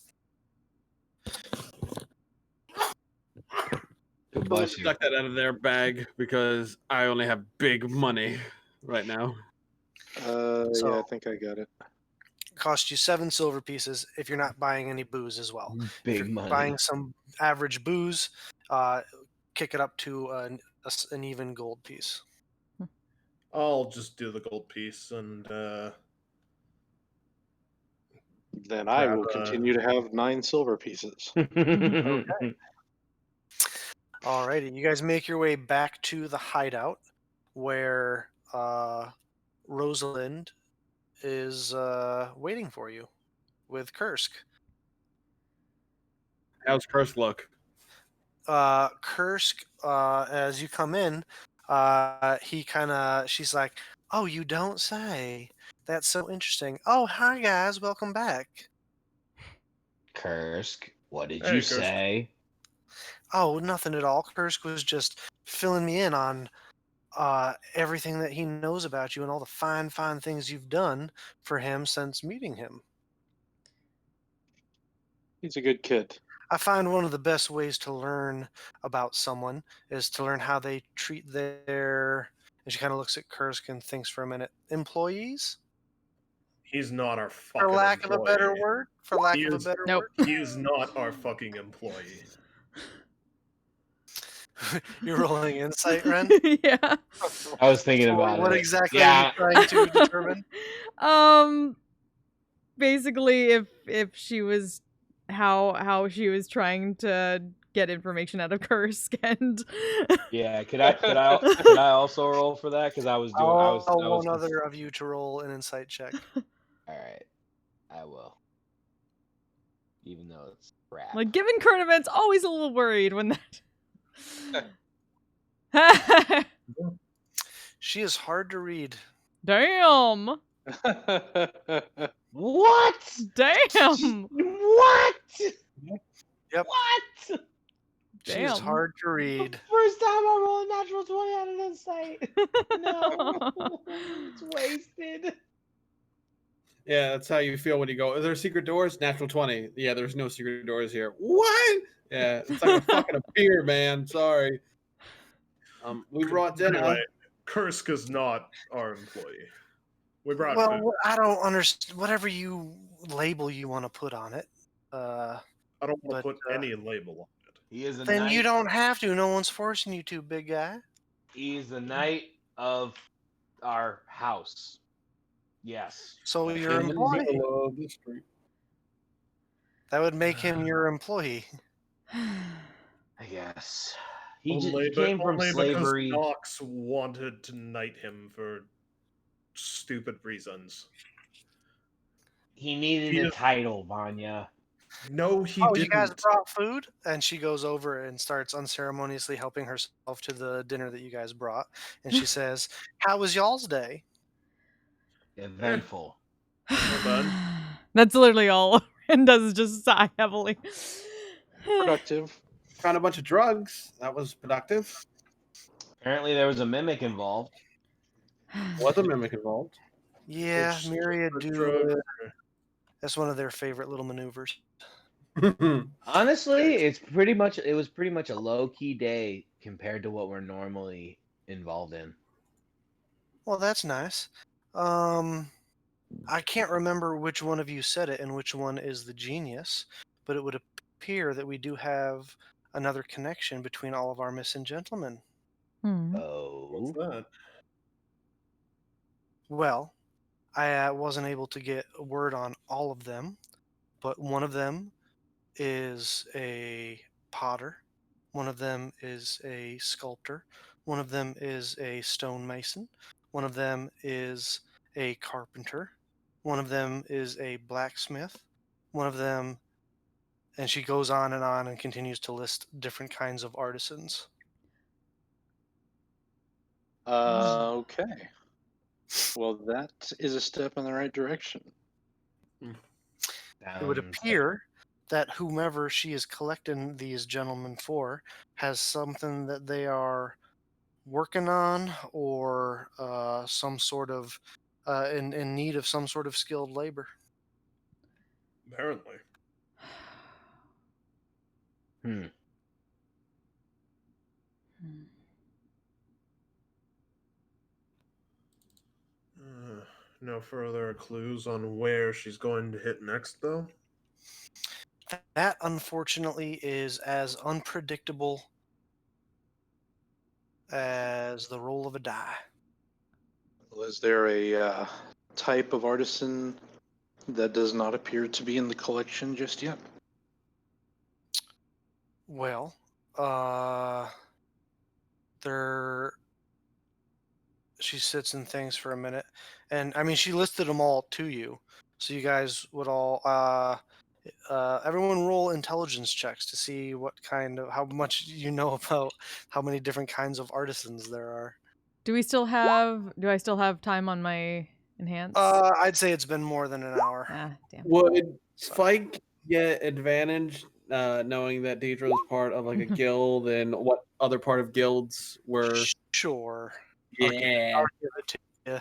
Good bless you. Stuck that out of their bag because I only have big money right now. Yeah, I think I got it. Cost you 7 silver pieces if you're not buying any booze as well. If Big you're money. buying some average booze, kick it up to an even gold piece. I'll just do the gold piece and Then I will grab, continue to have 9 silver pieces. Alrighty, you guys make your way back to the hideout where Rosalind is waiting for you with Kursk. How's Curse look? Kursk, as you come in, she's like, "Oh, you don't say." That's so interesting. Oh, hi guys, welcome back. Kursk, what did Hey, you Kursk. say? Oh, nothing at all. Kursk was just filling me in on everything that he knows about you and all the fine things you've done for him since meeting him. He's a good kid. I find one of the best ways to learn about someone is to learn how they treat their. And she kind of looks at Kursk and thinks for a minute. Employees, He's not our for fucking lack employee. of a better word. For lack He of a is- better Nope. word. He is not our fucking employee. You're rolling insight, Ren. Yeah. I was thinking about What it. exactly Yeah. are you trying to determine? Basically, if she was how she was trying to get information out of Kursk and Yeah, could I also roll for that? Because I was doing I was I'll one other of you to roll an insight check. All right, I will. Even though it's crap. like given current events, always a little worried when that. She is hard to read. Damn. What? Damn. What? Yep. What? She is Damn. hard to read. First time I roll a natural 20 out of insight. No, it's wasted. Yeah, that's how you feel when you go, are there secret doors? Natural 20. Yeah, there's no secret doors here. What? Yeah, it's like a fucking beer, man. Sorry. We brought dinner. Anyway, Kursk is not our employee. We brought food. Well, I don't understand. Whatever you label you want to put on it. I don't want but, to put any label on it. He is a Then knight. you don't have to. No one's forcing you to, big guy. He's the knight of our house. Yes. So In your the employee. middle of the street. That would make him your employee. I guess. He Only came from slavery. because Knox wanted to knight him for stupid reasons. He needed He a just- title, Vanya. No, he Oh, didn't. you guys brought food? And she goes over and starts unceremoniously helping herself to the dinner that you guys brought. And she says, "How was y'all's day?" Eventful. That's literally all Ren does is just sigh heavily. Productive. Found a bunch of drugs. That was productive. Apparently, there was a mimic involved. Was a mimic involved? Yeah, Which- Myriad which do. drug? That's one of their favorite little maneuvers. Honestly, it was pretty much a low key day compared to what we're normally involved in. Well, that's nice. I can't remember which one of you said it and which one is the genius, but it would appear that we do have another connection between all of our missing gentlemen. Hmm. Oh. What's that? Well, I wasn't able to get a word on all of them, but one of them is a potter, one of them is a sculptor, one of them is a stonemason, one of them is a carpenter, one of them is a blacksmith, one of them, and she goes on and continues to list different kinds of artisans. Okay. Well, that is a step in the right direction. It would Sounds- appear that whomever she is collecting these gentlemen for has something that they are working on or some sort of in need of some sort of skilled labor. Apparently. Hmm. No further clues on where she's going to hit next, though. That, unfortunately, is as unpredictable as the roll of a die. Well, is there a type of artisan that does not appear to be in the collection just yet? Well, there. She sits and thinks for a minute, and I mean, she listed them all to you, so you guys would all. Everyone roll intelligence checks to see how much you know about how many different kinds of artisans there are. Do I still have time on my enhance? I'd say it's been more than an hour. Ah, damn. Would Spike get advantage knowing that Deidre is part of like a guild and what other part of guilds were? Sure. Yeah. I'll give it to you.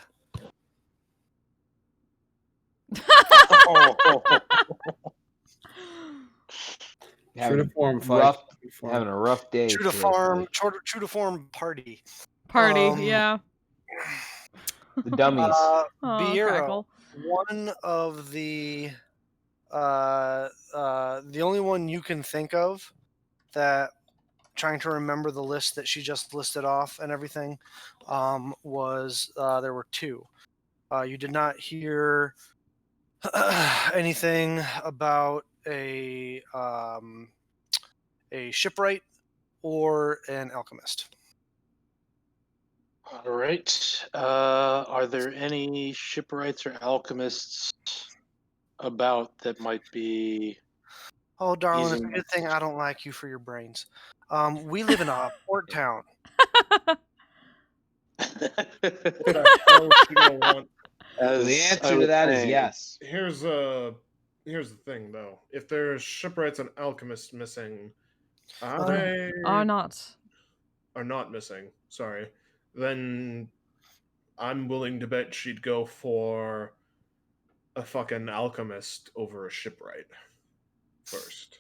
True to form, rough, Spike. having a rough day. True to today, form. Spike. True to form party. Party, Um, yeah. The dummies. Oh, Biero, Crackle. one of the only one you can think of that trying to remember the list that she just listed off and everything was there were two. You did not hear anything about a shipwright or an alchemist. All right. Are there any shipwrights or alchemists about that might be? Oh, darling, it's a Easy good thing I don't like you for your brains. We live in a port town. What the hell is she gonna want? As The I answer to was that is saying, yes. Here's the thing though. If there's shipwrights and alchemists missing, Are not. are not missing. Sorry, then I'm willing to bet she'd go for a fucking alchemist over a shipwright first.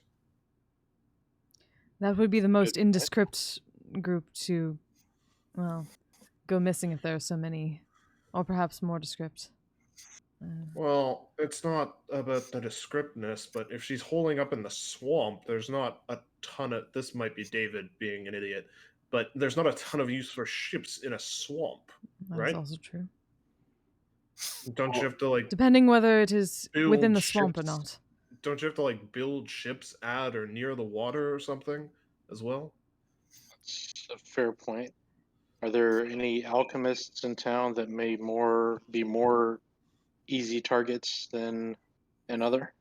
That would be the most indescript group to, well, go missing if there are so many. Or perhaps more descript. Well, it's not about the descriptness, but if she's holding up in the swamp, there's not a ton of. This might be David being an idiot, but there's not a ton of use for ships in a swamp, That's right? also true. Don't you have to like Depending whether it is within build the swamp or ships? not. Don't you have to like build ships at or near the water or something as well? that's a fair point. Are there any alchemists in town that may be more easy targets than another?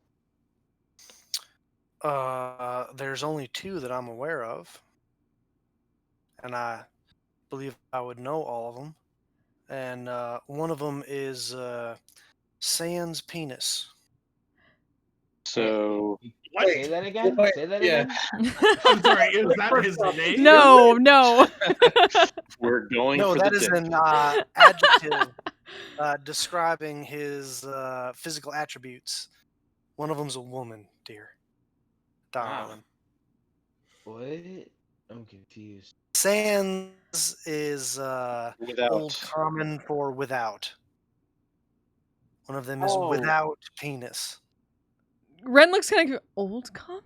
There's only two that I'm aware of, and I believe I would know all of them. And one of them is Sans Penis. So Say that again. Wait, Say that yeah. again. I'm sorry, is that his name? No, no. we're going No, for that the is dick. an adjective describing his physical attributes. One of them's a woman, dear. Darling. What? I'm confused. Sans is Without. old common for without. One of them is Oh. without penis. Ren looks kind of old common.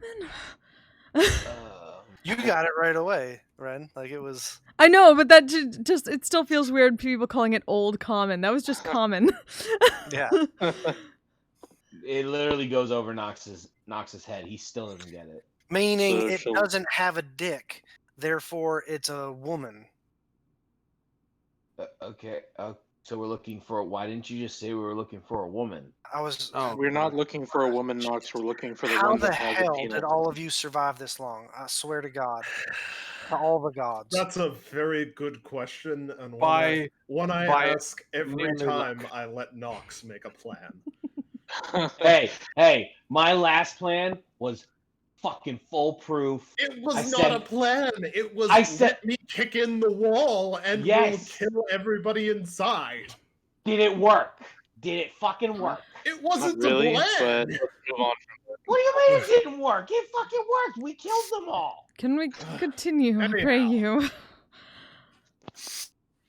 You got it right away, Ren. Like it was. I know, but that just it still feels weird. People calling it old common. That was just common. Yeah. It literally goes over Knox's head. He still doesn't get it. Meaning So it she'll- doesn't have a dick. Therefore, it's a woman. Okay. So we're looking for. Why didn't you just say we were looking for a woman? I was. Oh, We're not looking for a woman, Knox. We're looking for the How one the that has a hell penis. did all of you survive this long? I swear to God. To all the gods. That's a very good question, and By one I by ask every merely time luck. I let Nox make a plan. Hey! My last plan was fucking foolproof. It was I not said- a plan. It was I said- let me kick in the wall and Yes. we'll kill everybody inside. Did it work? Did it fucking work? It Not wasn't really, a but plan. let's move on. What do you mean it didn't work? It fucking worked. We killed them all. Can we continue? I pray Anyhow. you.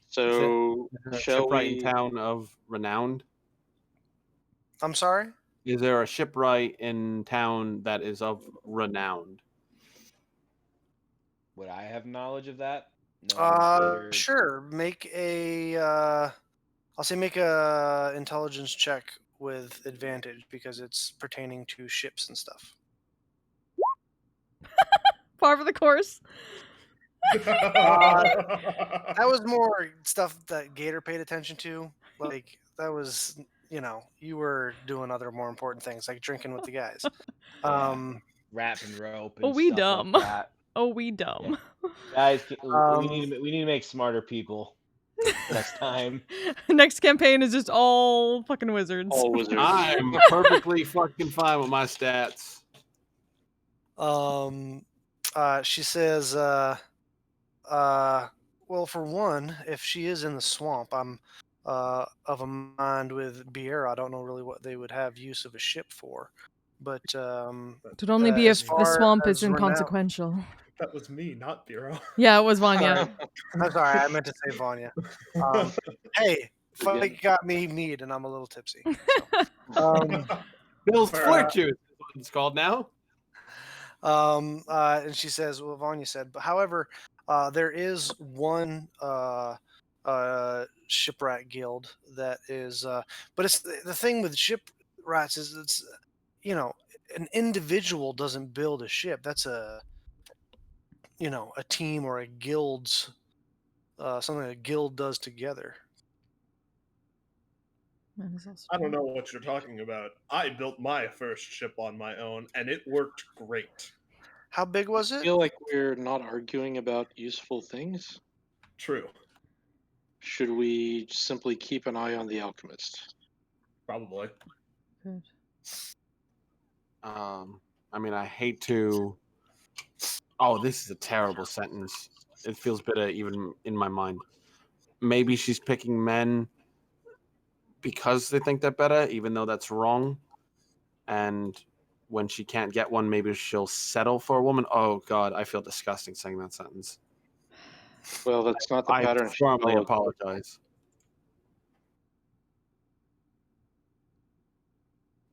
So, a shall shipwright we? in town of renowned? I'm sorry? Is there a shipwright in town that is of renowned? Would I have knowledge of that? No. Sure. Make a. I'll say make a intelligence check with advantage because it's pertaining to ships and stuff. Par for the course. That was more stuff that Gator paid attention to. Like that was, you were doing other more important things like drinking with the guys. Wrap and rope. Oh, And we stuff dumb. Like that. Oh, we dumb. Guys, we Um, need to make smarter people. next time. Next campaign is just all fucking wizards. All wizards. I'm perfectly fucking fine with my stats. She says, well, for one, if she is in the swamp, I'm of a mind with Biera. I don't know really what they would have use of a ship for, but It would only be as if the far swamp as is we're now- inconsequential. That was me, not Bureau. Yeah, it was Vanya. I'm sorry, I meant to say Vanya. Hey, fight got me mead, and I'm a little tipsy. So. Bill's Fair flirt enough. juice is what it's called now. And she says, well, Vanya said, but however, there is one shipwright guild that is, but it's the thing with shipwrights is it's, an individual doesn't build a ship. That's a team or a guild's, something a guild does together. I don't know what you're talking about. I built my first ship on my own, and it worked great. How big was I it? feel like we're not arguing about useful things. True. Should we simply keep an eye on the alchemist? Probably. Good. I mean, I hate to. Oh, this is a terrible sentence. It feels bitter even in my mind. Maybe she's picking men because they think they're better, even though that's wrong. And when she can't get one, maybe she'll settle for a woman. Oh God, I feel disgusting saying that sentence. Well, that's not the I pattern. she firmly followed. apologize.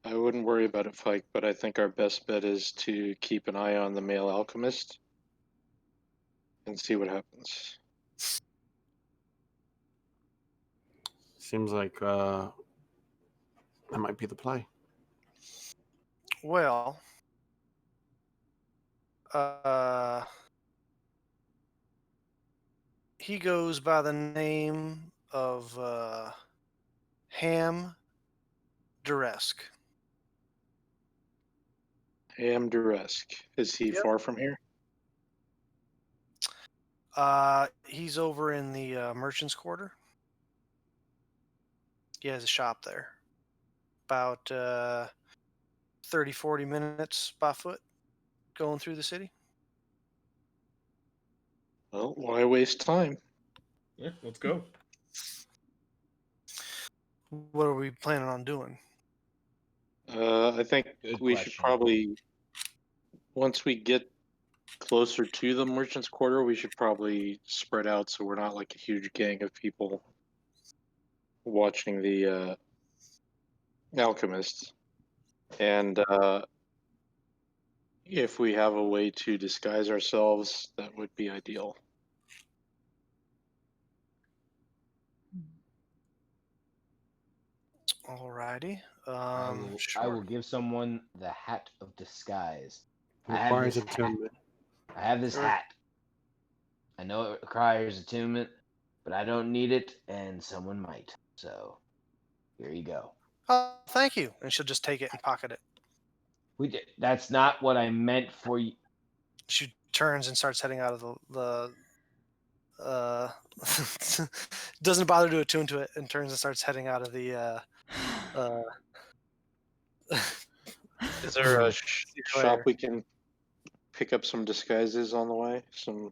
I wouldn't worry about it, Fike, but I think our best bet is to keep an eye on the male alchemist and see what happens. Seems like that might be the play. Well, he goes by the name of Ham Duresk. Amduresk. Is he Yep. far from here? He's over in the Merchant's Quarter. He has a shop there. About 30, 40 minutes by foot going through the city. Well, why waste time? Yeah, let's go. What are we planning on doing? I think Good we should question. probably, once we get closer to the merchant's quarter, we should probably spread out so we're not like a huge gang of people watching the alchemist. And if we have a way to disguise ourselves, that would be ideal. Alrighty. I will Sure. give someone the hat of disguise. I have Requires this hat. attunement. I have this Sure. hat. I know it requires attunement, but I don't need it, and someone might. So, here you go. Oh, thank you. And she'll just take it and pocket it. We did. That's not what I meant for you. She turns and starts heading out of the doesn't bother to attune to it and turns and starts heading out of the Is there a Declare. shop we can pick up some disguises on the way? Some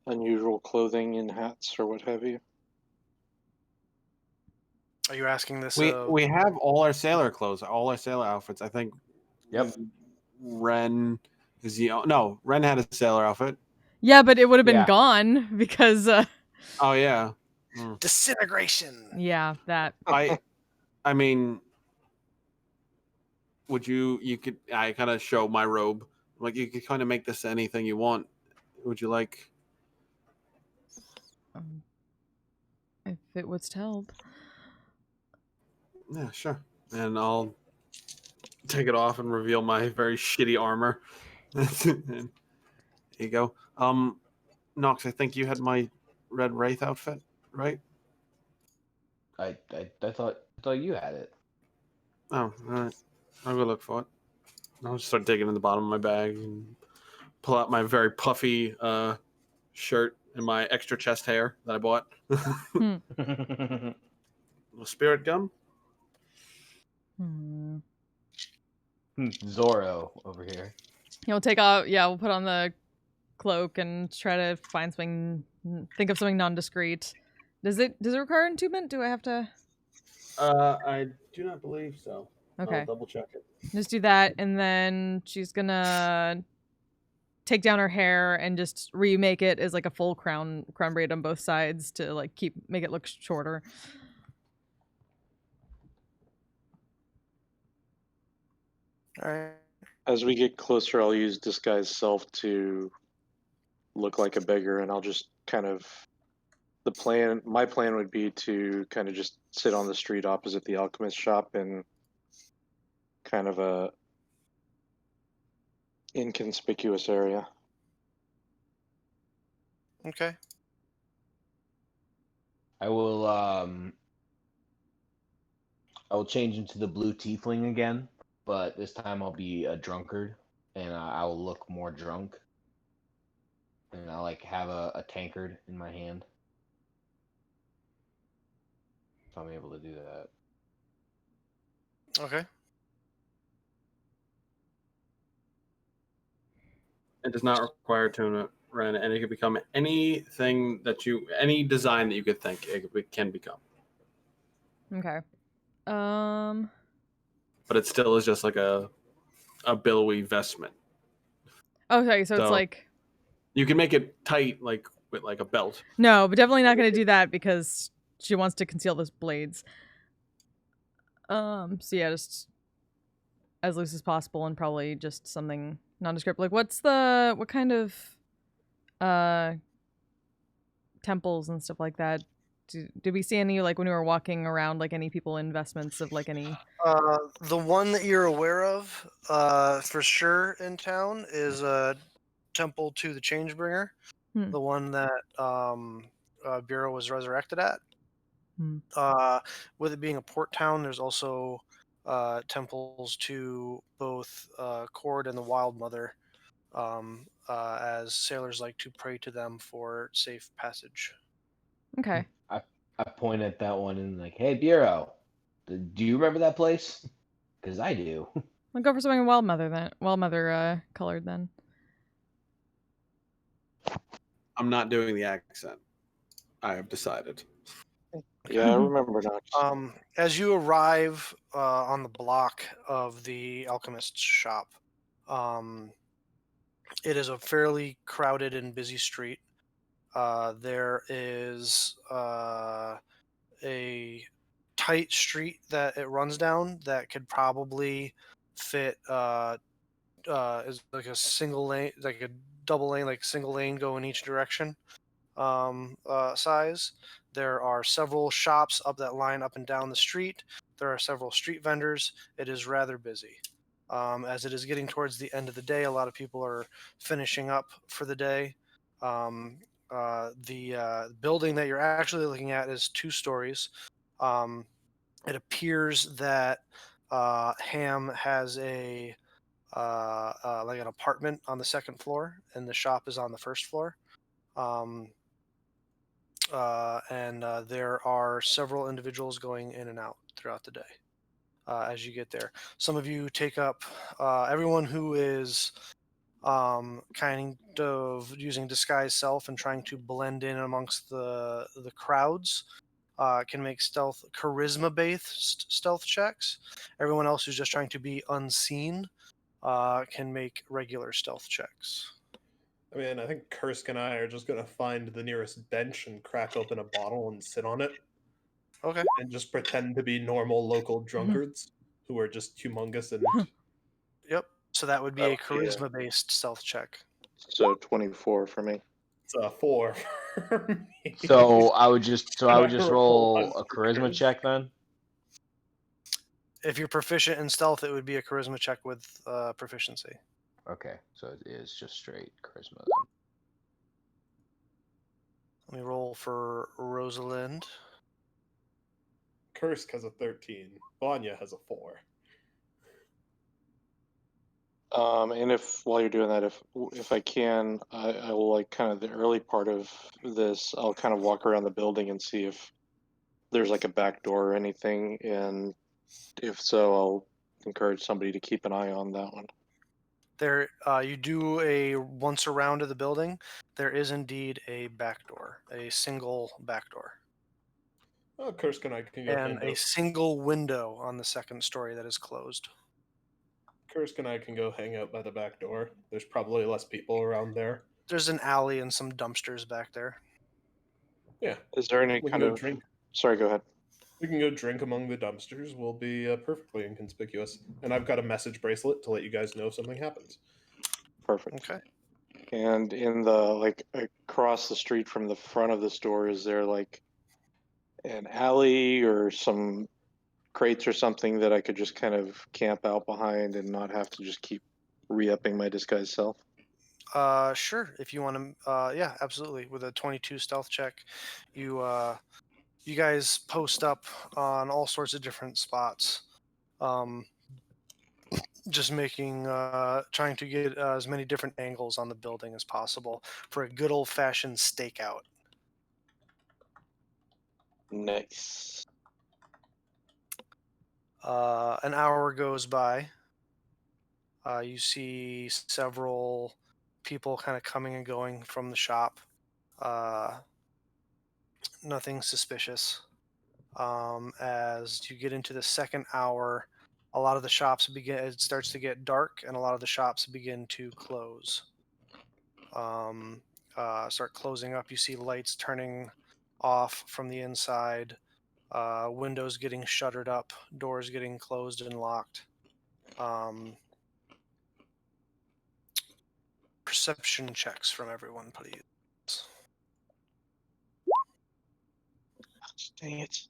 unusual clothing and hats or what have you? Are you asking this? We have all our sailor clothes, all our sailor outfits. I think. Yep. Ren is the no. Ren had a sailor outfit. Yeah, but it would have been Yeah. gone because Oh yeah. Disintegration. yeah, that. I mean, would you could I kind of show my robe, like you could kind of make this anything you want. Would you like? If it was to help. Yeah, sure. And I'll take it off and reveal my very shitty armor. There you go. Nox, I think you had my red wraith outfit, right? I thought you had it. Oh, all right. I'll go look for it. I'll just start digging in the bottom of my bag and pull out my very puffy shirt in my extra chest hair that I bought. Hmm. Little spirit gum. Hmm. Zorro over here. We'll take off. Yeah, we'll put on the cloak and try to find something. Think of something nondiscreet. Does it require attunement? Do I have to? I do not believe so. I'll Okay, double check it. just do that, and then she's gonna take down her hair and just remake it as like a full crown braid on both sides to like make it look shorter. All right. As we get closer, I'll use disguise self to look like a beggar, and I'll just kind of my plan would be to kind of just sit on the street opposite the alchemist shop in kind of a inconspicuous area. Okay. I will change into the blue tiefling again, but this time I'll be a drunkard, and I will look more drunk. And I'll like have a tankard in my hand. If I'm able to do that. Okay. It does not require attunement, Ren, and it can become anything any design that you could think it can become. Okay. But it still is just like a billowy vestment. Okay, so it's like you can make it tight, like with like a belt. no, but definitely not going to do that because she wants to conceal those blades. So yeah, just as loose as possible and probably just something nondescript. Like what kind of temples and stuff like that? Did we see any, like when we were walking around, like any people investments of like any? The one that you're aware of, for sure in town is a temple to the Changebringer, the one that Bureau was resurrected at. With it being a port town, there's also temples to both Cord and the Wild Mother, as sailors like to pray to them for safe passage. Okay. I point at that one and like, hey, Bureau, do you remember that place? Because I do. I'll go for something Wild Mother then. Wild Mother colored then. I'm not doing the accent. I have decided. Yeah, I remember now. As you arrive on the block of the alchemist's shop, it is a fairly crowded and busy street. There is a tight street that it runs down that could probably fit is like a single lane, like a double lane, like single lane go in each direction size. There are several shops up that line up and down the street. There are several street vendors. It is rather busy. As it is getting towards the end of the day, a lot of people are finishing up for the day. The building that you're actually looking at is 2 stories. It appears that Ham has a like an apartment on the second floor, and the shop is on the first floor. And there are several individuals going in and out throughout the day as you get there. Some of you take up everyone who is kind of using disguise self and trying to blend in amongst the crowds can make charisma based stealth checks. Everyone else who's just trying to be unseen can make regular stealth checks. I mean, I think Kursk and I are just gonna find the nearest bench and crack open a bottle and sit on it. Okay. And just pretend to be normal local drunkards who are just humongous and. Yep. So that would be a charisma based stealth check. So 24 for me. It's a 4 for me. So I would just roll roll a charisma check then. If you're proficient in stealth, it would be a charisma check with proficiency. Okay, so it is just straight charisma then. Let me roll for Rosalind. Kursk has a 13. Vanya has a 4. And if while you're doing that, if I can, I will like kind of the early part of this. I'll kind of walk around the building and see if there's like a back door or anything, and if so, I'll encourage somebody to keep an eye on that one. There, you do a once around of the building. There is indeed a back door, a single back door, Oh, Kursk and I can go and hand a out. single window on the second story that is closed. Kursk and I can go hang out by the back door. There's probably less people around there. There's an alley and some dumpsters back there. Yeah, Is there any we can kind go of? drink. Sorry, go ahead. We can go drink among the dumpsters. We'll be perfectly inconspicuous. And I've got a message bracelet to let you guys know if something happens. Perfect. Okay. And in the like across the street from the front of the store, is there like an alley or some crates or something that I could just kind of camp out behind and not have to just keep re-upping my disguise self? Sure. If you want to, yeah, absolutely. With a 22 stealth check, you you guys post up on all sorts of different spots. Just trying to get as many different angles on the building as possible for a good old fashioned stakeout. Nice. An hour goes by. You see several people kind of coming and going from the shop. Nothing suspicious. As you get into the second hour, a lot of the shops it starts to get dark, and a lot of the shops begin to close. Start closing up. You see lights turning off from the inside, windows getting shuttered up, doors getting closed and locked. Perception checks from everyone, please. Dang it.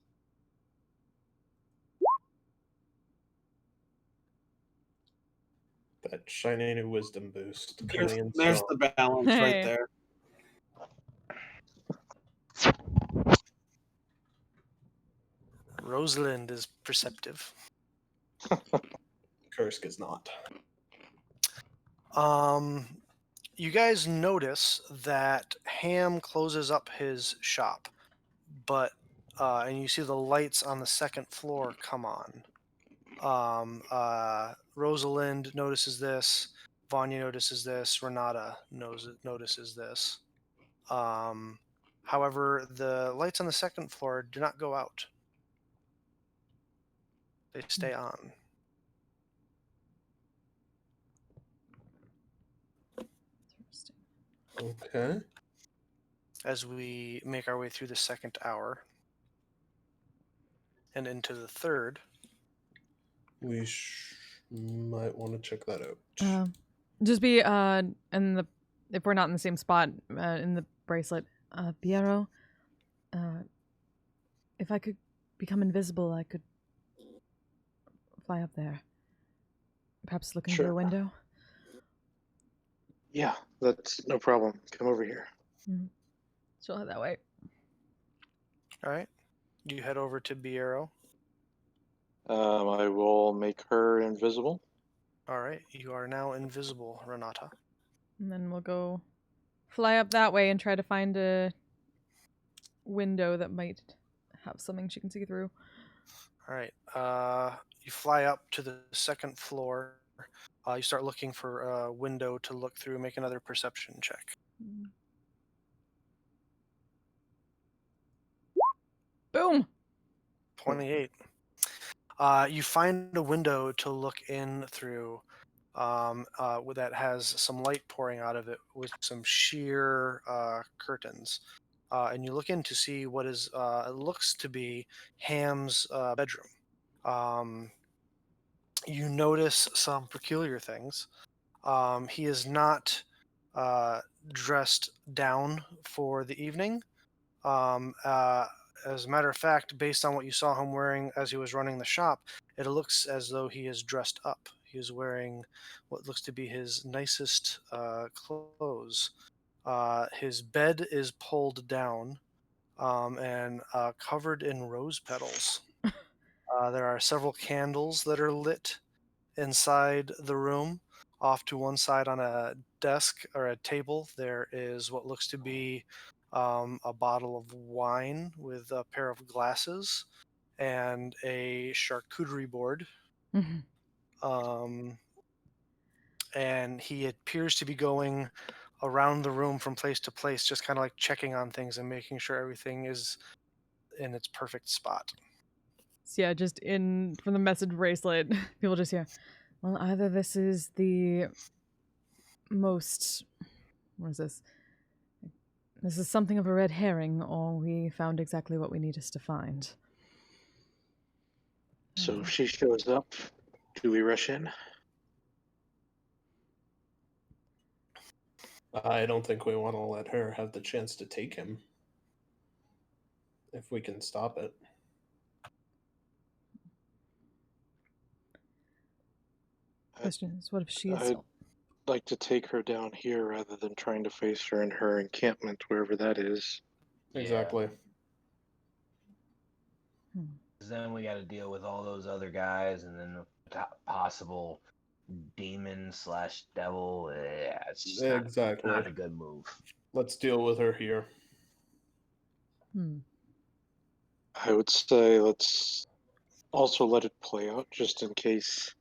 That shiny new wisdom boost. There's, Coming in there's strong. the balance right Hey. there. Rosalind is perceptive. Kursk is not. You guys notice that Ham closes up his shop, but and you see the lights on the second floor come on. Rosalind notices this. Vanya notices this. Renata notices this. However, the lights on the second floor do not go out. They stay on. Okay. As we make our way through the second hour and into the third. We might want to check that out. Just be in the if we're not in the same spot in the bracelet, Piero. If I could become invisible, I could fly up there. Perhaps looking through Sure. a window. Yeah, that's no problem. Come over here. She'll head that way. All right. You head over to Biero. I will make her invisible. All right. You are now invisible, Renata. And then we'll go fly up that way and try to find a window that might have something she can see through. All right. You fly up to the second floor. You start looking for a window to look through. Make another perception check. Boom! 28. You find a window to look in through that has some light pouring out of it with some sheer curtains. And you look in to see what is it looks to be Ham's bedroom. You notice some peculiar things. He is not dressed down for the evening. As a matter of fact, based on what you saw him wearing as he was running the shop, it looks as though he is dressed up. He is wearing what looks to be his nicest clothes. His bed is pulled down and covered in rose petals. There are several candles that are lit inside the room, Off to one side on a desk or a table, there is what looks to be a bottle of wine with a pair of glasses and a charcuterie board. Um, and he appears to be going around the room from place to place, just kind of like checking on things and making sure everything is in its perfect spot. So yeah, just in from the message bracelet, people just hear, well, either this is the most, what is this? This is something of a red herring, or we found exactly what we need us to find. So if she shows up, do we rush in? I don't think we want to let her have the chance to take him. If we can stop it. Question is, what if she is I'd like to take her down here rather than trying to face her in her encampment, wherever that is. Exactly. Then we got to deal with all those other guys, and then the possible demon/devil. Yeah, it's just Exactly. not a good move. Let's deal with her here. I would say let's also let it play out just in case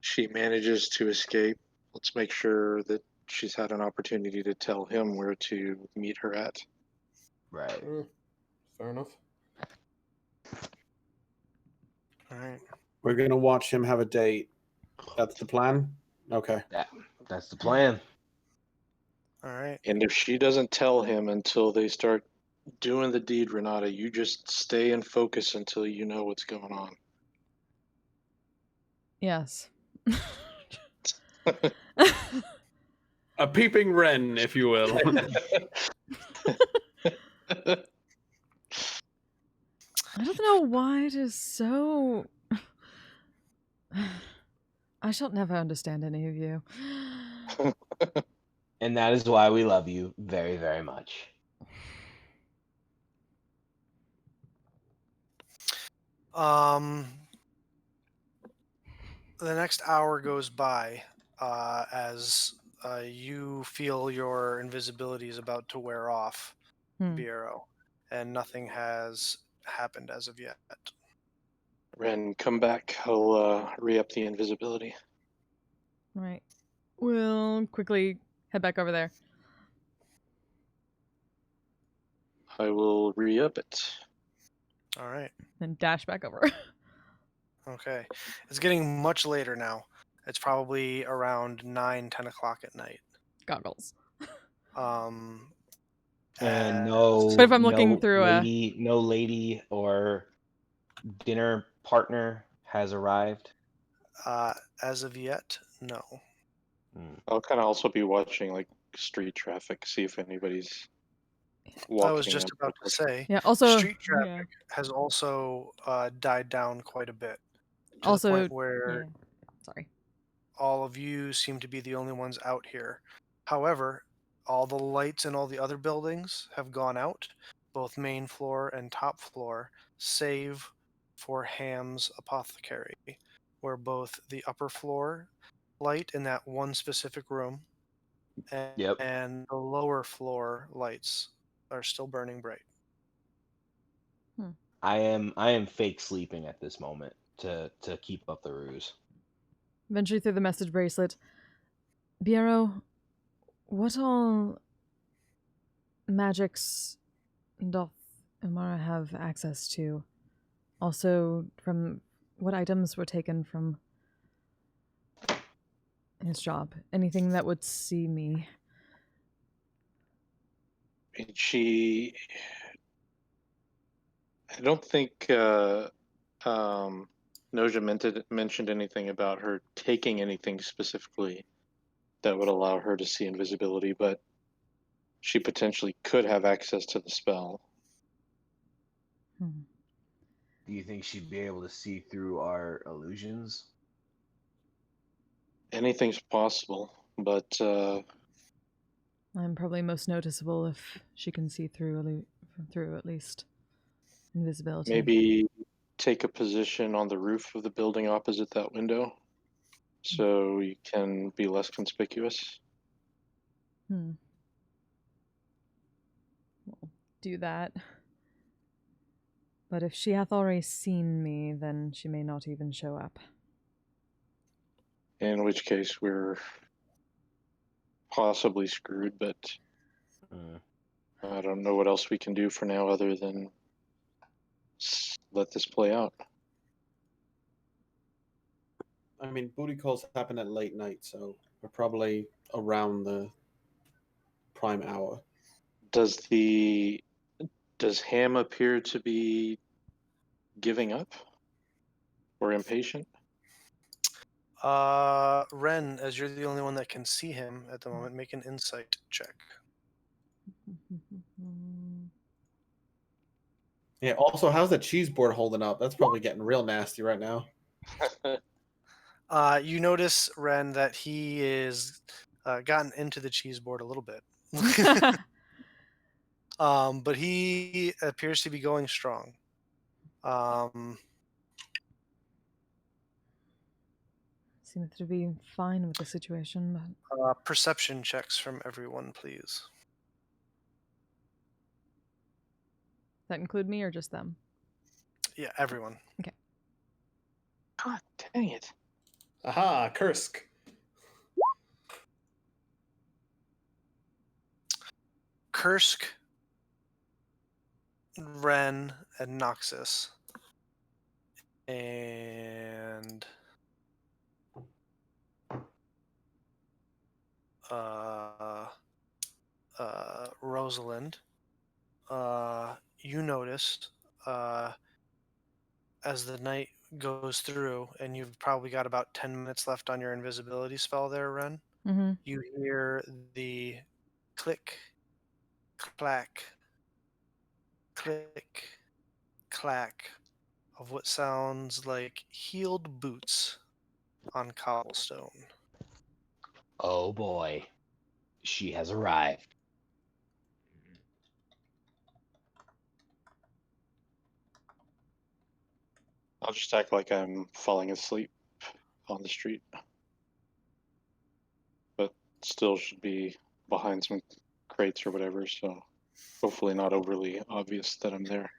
she manages to escape. Let's make sure that she's had an opportunity to tell him where to meet her at. Right. Fair enough. All right. We're gonna watch him have a date. That's the plan. Okay. That's the plan. All right. And if she doesn't tell him until they start doing the deed, Renata, you just stay in focus until you know what's going on. Yes. A peeping wren, if you will. I don't know why it is so. I shall never understand any of you. And that is why we love you very, very much. The next hour goes by as you feel your invisibility is about to wear off, Biero, and nothing has happened as of yet. Ren, come back. I'll re-up the invisibility. Right. We'll quickly head back over there. I will re-up it. All right. Then dash back over. Okay. It's getting much later now. It's probably around 9-10 o'clock at night. Goggles. And no, But if I'm looking through no lady or dinner partner has arrived. As of yet, no. I'll kind of also be watching like street traffic, see if anybody's walking. I was just about to say. Yeah. Also, street traffic has also died down quite a bit. To also, the point where sorry, all of you seem to be the only ones out here. However, all the lights in all the other buildings have gone out, both main floor and top floor, save for Ham's Apothecary, where both the upper floor light in that one specific room and the lower floor lights are still burning bright. I am fake sleeping at this moment to keep up the ruse. Venture through the message bracelet. Biero, what all magics doth Umara have access to? Also, from what items were taken from his job? Anything that would see me? I don't think Noja mentioned anything about her taking anything specifically that would allow her to see invisibility, but she potentially could have access to the spell. Do you think she'd be able to see through our illusions? Anything's possible, but I'm probably most noticeable if she can see through at least invisibility. maybe take a position on the roof of the building opposite that window so you can be less conspicuous. We'll do that. But if she hath already seen me, then she may not even show up. In which case, we're possibly screwed, but I don't know what else we can do for now other than let this play out. I mean, booty calls happen at late night, so we're probably around the prime hour. Does Ham appear to be giving up or impatient? Ren, as you're the only one that can see him at the moment, make an insight check. Yeah, also, how's the cheese board holding up? That's probably getting real nasty right now. You notice, Ren, that he is gotten into the cheese board a little bit. But he appears to be going strong. Seems to be fine with the situation, but Perception checks from everyone, please. does that include me or just them? Yeah, everyone. Okay. God dang it. Aha, Kursk. Kursk, Ren, and Noxus. And Rosalind, you noticed as the night goes through, and you've probably got about 10 minutes left on your invisibility spell there, Ren. Mm-hmm. You hear the click, clack, click, clack of what sounds like heeled boots on cobblestone. Oh boy, she has arrived. I'll just act like I'm falling asleep on the street. But still should be behind some crates or whatever, so hopefully not overly obvious that I'm there.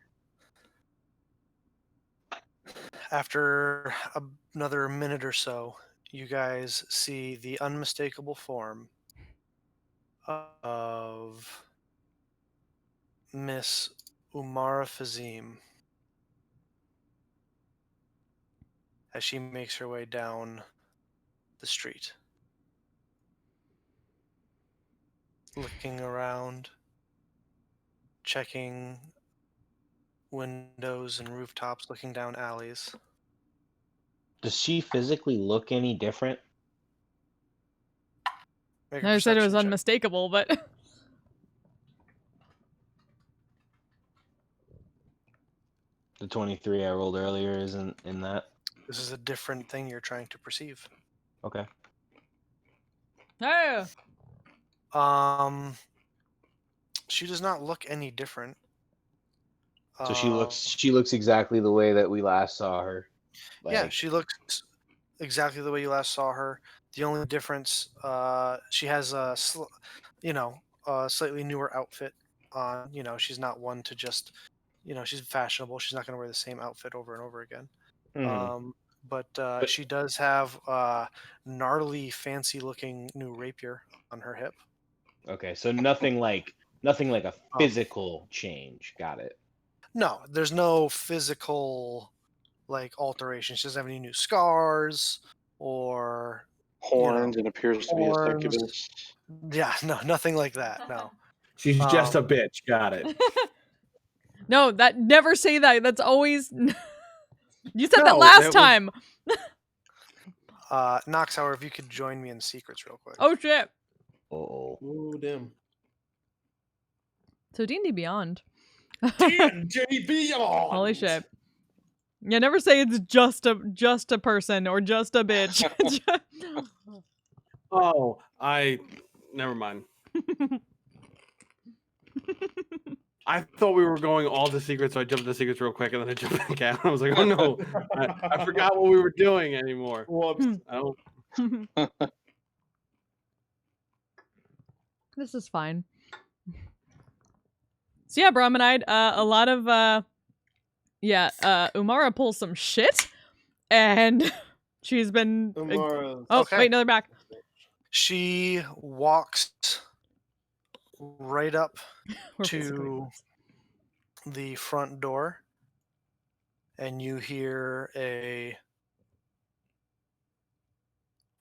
After another minute or so, you guys see the unmistakable form of Miss Umara Fazim as she makes her way down the street. Looking around, checking windows and rooftops, looking down alleys. Does she physically look any different? Make a I said it was perception check. unmistakable, but The 23 I rolled earlier isn't in that. This is a different thing you're trying to perceive. Okay. oh, She does not look any different. So she looks exactly the way that we last saw her. Yeah, she looks exactly the way you last saw her. The only difference, she has a slightly newer outfit on. You know, she's not one to just, she's fashionable. She's not going to wear the same outfit over and over again. But she does have gnarly, fancy-looking new rapier on her hip. Okay, so nothing like a physical change. Got it. No, there's no physical alteration. She doesn't have any new scars or Horns and appears to be a succubus. Yeah, no, nothing like that. No. She's just a bitch. Got it. no, that never say that. That's always. You said that No, last that was- time. Nox, however, if you could join me in secrets real quick. Oh shit. Oh. Oh, damn. So D&D Beyond. D&D Beyond! Holy shit. Yeah, never say it's just a person or just a bitch. Oh, never mind. I thought we were going all to secrets, so I jumped to secrets real quick, and then I jumped back out. I was like, oh no, I forgot what we were doing anymore. Whoops. I don't. This is fine. So yeah, Brahmanide, a lot of Umara pulls some shit, and she's been. Umara. Oh Okay. wait, no, they're back. She walks right up We're basically to close. the front door, and you hear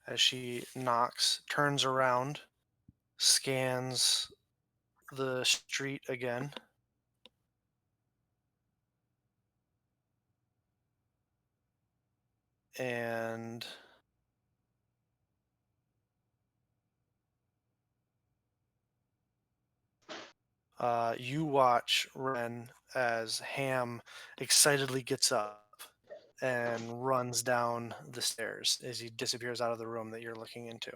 as she knocks, turns around, scans the street again, and you watch, Ren, as Ham excitedly gets up and runs down the stairs as he disappears out of the room that you're looking into.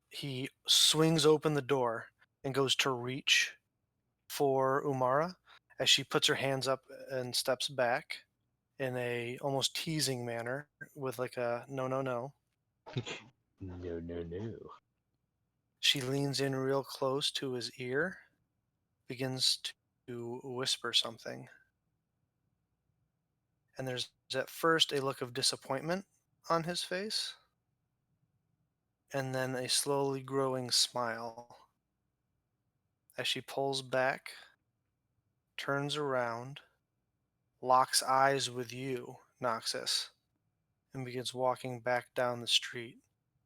He swings open the door and goes to reach for Umara as she puts her hands up and steps back in a almost teasing manner with like a no. No. She leans in real close to his ear, begins to whisper something. And there's at first a look of disappointment on his face, and then a slowly growing smile as she pulls back, turns around, locks eyes with you, Noxus, and begins walking back down the street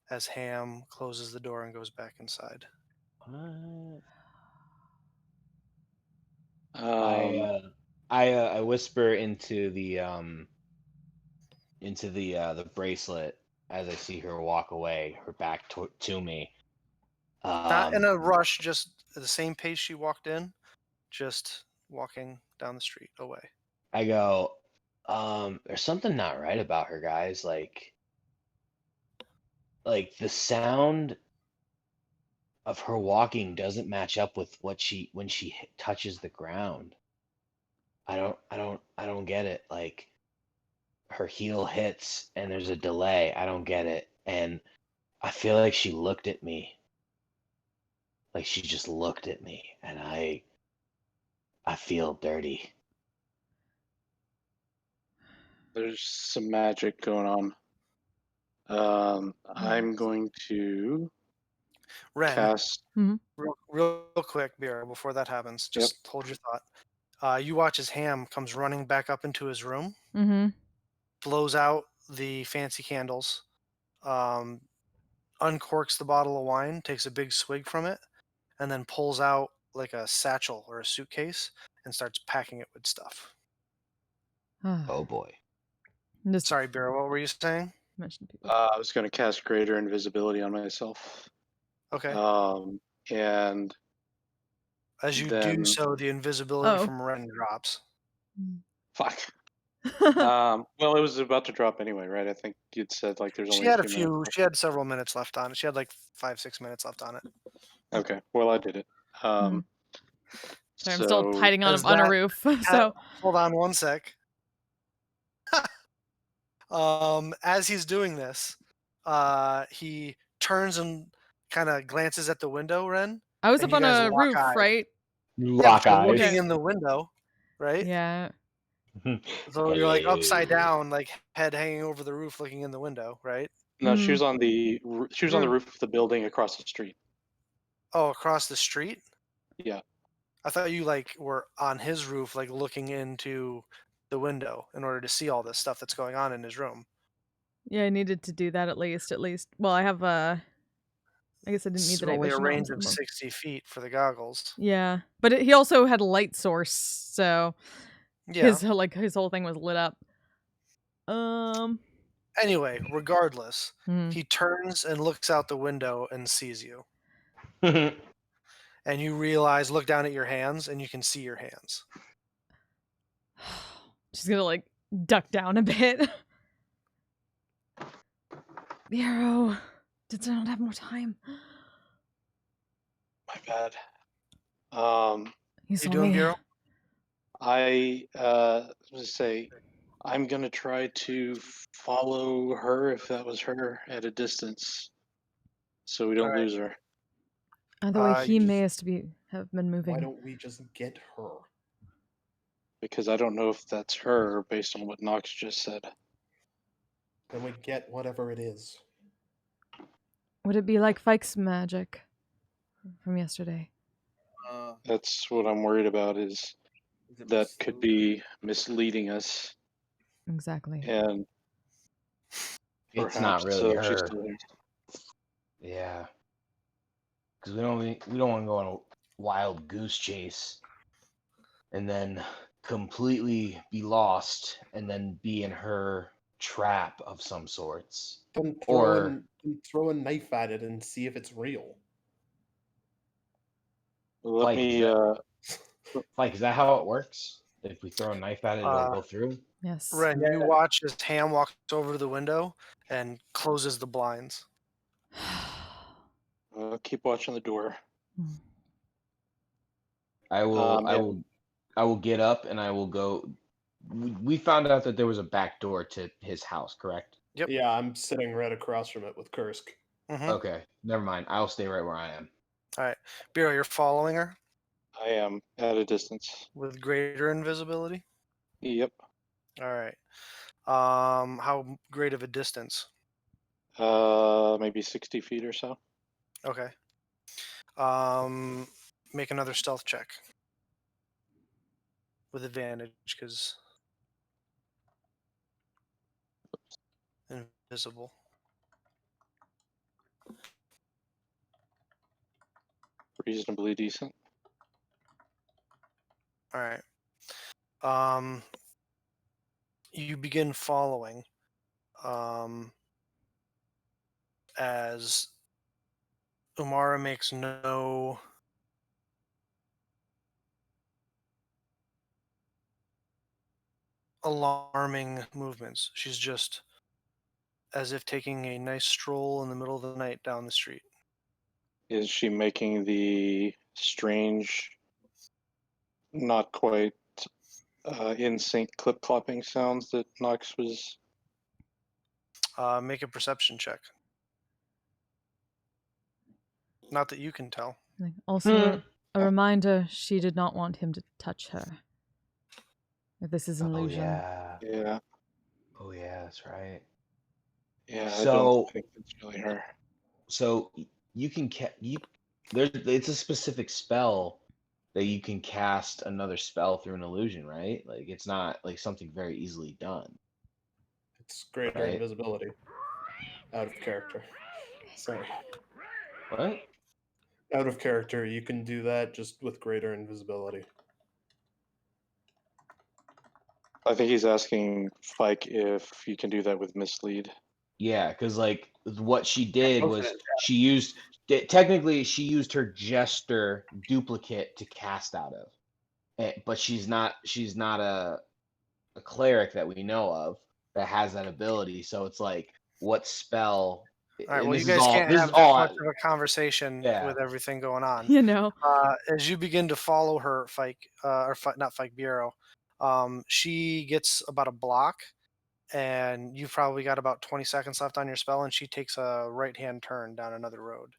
as Ham closes the door and goes back inside. What? Um, I whisper into the bracelet as I see her walk away, her back to me. Not in a rush, just at the same pace she walked in, just walking down the street away. I go, there's something not right about her, guys. Like the sound of her walking doesn't match up with when she touches the ground. I don't get it. Like her heel hits and there's a delay. I don't get it. And I feel like she looked at me. Like she just looked at me, and I feel dirty. there's some magic going on. I'm going to Ren, cast. real quick, Beer, before that happens, just hold your thought. You watch as Ham comes running back up into his room, blows out the fancy candles, uncorks the bottle of wine, takes a big swig from it, and then pulls out like a satchel or a suitcase and starts packing it with stuff. Oh boy. Just Sorry, Beer, what were you saying? mention people. I was going to cast greater invisibility on myself. Okay. And As you do then- so, the invisibility from Ren drops. fuck. Well, it was about to drop anyway, right? I think you'd said like there's only She had a few minutes. she had several minutes left on it. She had like 5-6 minutes left on it. Okay, well I did it. Sorry, I'm still hiding on a roof. So hold on one sec. As he's doing this, he turns and kind of glances at the window, Ren. I was and up you on guys a lock roof, eyes. right? Lock you're eyes. looking in the window, right? Yeah. So you're like upside down, like head hanging over the roof, looking in the window, right? No, she was on the on the roof of the building across the street. Oh, across the street? Yeah. I thought you like were on his roof, like looking into the window in order to see all this stuff that's going on in his room. Yeah, I needed to do that at least. Well, I have I guess I didn't need the night only a vision range on, of so- 60 feet for the goggles. Yeah, but he also had a light source, so Yeah. his whole thing was lit up. Anyway, regardless, Mhm. he turns and looks out the window and sees you. And you look down at your hands, and you can see your hands. She's gonna like duck down a bit. The arrow. Did I not have more time? My bad. You You saw doing, me. Bureau? I say I'm gonna try to follow her if that was her at a distance, so we don't Alright. lose her. Either way, he just- may have been Why moving. don't we just get her? Because I don't know if that's her based on what Nox just said. Then we get whatever it is. Would it be like Fike's magic from yesterday? That's what I'm worried about. Is that could be misleading us, Exactly. and It's not perhaps really she's her. still here. Yeah, because we don't want to go on a wild goose chase and then completely be lost and then be in her trap of some sorts. Then Or throw a knife at it and see if it's real. Let Like, me. Like, is that how it works? If we throw a knife at it, it'll go through? Yes. Ren, you watch as Ham walks over to the window and closes the blinds. Keep watching the door. I will and- I will get up and I will go. We found out that there was a back door to his house, correct? Yep. Yeah, I'm sitting right across from it with Kursk. Mm-hmm. Okay, never mind. I'll stay right where I am. All right. Biro, you're following her I am at a distance. with greater invisibility? Yep. All right. How great of a distance? Maybe 60 feet or so. Okay. Make another stealth check with advantage because invisible. Reasonably decent. All right. You begin following as Umara makes no alarming movements. She's just as if taking a nice stroll in the middle of the night down the street. Is she making the strange, not quite in sync clip clopping sounds that Nox was? Make a perception check. Not that you can tell. Also, a reminder, she did not want him to touch her. If this is an Oh illusion. yeah. Yeah. Oh yeah, that's right. Yeah. I So- don't think it's really her. So you can it's a specific spell that you can cast another spell through an illusion, right? Like it's not like something very easily done. It's greater Right. invisibility. Out of character. Sorry. What? Out of character, you can do that just with greater invisibility. I think he's asking Fike if you can do that with mislead. Yeah, because like what she did was Okay. technically she used her jester duplicate to cast out of, but she's not a cleric that we know of that has that ability. So it's like what spell? All right. and Well, this you is guys all can't this have is that all much of a conversation Yeah. with everything going on. You know. As you begin to follow her, Fike, not Fike Bureau, she gets about a block, and you've probably got about 20 seconds left on your spell, and she takes a right-hand turn down another road.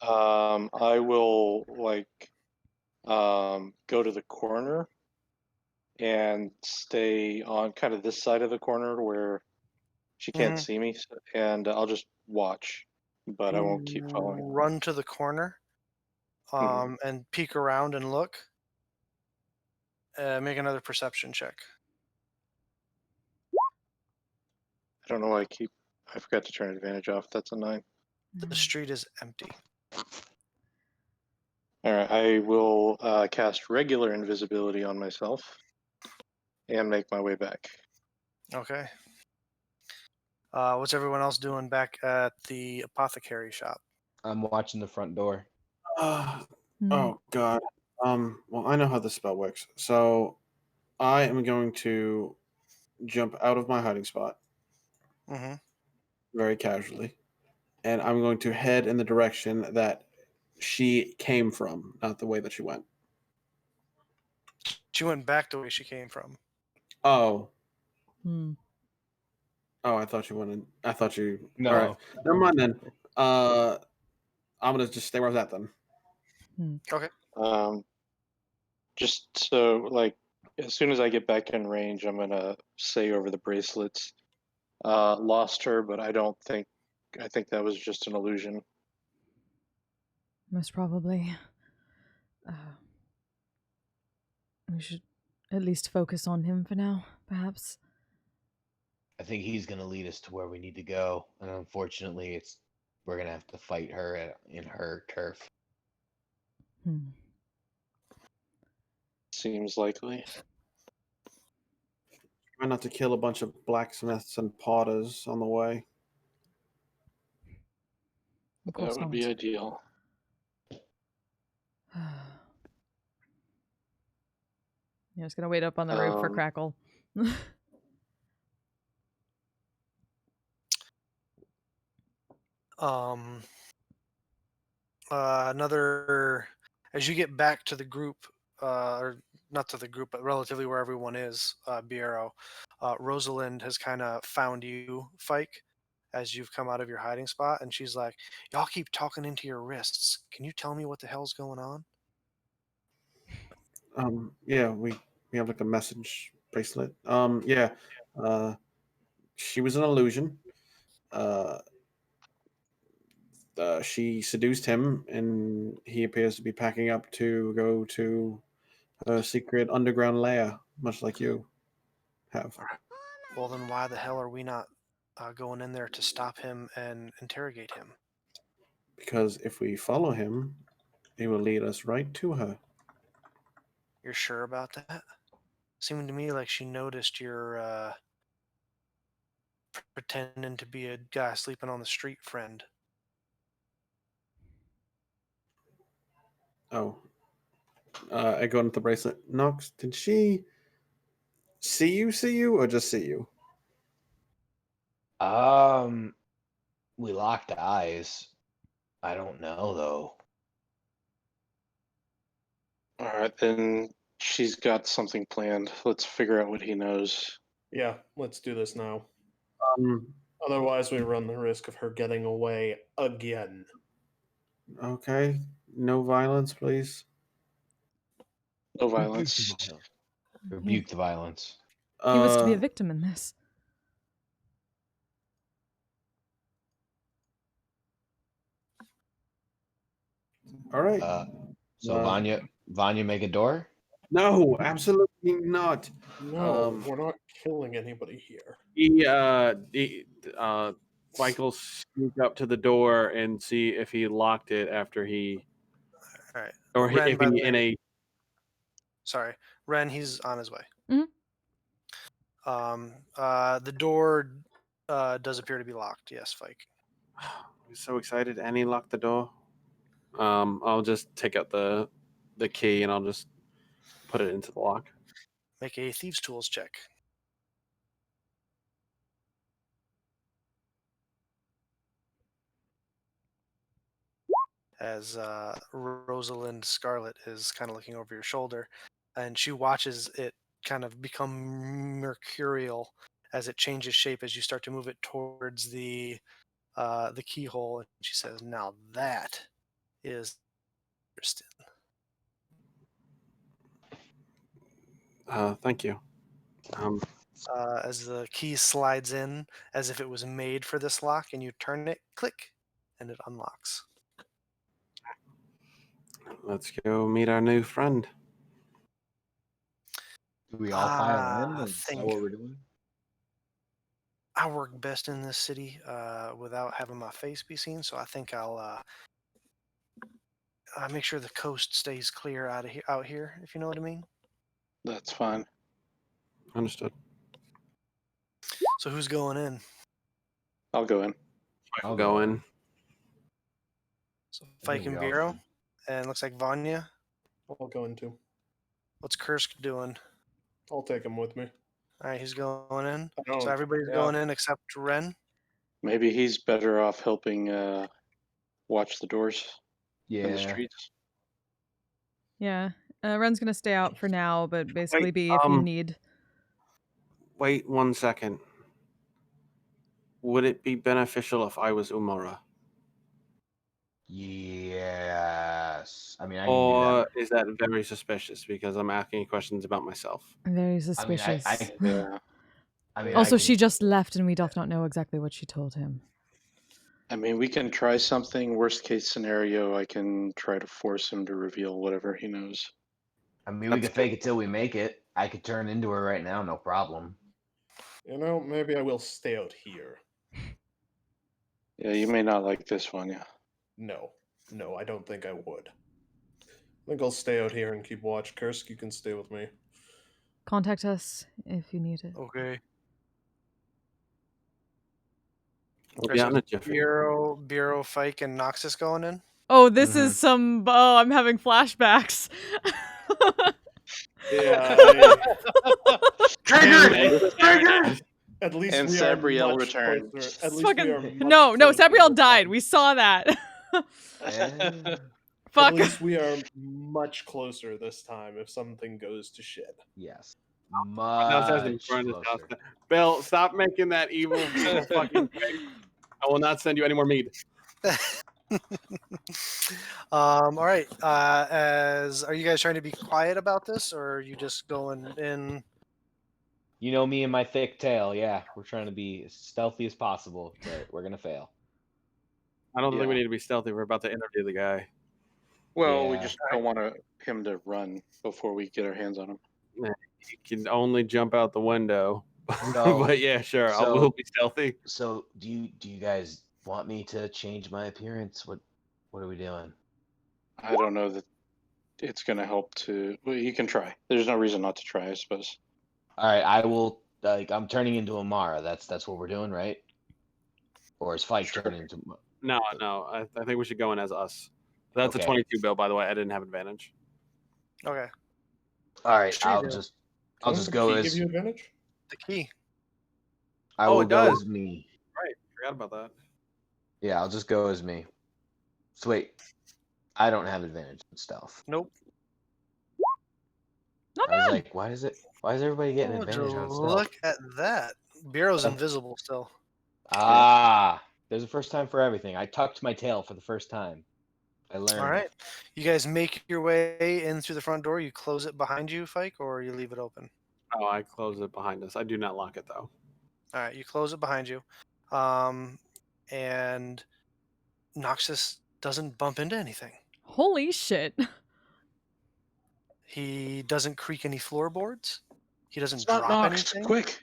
I will go to the corner and stay on kind of this side of the corner where she can't see me, and I'll just watch, but I won't keep following. Run to the corner, and peek around and look. Make another perception check. I don't know why I forgot to turn advantage off. That's a 9. The street is empty. All right, I will cast regular invisibility on myself and make my way back. Okay. What's everyone else doing back at the apothecary shop? I'm watching the front door. Oh God. Well, I know how this spell works. So, I am going to jump out of my hiding spot Mm-hmm. very casually, and I'm going to head in the direction that she came from, not the way that she went. She went back the way she came from. Oh. Hmm. Oh, I thought you wanted. I thought you. No. All right. Never mind then. I'm gonna just stay where I was at then. Okay. Just so like as soon as I get back in range, I'm gonna say over the bracelets, lost her, but I think that was just an illusion. Most probably. We should at least focus on him for now, perhaps. I think he's gonna lead us to where we need to go, and unfortunately, we're gonna have to fight her in her turf. Seems likely. Try not to kill a bunch of blacksmiths and potters on the way. Of course That would not. be ideal. Yeah, just gonna wait up on the roof for Crackle. Another, as you get back to the group, or not to the group, but relatively where everyone is, Biero, Rosalind has kind of found you, Fike, as you've come out of your hiding spot, and she's like, "Y'all keep talking into your wrists. Can you tell me what the hell's going on?" Yeah, we have like a message bracelet. Yeah. She was an illusion. She seduced him, and he appears to be packing up to go to a secret underground lair, much like you have. Well, then why the hell are we not going in there to stop him and interrogate him? Because if we follow him, he will lead us right to her. You're sure about that? Seemed to me like she noticed your pretending to be a guy sleeping on the street friend. Oh. I go into the bracelet. Nox, did she see you, or just see you? We locked eyes. I don't know though. All right, then she's got something planned. Let's figure out what he knows. Yeah, let's do this now. Um. Otherwise, we run the risk of her getting away again. Okay. No violence, please. No violence. Rebuke the violence. He was to be a victim in this. All right. So Vanya make a door? No, absolutely not. No, we're not killing anybody here. Michael sneak up to the door and see if he locked it after he, All right. or Ren, if by the he in way- a. Sorry, Ren. He's on his way. Mhm. The door does appear to be locked. Yes, Fike. He's so excited, and he locked the door. I'll just take out the key and I'll just put it into the lock. Make a thieves' tools check. As Rosalind Scarlet is kind of looking over your shoulder, and she watches it kind of become mercurial as it changes shape as you start to move it towards the keyhole. And she says, "Now that is interesting." Thank you. As the key slides in as if it was made for this lock, and you turn it, click, and it unlocks. Let's go meet our new friend. Do we all file in? I Is that think what we're doing? I work best in this city without having my face be seen, so I think I'll make sure the coast stays clear out here, if you know what I mean. That's fine. Understood. So who's going in? I'll go in. I'll go in. So I think Fike and we all Bureau, should. and looks like Vanya. I'll go into. What's Kursk doing? I'll take him with me. All right, he's going in. I don't. So everybody's yeah. going in except Ren. Maybe he's better off helping watch the doors in the Yeah. streets. Yeah. Ren's gonna stay out for now, but basically be if you need. Wait 1 second. Would it be beneficial if I was Umara? Yes. I mean, I can do Or that. is that very suspicious because I'm asking you questions about myself? Very I suspicious. Yeah. I mean, Also, I she can- just left, and we doth not know exactly what she told him. I mean, we can try something. Worst case scenario, I can try to force him to reveal whatever he knows. I mean, we That's could fake it till we make it. I could turn into her right now, no problem. You know, maybe I will stay out here. Yeah, you may not like this one, yeah. No, I don't think I would. I think I'll stay out here and keep watch. Kursk, you can stay with me. Contact us if you need it. Okay. We'll be out in a jiffy. Bureau, Fike, and Noxus going in. Oh, this is some. Oh, I'm having flashbacks. Yeah. Triggered! At least And we are Sabriel much returned. closer. At least Fucking- we are much no, closer Sabriel this died. time. We saw that. Eh, Fuck. At least we are much closer this time if something goes to shit. yes. Downstairs and Much burn his house closer. down. Bill, stop making that evil fucking thing. I will not send you any more mead. All right. Are you guys trying to be quiet about this, or are you just going in? You know me and my thick tail. Yeah, we're trying to be as stealthy as possible, but we're gonna fail. I don't think we Yeah. need to be stealthy. We're about to interview the guy. Well, we Yeah. just don't want him to run before we get our hands on him. He can only jump out the window. So- but yeah, sure. I so- will be stealthy. So, do you guys want me to change my appearance? What are we doing? I don't know that it's going to help to. Well, you can try. There's no reason not to try, I suppose. All right, I will. I'm turning into Amara. That's what we're doing, right? Or is Fight Sure. turning into? No. I think we should go in as us. That's a Okay. 22, Bill, by the way. I didn't have advantage. Okay. All right, Sure you I'll do. just Doesn't the go key as give you advantage? The key. I Oh, will it go does. as me. Right. Forgot about that. Yeah, I'll just go as me. So wait, I don't have advantage in stealth. Nope. Not I was bad. like, why is everybody getting Would advantage you on stealth? look at that? Bureau's invisible still. Ah, there's a first time for everything. I tucked my tail for the first time. I learned. All right. You guys make your way in through the front door. You close it behind you, Fike, or you leave it open? Oh, I closed it behind us. I do not lock it, though. All right. You close it behind you. And Noxus doesn't bump into anything. Holy shit. He doesn't creak any floorboards. He doesn't It's not drop Nox. anything. Quick.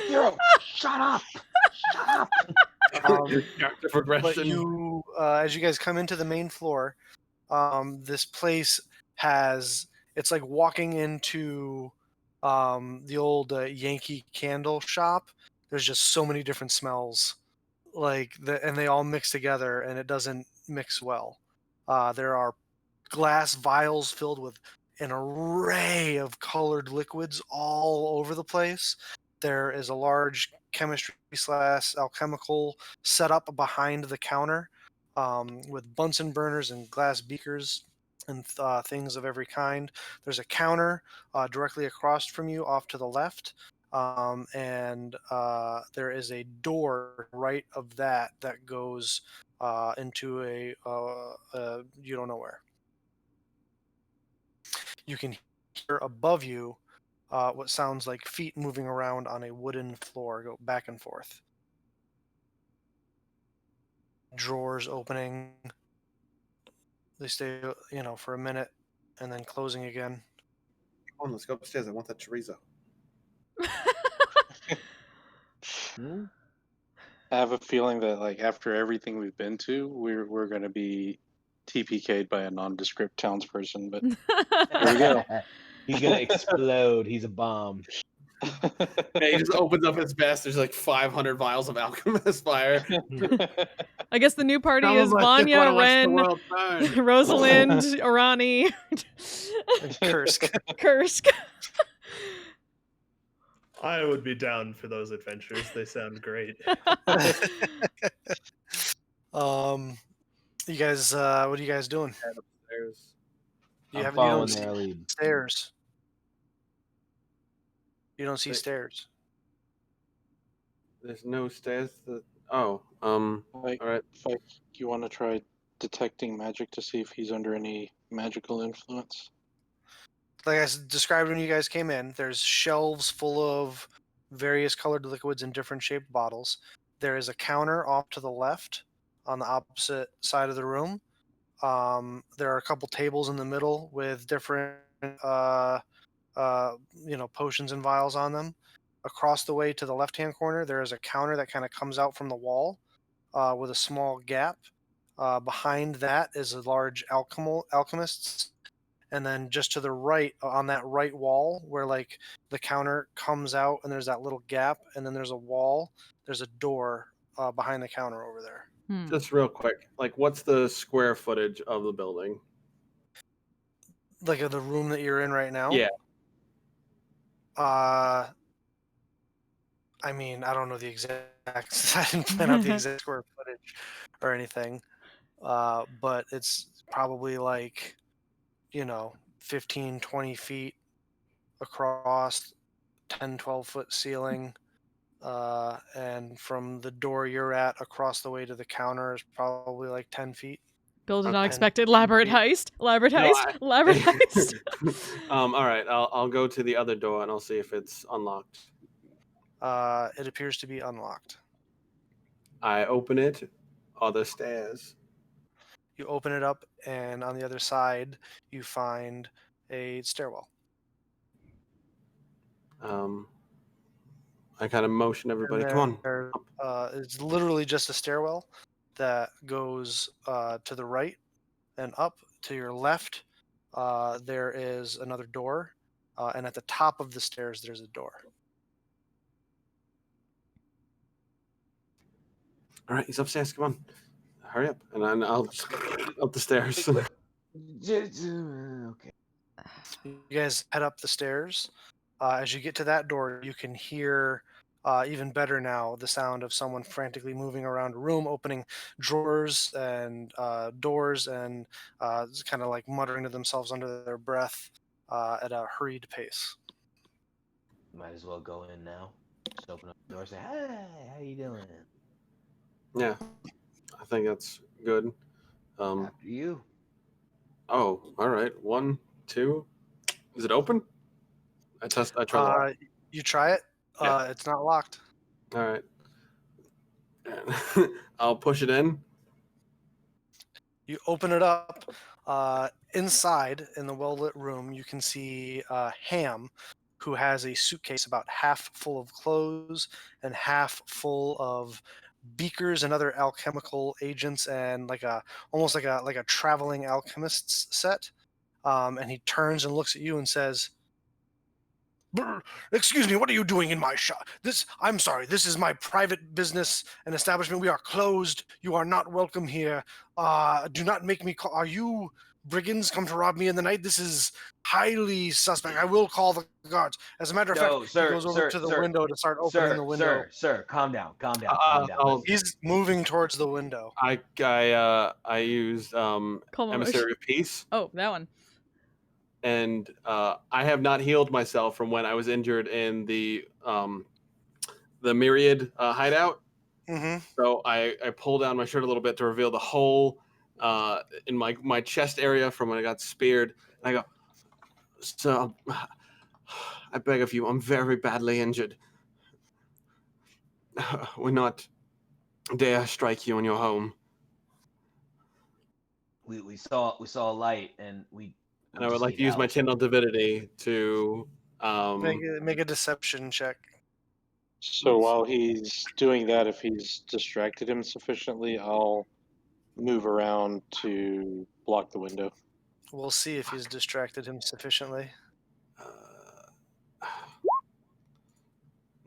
Hero, shut up! Shut up! Your character But progression. you, as you guys come into the main floor, this place it's like walking into the old Yankee Candle shop. There's just so many different smells, and they all mix together, and it doesn't mix well. There are glass vials filled with an array of colored liquids all over the place. There is a large chemistry / alchemical setup behind the counter with Bunsen burners and glass beakers and things of every kind. There's a counter directly across from you off to the left. And there is a door right of that goes into a you don't know where. You can hear above you what sounds like feet moving around on a wooden floor, go back and forth. Drawers opening. They stay, for a minute and then closing again. Come on, let's go upstairs. I want that chorizo. I have a feeling that, like, after everything we've been to, we're going to be TPK'd by a nondescript townsperson. But there we go. He's gonna explode. He's a bomb. Yeah, he just opens up his vest. There's like 500 vials of alchemist fire. I guess the new party Sounds is like they wanna Vanya, watch the Ren, world burn. Rosalind, Arani, Kursk. Kursk. I would be down for those adventures. They sound great. You guys, what are you guys doing? stairs. You I'm don't following see their lead. stairs. You don't see Wait. stairs. There's no stairs. All Like, right. you want to try detecting magic to see if he's under any magical influence? Like I described when you guys came in, there's shelves full of various colored liquids in different shaped bottles. There is a counter off to the left on the opposite side of the room. There are a couple tables in the middle with different, potions and vials on them. Across the way to the left-hand corner, there is a counter that kind of comes out from the wall with a small gap. Behind that is a large alchemist's, and then just to the right, on that right wall, where like the counter comes out, and there's that little gap, and then there's a wall. There's a door behind the counter over there. Just real quick, like, what's the square footage of the building? Like the room that you're in right now. Yeah. I mean, I don't know the exact. I didn't plan out the exact square footage or anything, but it's probably like, 15, 20 feet across, 10, 12-foot ceiling, and from the door you're at across the way to the counter is probably like 10 feet. Build an Okay. unexpected elaborate heist. Elaborate heist. All right. I'll go to the other door and I'll see if it's unlocked. It appears to be unlocked. I open it. Other stairs. You open it up, and on the other side, you find a stairwell. I kind of motion everybody. Come on. It's literally just a stairwell that goes to the right and up. To your left, there is another door, and at the top of the stairs, there's a door. All right, he's upstairs. Come on, hurry up, and then I'll just up the stairs. Okay. You guys head up the stairs. As you get to that door, you can hear even better now the sound of someone frantically moving around a room, opening drawers and doors, and kind of like muttering to themselves under their breath at a hurried pace. Might as well go in now. Just open up the door and say, "Hey, how you doing?" Yeah, I think that's good. After you. Oh, all right. 1, 2. Is it open? I try the lock. You try it. Yeah. It's not locked. All right. I'll push it in. You open it up. Inside, in the well-lit room, you can see Ham, who has a suitcase about half full of clothes and half full of beakers and other alchemical agents, and almost like a traveling alchemist's set. And he turns and looks at you and says, "Excuse me, what are you doing in my shop? I'm sorry, this is my private business and establishment. We are closed. You are not welcome here. Do not make me call. Are you brigands come to rob me in the night? This is highly suspect. I will call the guards." As a matter of fact, he goes over to the window to start opening the window. Sir, calm down. He's moving towards the window. I used Emissary of Peace. Oh, that one. And I have not healed myself from when I was injured in the Myriad hideout. Mm-hmm. So I pull down my shirt a little bit to reveal the hole in my chest area from when I got speared. And I go, "So, I beg of you, I'm very badly injured. We're not dare strike you in your home." We saw a light, and we. And I would like to use my channel divinity to make a deception check. So while he's doing that, if he's distracted him sufficiently, I'll move around to block the window. We'll see if he's distracted him sufficiently.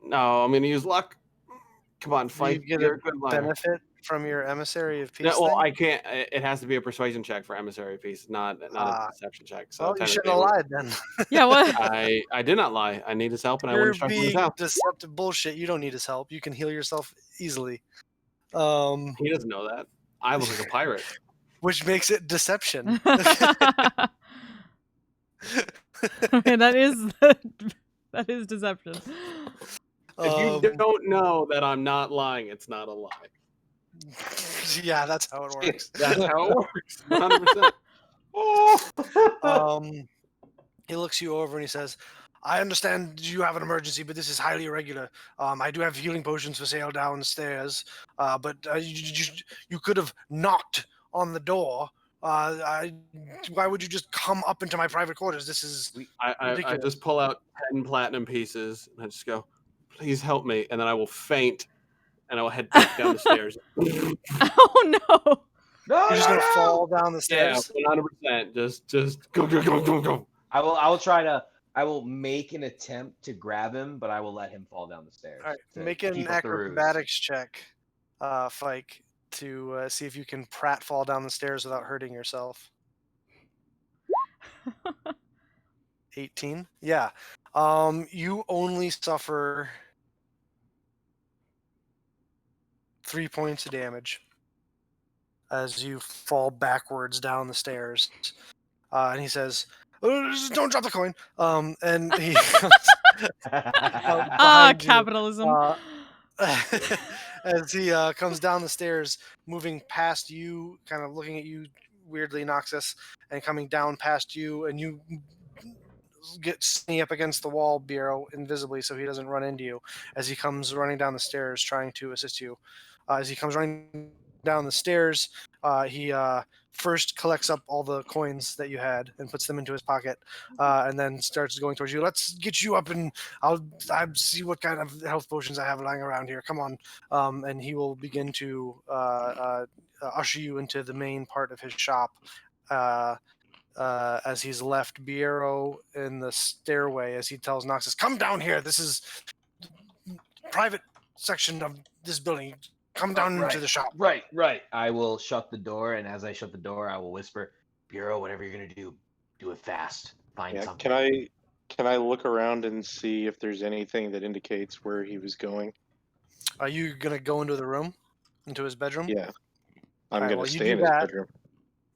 No, I'm going to use luck. Come on, fight. You get a benefit from your Emissary of Peace. No, well, thing? I can't. It has to be a persuasion check for Emissary of Peace, not a deception check. So well, you shouldn't have lied then. Yeah, what? I did not lie. I need his help, and I You're wouldn't strike him being out. deceptive bullshit. You don't need his help. You can heal yourself easily. He doesn't know that. I look like a pirate. which makes it deception. Okay, that is deception. If you don't know that I'm not lying, it's not a lie. Yeah, that's how it works. That's how it works. 100%. He looks you over and he says, I understand you have an emergency, but this is highly irregular. I do have healing potions for sale downstairs, but you could have knocked on the door. Why would you just come up into my private quarters? This is I ridiculous. just pull out 10 platinum pieces and I just go, please help me. And then I will faint and I will head back down the stairs. Oh no! No, You're just no, gonna no! fall down the Yeah, stairs. 100%. Just go. I will make an attempt to grab him, but I will let him fall down the stairs. All right, to make an keep up the ruse. acrobatics check, Fike, to see if you can pratfall down the stairs without hurting yourself. 18. Yeah. You only suffer 3 points of damage as you fall backwards down the stairs. And he says, "Don't drop the coin." And he comes behind you, Capitalism. as he comes down the stairs, moving past you, kind of looking at you weirdly, Noxus, and coming down past you, and you get sneak up against the wall, Bureau, invisibly, so he doesn't run into you as he comes running down the stairs, trying to assist you. As he comes running down the stairs, he first collects up all the coins that you had and puts them into his pocket, and then starts going towards you. Let's get you up, and I'll see what kind of health potions I have lying around here. Come on. And he will begin to usher you into the main part of his shop. As he's left Biero in the stairway, as he tells Noxus, "Come down here. This is private section of this building. Come down into the shop." Right. I will shut the door, and as I shut the door, I will whisper, "Bureau, whatever you're gonna do it fast. Find Yeah, something." can I look around and see if there's anything that indicates where he was going? Are you gonna go into the room, into his bedroom? Yeah, I'm Alright, gonna well, you stay do in his that. bedroom.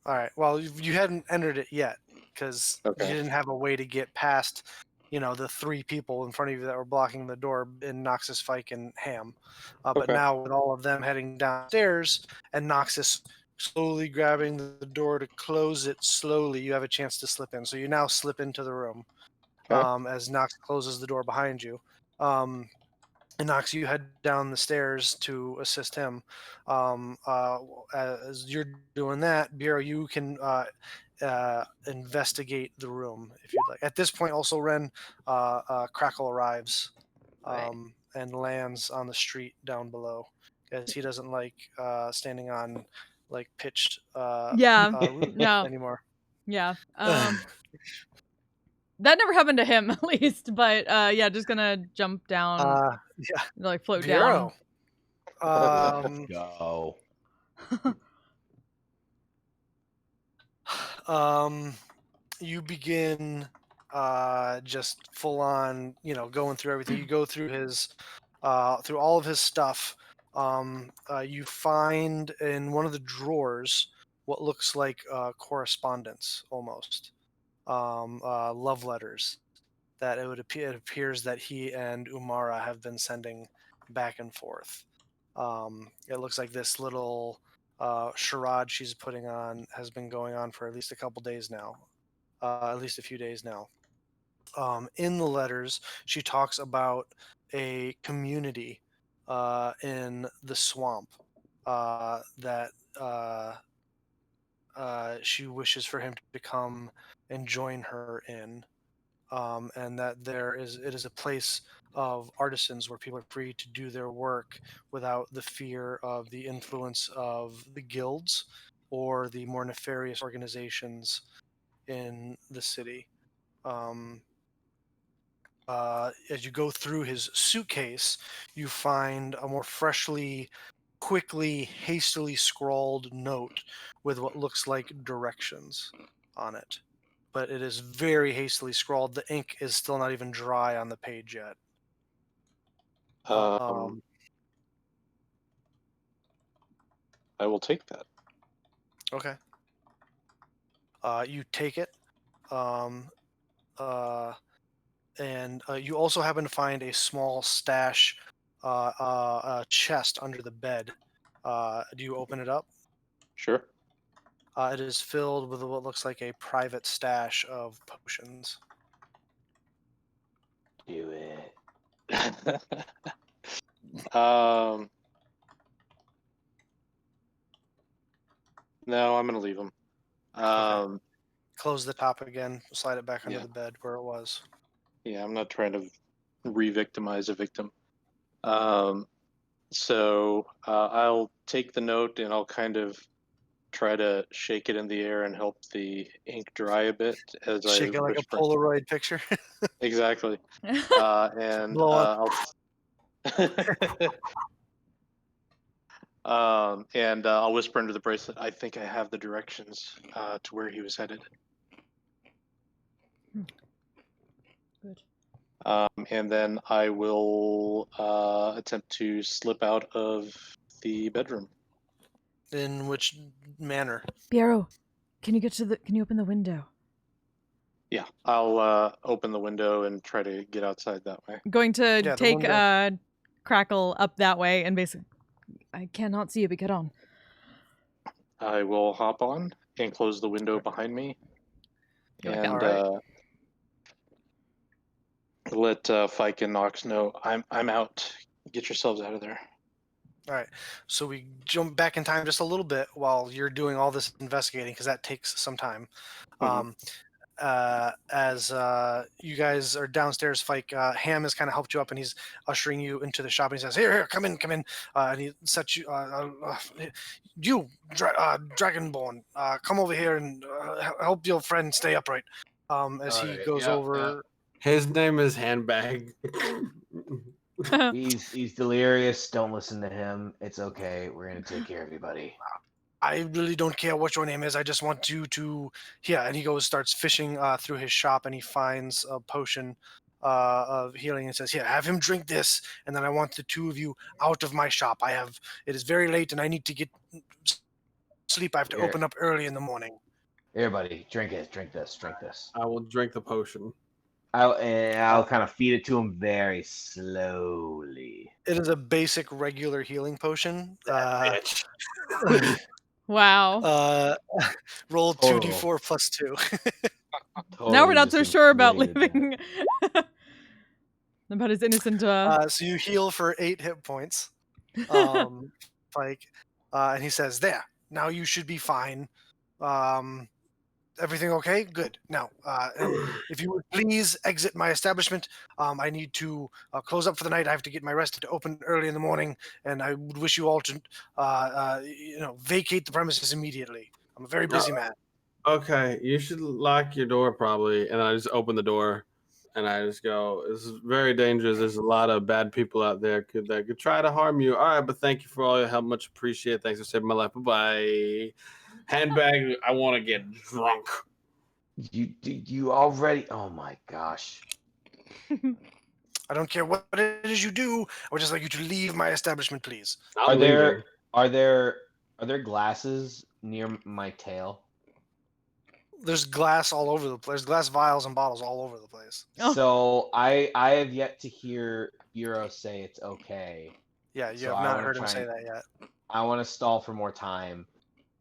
All right. Well, you hadn't entered it yet because you Okay. didn't have a way to get past, the 3 people in front of you that were blocking the door in Noxus, Fike, and Ham. But Okay. now with all of them heading downstairs and Noxus slowly grabbing the door to close it slowly, you have a chance to slip in. So you now slip into the room Okay. as Nox closes the door behind you. And Nox, you head down the stairs to assist him. As you're doing that, Bureau, you can investigate the room if you'd like. At this point, also Ren, Crackle arrives Right. and lands on the street down below, as he doesn't like standing on like pitched Yeah. roofs No. anymore. Yeah. That never happened to him, at least. But yeah, just gonna jump down, Yeah, like float Bureau. Go. You begin just full on, going through everything. You go through his through all of his stuff. You find in one of the drawers what looks like correspondence, almost love letters that it appears that he and Umara have been sending back and forth. It looks like this little charade she's putting on has been going on for at least a couple days now, at least a few days now. In the letters, she talks about a community in the swamp that she wishes for him to come and join her in. And that it is a place of artisans where people are free to do their work without the fear of the influence of the guilds or the more nefarious organizations in the city. As you go through his suitcase, you find a more quickly, hastily scrawled note with what looks like directions on it. But it is very hastily scrawled. The ink is still not even dry on the page yet. I will take that. Okay. You take it, um, and you also happen to find a small stash chest under the bed. Do you open it up? Sure. It is filled with what looks like a private stash of potions. Do it. um, no, I'm gonna leave them. Close the top again, slide it back under Yeah. the bed where it was. Yeah, I'm not trying to re-victimize a victim. So I'll take the note and I'll kind of try to shake it in the air and help the ink dry a bit as I Shake it like a whisper. Polaroid picture. Exactly. And Blow on. I'll whisper into the bracelet. I think I have the directions to where he was headed. Good. And then I will attempt to slip out of the bedroom. In which manner? Piero, can you open the window? Yeah, I'll open the window and try to get outside that way. Going to the take window. Crackle up that way and basically, I cannot see you, but get on. I will hop on and close the window behind me, You're like, and Alright. let Fike and Nox know I'm out. Get yourselves out of there. All right. So we jump back in time just a little bit while you're doing all this investigating because that takes some time. Mhm. As you guys are downstairs, Fike, Ham has kind of helped you up and he's ushering you into the shop and he says, here, come in. And he sets you, Dragonborn, come over here and help your friend stay upright. As he Alright, goes yeah, over. His name is Handbag. He's delirious. Don't listen to him. It's okay. We're gonna take care of you, buddy. I really don't care what your name is. I just want you to here. And he starts fishing through his shop, and he finds a potion of healing, and says, "Here, have him drink this, and then I want the two of you out of my shop. It is very late, and I need to get sleep. I have to Here. open up early in the morning." Here, buddy. Drink it. Drink this. Drink this. I will drink the potion. I'll kind of feed it to him very slowly. It is a basic, regular healing potion. Bitch. Wow. Roll Total. 2d4 plus 2. Now we're not so just sure about inflated that. living. About his innocent. So you heal for 8 hit points. Like, and he says, "There. Now you should be fine. Everything okay? Good. Now, and if you would please exit my establishment, I need to close up for the night. I have to get my rest to open early in the morning, and I would wish you all to, vacate the premises immediately. I'm a very busy man." Okay, you should lock your door probably. And I just open the door and I just go, this is very dangerous. There's a lot of bad people out there that could try to harm you. All right, but thank you for all your help. Much appreciated. Thanks for saving my life. Bye-bye. Handbag, I want to get drunk. You already. Oh my gosh. I don't care what it is you do. I would just like you to leave my establishment, please. I'm leaving. Are there glasses near my tail? There's glass all over the place. There's glass vials and bottles all over the place. Oh. So I have yet to hear Bureau say it's okay. Yeah, you So have I not wanna heard him try say and- that yet. I want to stall for more time,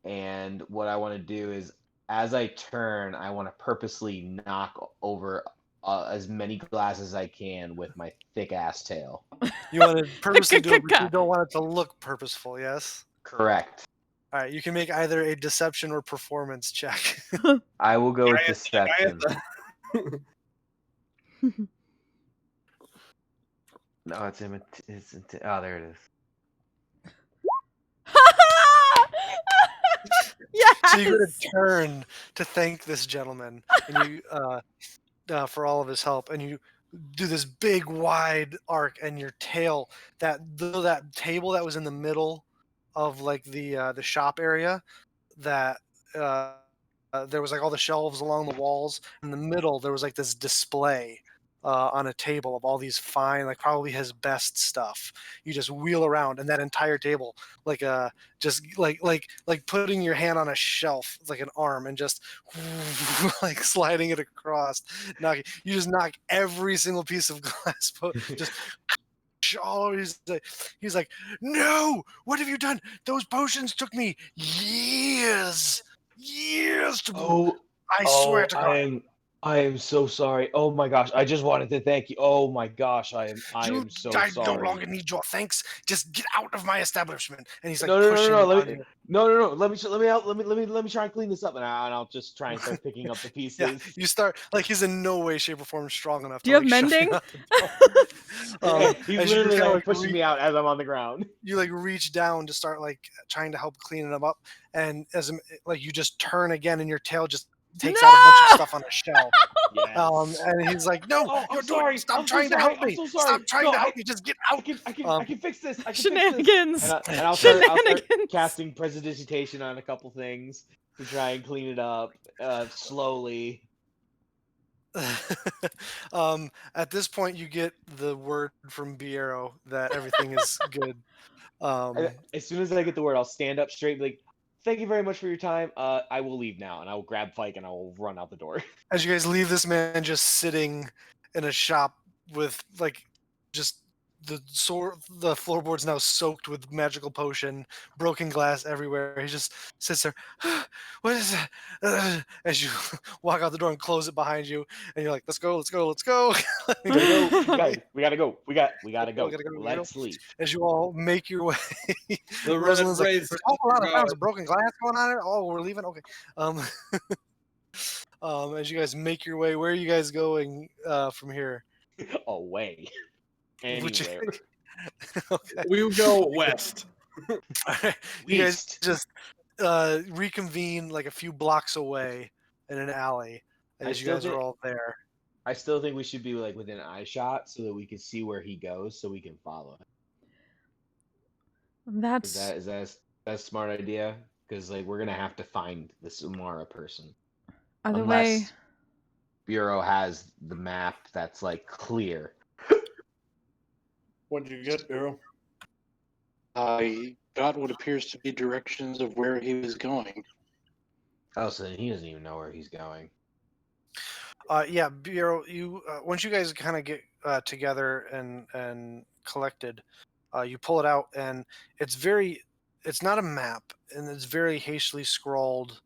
and what I want to do is, as I turn, I want to purposely knock over as many glasses as I can with my thick ass tail. You want to purposely do it, but you don't want it to look purposeful, yes? Correct. All right, you can make either a deception or performance check. I will go with deception. No, it's oh, there it is. Yes. So you're going to turn to thank this gentleman and you for all of his help, and you do this big wide arc, and your tail that table that was in the middle of like the shop area that there was like all the shelves along the walls. In the middle, there was like this display on a table of all these fine, like probably his best stuff. You just wheel around, and that entire table, like just like putting your hand on a shelf, like an arm, and just like sliding it across. You just knock every single piece of glass, just. Oh, he's like, no! What have you done? Those potions took me years to brew. I swear to God. I am so sorry. Oh my gosh, I just wanted to thank you. Oh my gosh, I am so I no sorry. longer need your thanks. Just get out of my establishment. And he's like No. pushing. Let me Let me try and clean this up, and I'll just try and start picking up the pieces. Yeah, you start like he's in no way, shape, or form strong enough. Do you to, have like, shove mending? you out the door. He's as you literally kinda, like pushing me out as I'm on the ground. You like reach down to start like trying to help cleaning them up, and as like you just turn again, and your tail just takes out a bunch of stuff on a shelf. Yes. And he's like, "No, Oh, I'm you're doing. sorry. Stop I'm so trying to sorry. help I'm me. so sorry. Stop trying No, to help me. Just get out." I can fix this. I can Shenanigans. fix this. And I'll start Shenanigans. casting prestidigitation on a couple things to try and clean it up slowly. At this point, you get the word from Biero that everything is good. As soon as I get the word, I'll stand up straight, like, "Thank you very much for your time. I will leave now," and I will grab Fike and I will run out the door. As you guys leave, this man just sitting in a shop with like just the floorboards now soaked with magical potion, broken glass everywhere. He just sits there. What is that? As you walk out the door and close it behind you, and you're like, "Let's go, let's go, let's go." We gotta go, guys. We gotta go. We gotta go. Gotta go. Let's leave. As you all make your way, The Rosalind's like, race "There's a whole lot of is pounds of broken glass going on here. Oh, we're leaving. Okay." As you guys make your way, where are you guys going from here? Away. Which- Anywhere. Okay. We go west. You guys East. just reconvene like a few blocks away in an alley as you guys are all there. I still think we should be like within eye shot so that we can see where he goes, so we can follow him. That's Is that a smart idea? Because like we're gonna have to find the Sumara person. either Unless way. Bureau has the map that's like clear. What did you get, Arrow? I got what appears to be directions of where he was going. Oh, so he doesn't even know where he's going. Yeah, Bureau, you once you guys kind of get together and collected, you pull it out, and it's not a map, and it's very hastily scrawled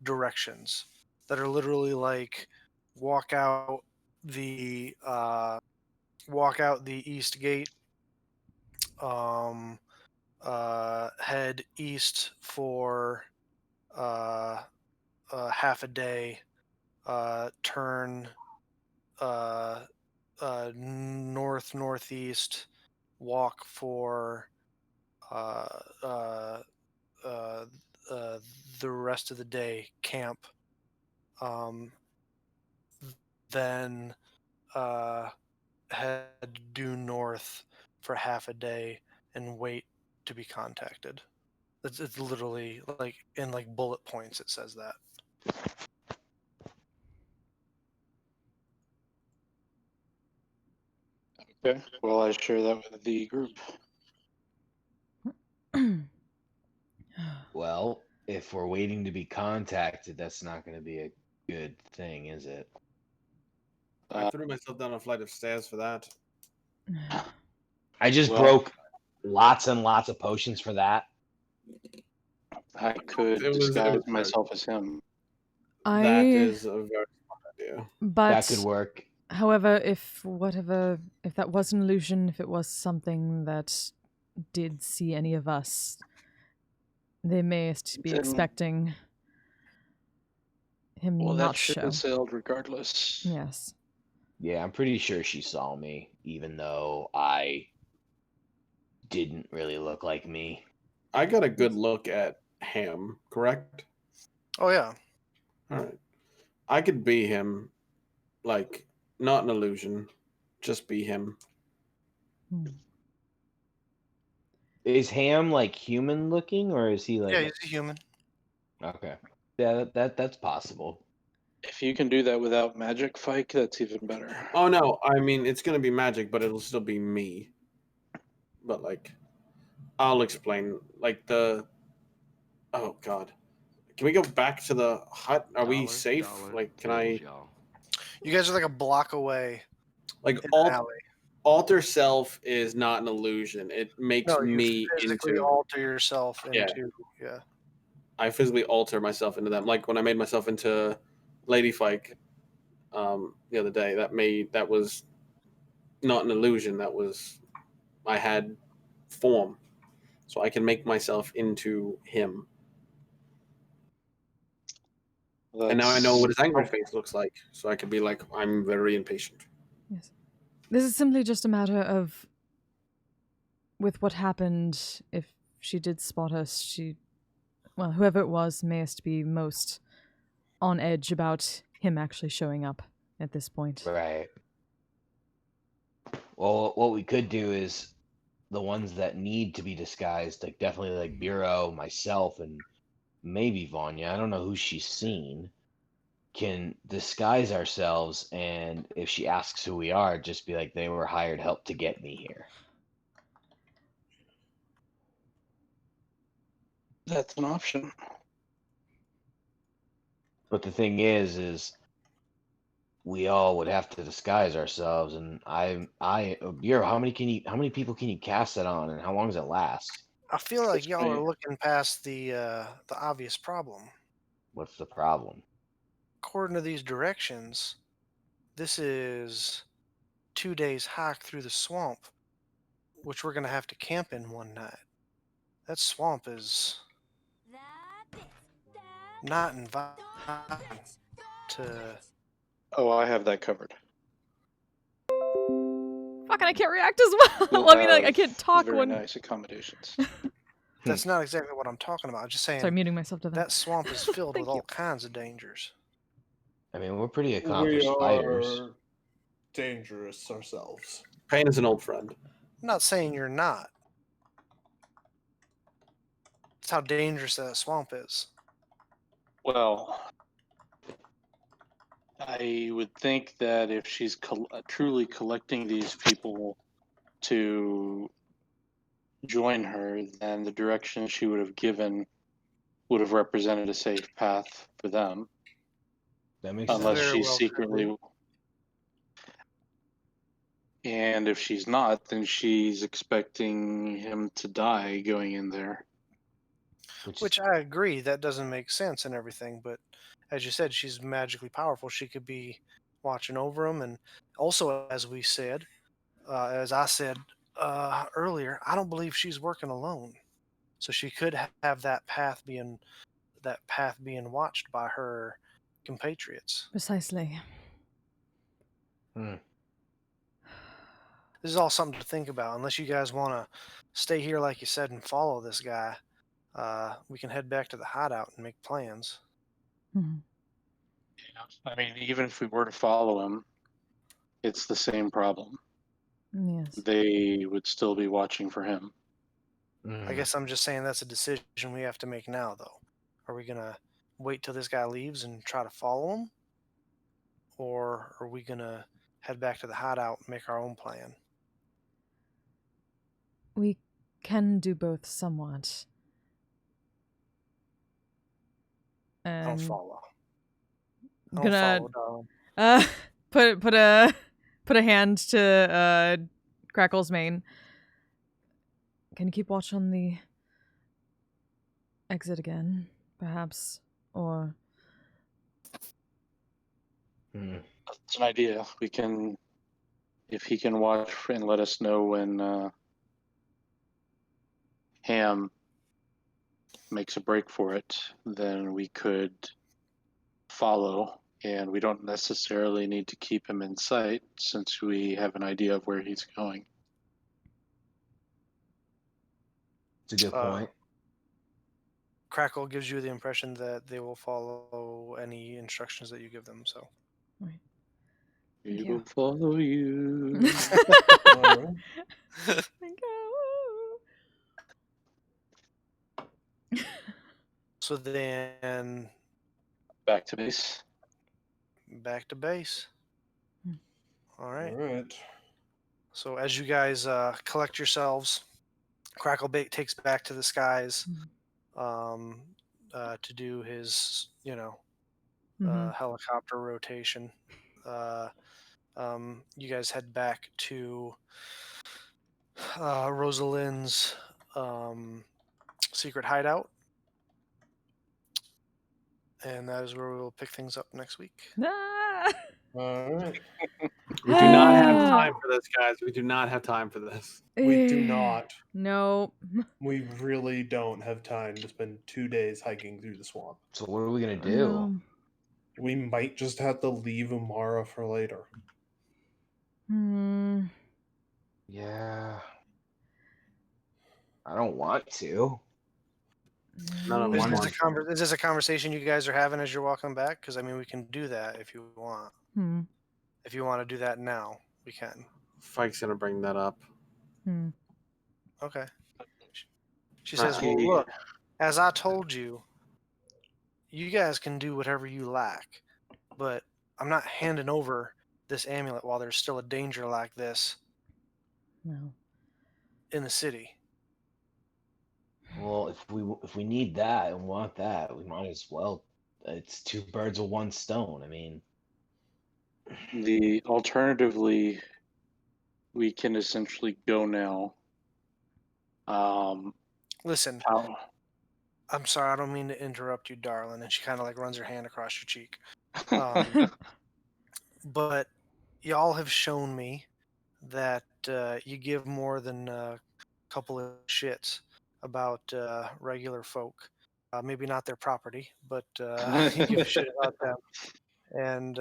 directions that are literally like walk out the east gate, head east for half a day, turn northeast, walk for the rest of the day, camp, then head due north for half a day and wait to be contacted. It's literally like in like bullet points it says that. Okay. Well, I share that with the group. Well, if we're waiting to be contacted, that's not going to be a good thing, is it? I threw myself down a flight of stairs for that. I just Well- broke lots and lots of potions for that. I could It was- disguise myself as him. That is a very smart idea. But That could work. however, if that was an illusion, if it was something that did see any of us, they may be Then- expecting him Well, not that ship show. has sailed regardless. Yes. Yeah, I'm pretty sure she saw me, even though I didn't really look like me. I got a good look at Ham, correct? Oh yeah. All right. I could be him, like, not an illusion, just be him. Is Ham like human looking, or is he like? Yeah, he's a human. Okay. Yeah, that's possible. If you can do that without magic, Fike, that's even better. Oh no, I mean it's gonna be magic, but it'll still be me. But like, I'll explain. Like oh god, can we go back to the hut? Are we safe? Like, can I You guys are like a block away like in an alley. alter self is not an illusion. It makes No, you me physically into. alter yourself Yeah. into yeah. I physically alter myself into them. Like when I made myself into Lady Fike the other day. That was not an illusion. That was I had form, so I can make myself into him. And now I know what his angry face looks like, so I can be like, I'm very impatient. Yes. This is simply just a matter of, with what happened, if she did spot us, well, whoever it was mayest be most on edge about him actually showing up at this point. Right. Well, what we could do is the ones that need to be disguised, like definitely like Bureau, myself, and maybe Vanya. I don't know who she's seen. Can disguise ourselves, and if she asks who we are, just be like, they were hired help to get me here. That's an option. But the thing is we all would have to disguise ourselves, and Bureau, how many people can you cast that on, and how long does it last? I feel like y'all are looking past the obvious problem. What's the problem? According to these directions, this is 2 days hike through the swamp, which we're gonna have to camp in one night. That swamp is not inviting to. Oh, I have that covered. Fucking, I can't react as well. We'll Well, I mean, I have can't talk very when. nice accommodations. That's not exactly what I'm talking about. I'm just saying Sorry, muting myself to that. that swamp is filled Thank with all you. kinds of dangers. I mean, we're pretty We accomplished fighters. are dangerous ourselves. Pain is an old friend. I'm not saying you're not. That's how dangerous that swamp is. Well, I would think that if she's truly collecting these people to join her, then the direction she would have given would have represented a safe path for them. That makes Unless sense. Very she's well secretly. And if she's not, then she's expecting him to die going in there. Which I agree, that doesn't make sense and everything, but as you said, she's magically powerful. She could be watching over him, and also, as we said, as I said earlier, I don't believe she's working alone. So she could have that path being watched by her compatriots. Precisely. This is all something to think about. Unless you guys want to stay here, like you said, and follow this guy, we can head back to the hideout and make plans. Mhm. I mean, even if we were to follow him, it's the same problem. Yes. They would still be watching for him. I guess I'm just saying that's a decision we have to make now, though. Are we going to wait till this guy leaves and try to follow him? Or are we going to head back to the hideout and make our own plan? We can do both somewhat. I don't And follow. I don't gonna follow, darling. put a hand to Crackle's mane. Can you keep watch on the exit again, perhaps? Or That's an idea. We can, if he can watch and let us know when Ham makes a break for it, then we could follow, and we don't necessarily need to keep him in sight since we have an idea of where he's going. It's a good point. Crackle gives you the impression that they will follow any instructions that you give them, so. right. We Thank will you. follow you. Thank you. So then, Back to base. back to base. All right. All right. So as you guys collect yourselves, Cracklebait takes back to the skies to do his, helicopter rotation. You guys head back to Rosalind's secret hideout. And that is where we will pick things up next week. Ah! All right. We do not have time for this, guys. We do not have time for this. We do not. Nope. We really don't have time to spend 2 days hiking through the swamp. So what are we gonna do? We might just have to leave Umara for later. Yeah. I don't want to. None of Is us this, want is this a conversation you guys are having as you're walking back? Because, I mean, we can do that if you want. If you want to do that now, we can. Fike's gonna bring that up. Okay. She says, well, look, as I told you, you guys can do whatever you like, but I'm not handing over this amulet while there's still a danger like this in the city. Well, if we need that and want that, we might as well. It's two birds with one stone. I mean, Alternatively, we can essentially go now. Listen, I'm sorry, I don't mean to interrupt you, darling. And she kind of like runs her hand across your cheek. But y'all have shown me that you give more than a couple of shits about regular folk. Maybe not their property, but you give a shit about them. And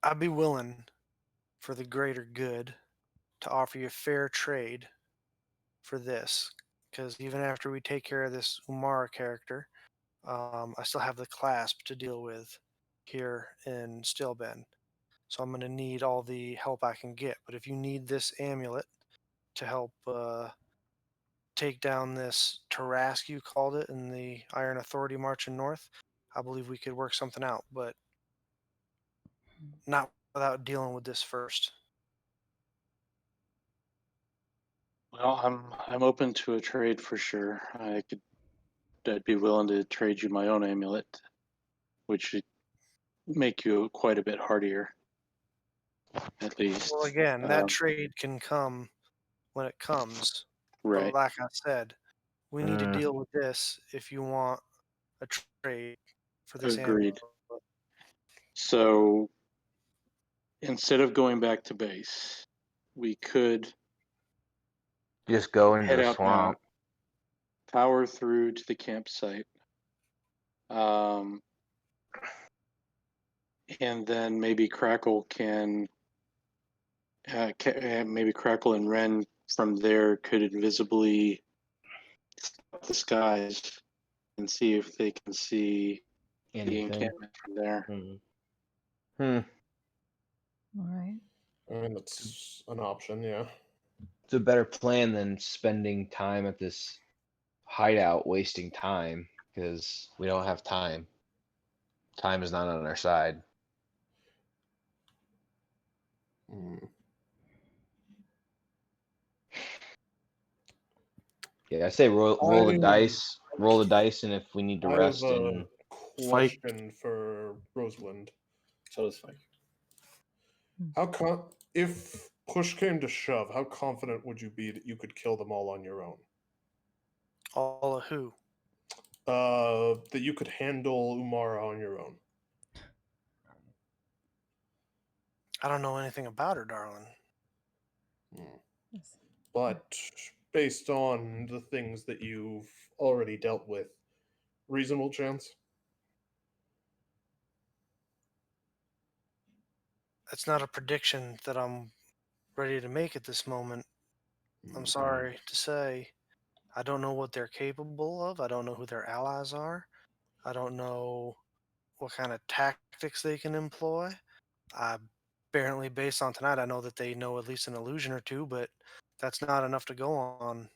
I'd be willing, for the greater good, to offer you fair trade for this. Because even after we take care of this Umara character, I still have the clasp to deal with here in Stillben. So I'm going to need all the help I can get. But if you need this amulet to help take down this Tarask, you called it, in the Iron Authority marching north, I believe we could work something out. But not without dealing with this first. Well, I'm open to a trade for sure. I'd be willing to trade you my own amulet, which would make you quite a bit hardier, at least. Well, again, that trade can come when it comes. Right. But like I said, we need to deal with this if you want a trade for this Agreed. amulet. So instead of going back to base, we could just go into head the out swamp. now, power through to the campsite, and then maybe Crackle maybe Crackle and Ren from there could invisibly stop the skies and see if they can see the encampment from there. All right. I mean, that's an option, yeah. It's a better plan than spending time at this hideout, wasting time, because we don't have time. Time is not on our side. Yeah, I say roll the dice. Roll the dice, and if we need to rest, I have and a question for Rosalind. So does Fike. If push came to shove, how confident would you be that you could kill them all on your own? All of who? That you could handle Umara on your own. I don't know anything about her, darling. But based on the things that you've already dealt with, reasonable chance? That's not a prediction that I'm ready to make at this moment. I'm sorry to say. I don't know what they're capable of. I don't know who their allies are. I don't know what kind of tactics they can employ. Apparently, based on tonight, I know that they know at least an illusion or two, but that's not enough to go on.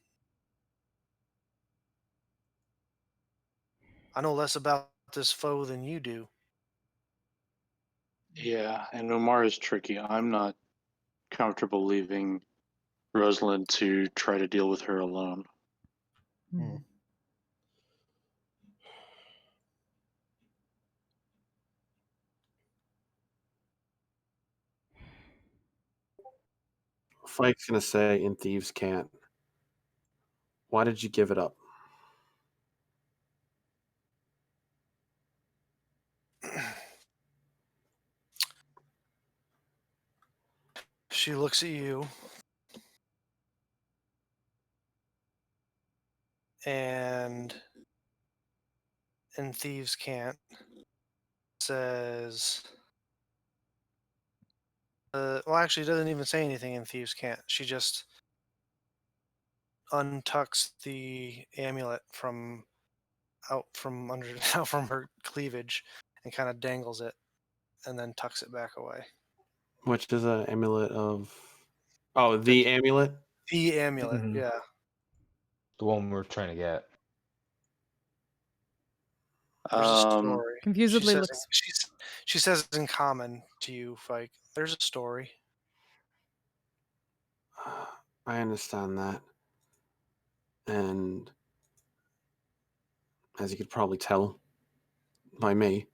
I know less about this foe than you do. Yeah, and Omar is tricky. I'm not comfortable leaving Rosalind to try to deal with her alone. Hmm. Fike's gonna say, "And thieves can't." Why did you give it up? She looks at you and thieves can't says well, actually, doesn't even say anything in thieves can't. She just untucks the amulet from out from under out from her cleavage and kind of dangles it and then tucks it back away. Which is an amulet of. Oh, The- the amulet. The amulet, Mhm. yeah. The one we're trying to get. There's a Um, story. Confusedly looks. She says in common to you, Fike. There's a story. I understand that, and as you could probably tell by me,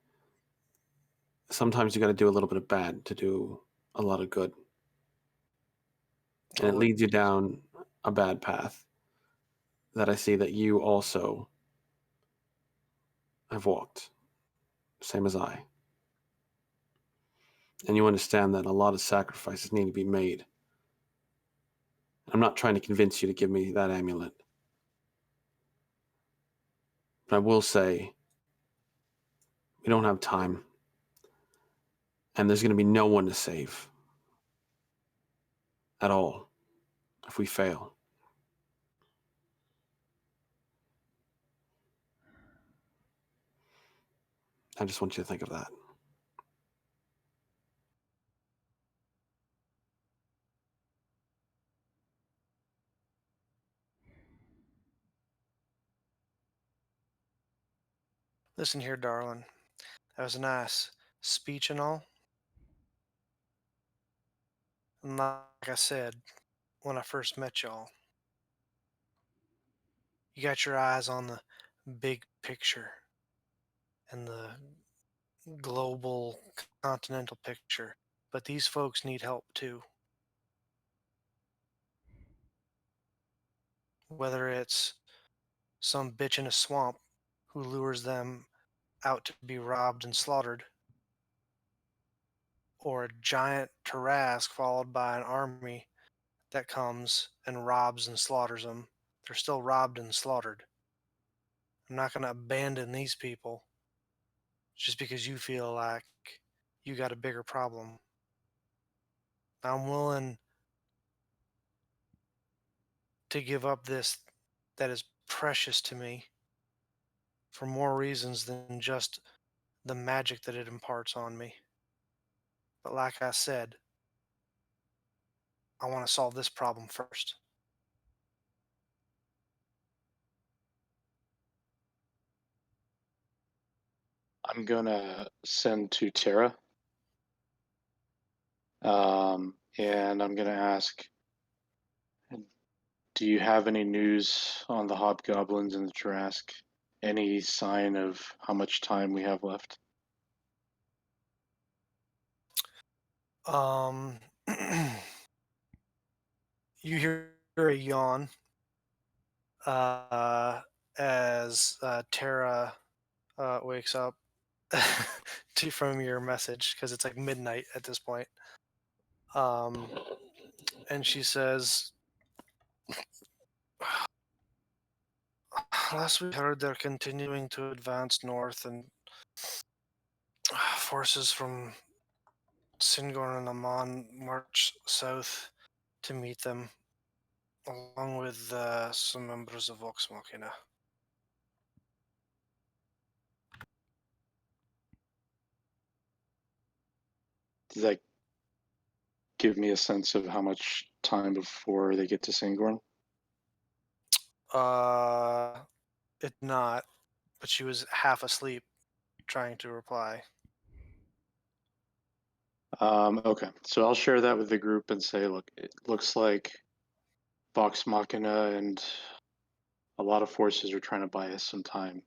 sometimes you got to do a little bit of bad to do a lot of good, and I it leads you wouldn't- down a bad path that I see that you also have walked, same as I. And you understand that a lot of sacrifices need to be made. I'm not trying to convince you to give me that amulet. But I will say, we don't have time. And there's going to be no one to save. At all. If we fail. I just want you to think of that. Listen here, darling. That was a nice speech and all. And like I said when I first met y'all, you got your eyes on the big picture and the global continental picture. But these folks need help too. Whether it's some bitch in a swamp who lures them out to be robbed and slaughtered, or a giant Tarrasque followed by an army that comes and robs and slaughters them, they're still robbed and slaughtered. I'm not going to abandon these people just because you feel like you got a bigger problem. I'm willing to give up this that is precious to me for more reasons than just the magic that it imparts on me. But like I said, I want to solve this problem first. I'm gonna send to Tara. And I'm gonna ask, do you have any news on the hobgoblins and the Trask? Any sign of how much time we have left? Um, you hear a yawn as Tara wakes up from your message because it's like midnight at this point. And she says, last we heard, they're continuing to advance north, and forces from Singor and Amon march south to meet them, along with some members of Vox Machina. Does that give me a sense of how much time before they get to Sangorn? It not, but she was half asleep trying to reply. Okay, so I'll share that with the group and say, look, it looks like Vox Machina and a lot of forces are trying to buy us some time.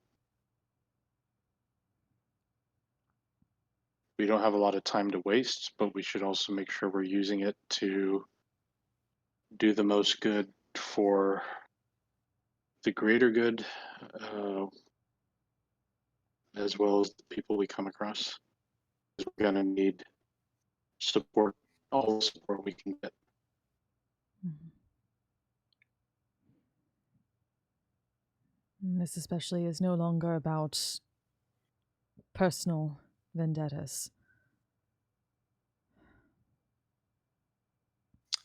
We don't have a lot of time to waste, but we should also make sure we're using it to do the most good for the greater good, as well as the people we come across. We're going to need support, all the support we can get. This especially is no longer about personal vendettas.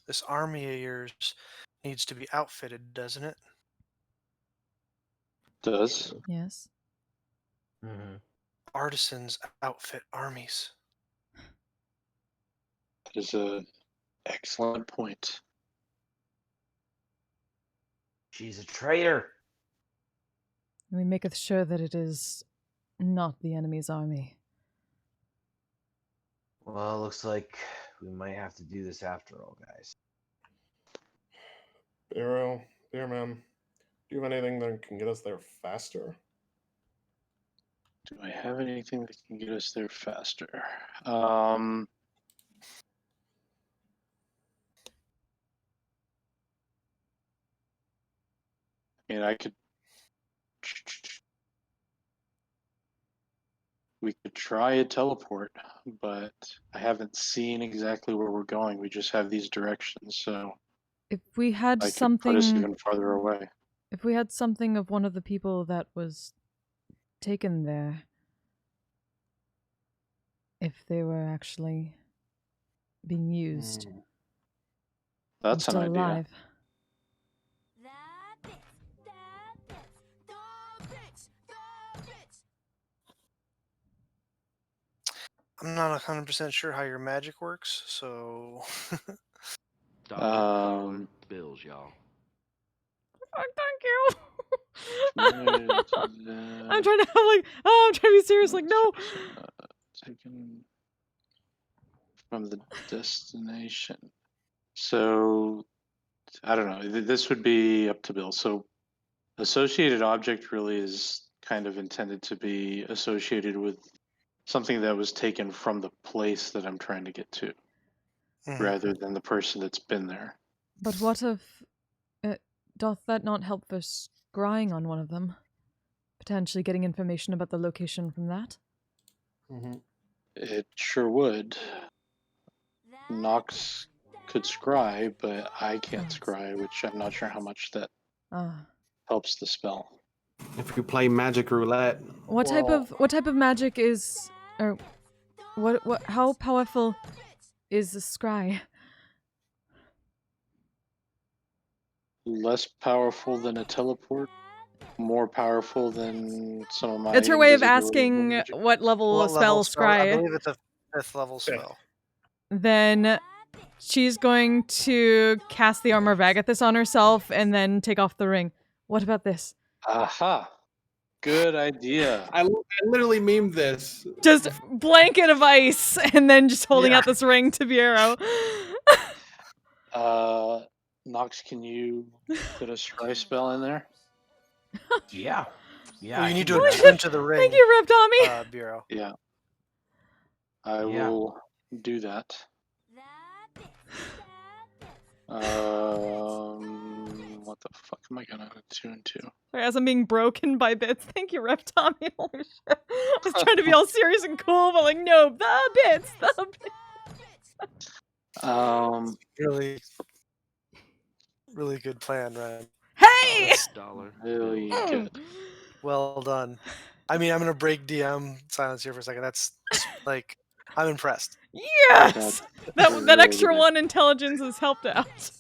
This army of yours needs to be outfitted, doesn't it? Does. Yes. Mm-hmm. Artisans outfit armies. That is an excellent point. She's a traitor. We maketh sure that it is not the enemy's army. Well, looks like we might have to do this after all, guys. Bear man, do you have anything that can get us there faster? Do I have anything that can get us there faster? I mean, we could try a teleport, but I haven't seen exactly where we're going. We just have these directions, so If we had I could put us something, even farther away. if we had something of one of the people that was taken there, if they were actually being used, That's still an idea. alive. I'm not 100% sure how your magic works, so Um, bills, y'all. Oh, thank you. I'm I'm trying to I'm trying to be serious. Like, no. Taken from the destination. So I don't know. This would be up to Bill. So associated object really is kind of intended to be associated with something that was taken from the place that I'm trying to get to, rather than the person that's been there. But what if, doth that not help for scrying on one of them? Potentially getting information about the location from that? Mm-hmm. It sure would. Nox could scry, but I can't scry, which I'm not sure how much that helps the spell. If you play Magic Roulette, What type of magic is, or what how powerful is the scry? Less powerful than a teleport, more powerful than some of my It's her way of invisibility asking magic. what level what spell level spell? I scry. believe it's a 5th level spell. Then she's going to cast the armor of Agathis on herself and then take off the ring. What about this? Aha! Good idea. I literally memed this. Just blanket of ice and then just holding out this ring to Viero. Nox, can you put a scry spell in there? Yeah. Well, you need to attune to the ring. Thank you, Rip Tommy. Bureau. Yeah. I will do that. What the fuck am I gonna attune to? Sorry, as I'm being broken by bits. Thank you, Rip Tommy. Holy shit. I was trying to be all serious and cool, but like, no, the bits. Really good plan, Ryan. Hey! Really good. Well done. I mean, I'm gonna break DM silence here for a second. That's like, I'm impressed. Yes! That really extra good. 1 intelligence has helped out.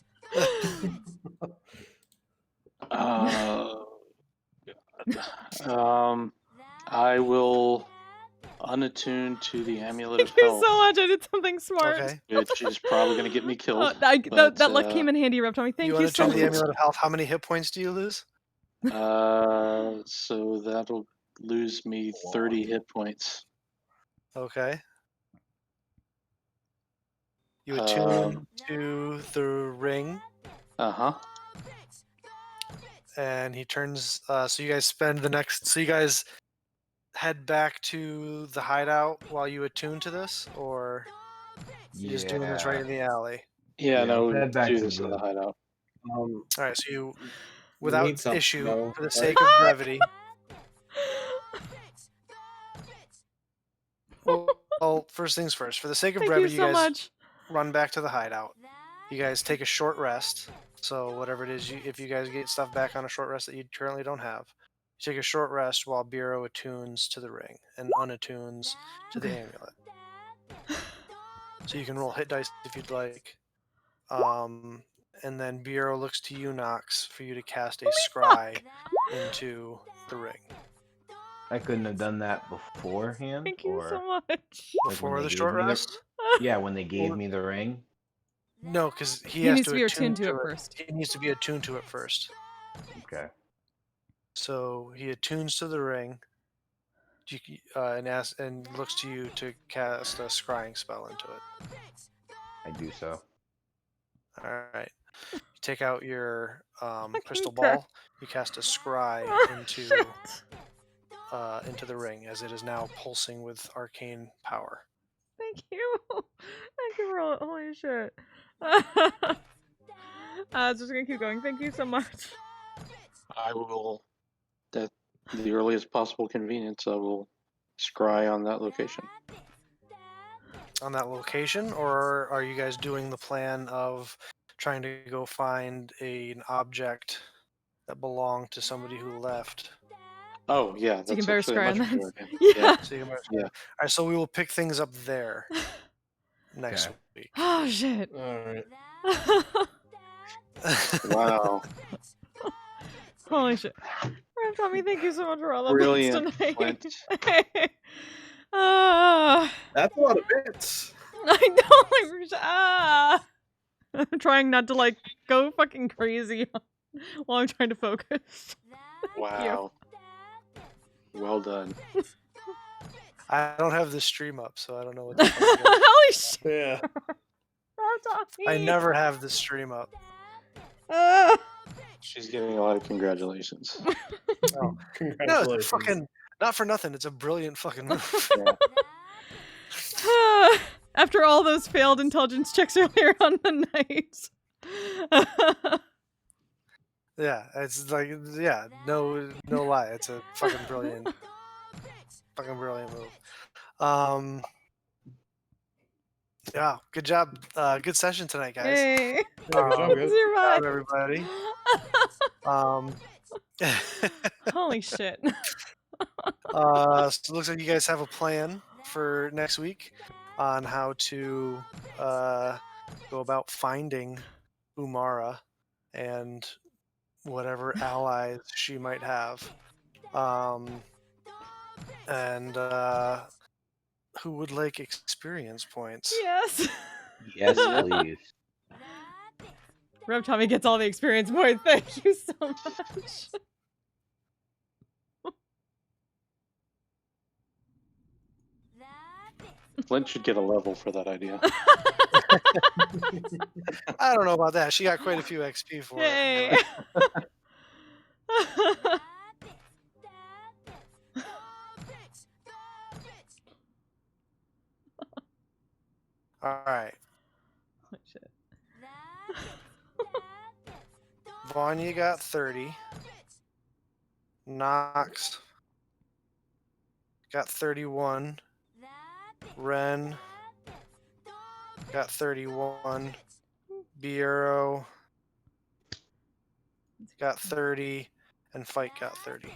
I will unattune to the amulet of Thank you health, so much. I did something smart. Okay. which is probably going to get me killed. That luck came in handy, Rip Tommy. Thank you so unattune the much. amulet of health. How many hit points do you lose? So that'll lose me 30 hit points. Okay. You attune to the ring, Uh-huh. and he turns. So you guys spend the next. So you guys head back to the hideout while you attune to this, or you just doing this right in the alley? Yeah, no, let's we head back do to this in the hideout. All right. So you, we without need something, issue, though, for the right? sake of brevity. Well, first things first. For the sake of Thank you brevity, you so guys much. run back to the hideout. You guys take a short rest. So whatever it is, if you guys get stuff back on a short rest that you currently don't have, you take a short rest while Bureau attunes to the ring and unattunes to the amulet. So you can roll hit dice if you'd like. And then Bureau looks to you, Nox, for you to cast a scry into the ring. I couldn't have done that beforehand. Thank you or so much. like when Before they the gave short me rest? Yeah, when they gave me the ring. No, because he He has needs to to be attune attuned to it first. He needs to be attuned to it first. Okay. So he attunes to the ring, and looks to you to cast a scrying spell into it. I do so. All right. You take out your crystal crap. ball. You cast a scry Oh, into shit. into the ring, as it is now pulsing with arcane power. Thank you. Thank you for all. Holy shit. Just gonna keep going. Thank you so much. I will, at the earliest possible convenience, I will scry on that location. On that location, or are you guys doing the plan of trying to go find an object that belonged to somebody who left? Oh, yeah, So you can that's better actually a scry on much that. better idea. Yeah. So you can Yeah. All right, so we will pick things up there next Okay. week. Oh shit. All right. Wow. Holy shit. Tommy, thank you so much for all the Brilliant, tonight. Flint. That's a lot of bits. I know. I'm trying not to like go fucking crazy while I'm trying to focus. Wow. Well done. I don't have the stream up, so I don't know what the fuck it is. Holy shit. Yeah. Tommy. I never have the stream up. She's getting a lot of congratulations. No, it's Congratulations. fucking not for nothing. It's a brilliant fucking move. Yeah. After all those failed intelligence checks earlier on the night. Yeah, it's like no lie. It's a fucking brilliant move. Yeah, good job. Good session tonight, guys. Yay. Good job, guys. Survived. Everybody. Holy shit. So it looks like you guys have a plan for next week on how to go about finding Umara and whatever allies she might have. And who would like experience points? Yes. Yes, please. Rev Tommy gets all the experience points. Thank you so much. Flint should get a level for that idea. I don't know about that. She got quite a few XP for it. Yay. All right. Holy shit. Vanya got 30. Nox got 31. Ren got 31. Bureau got 30. And Fight got 30.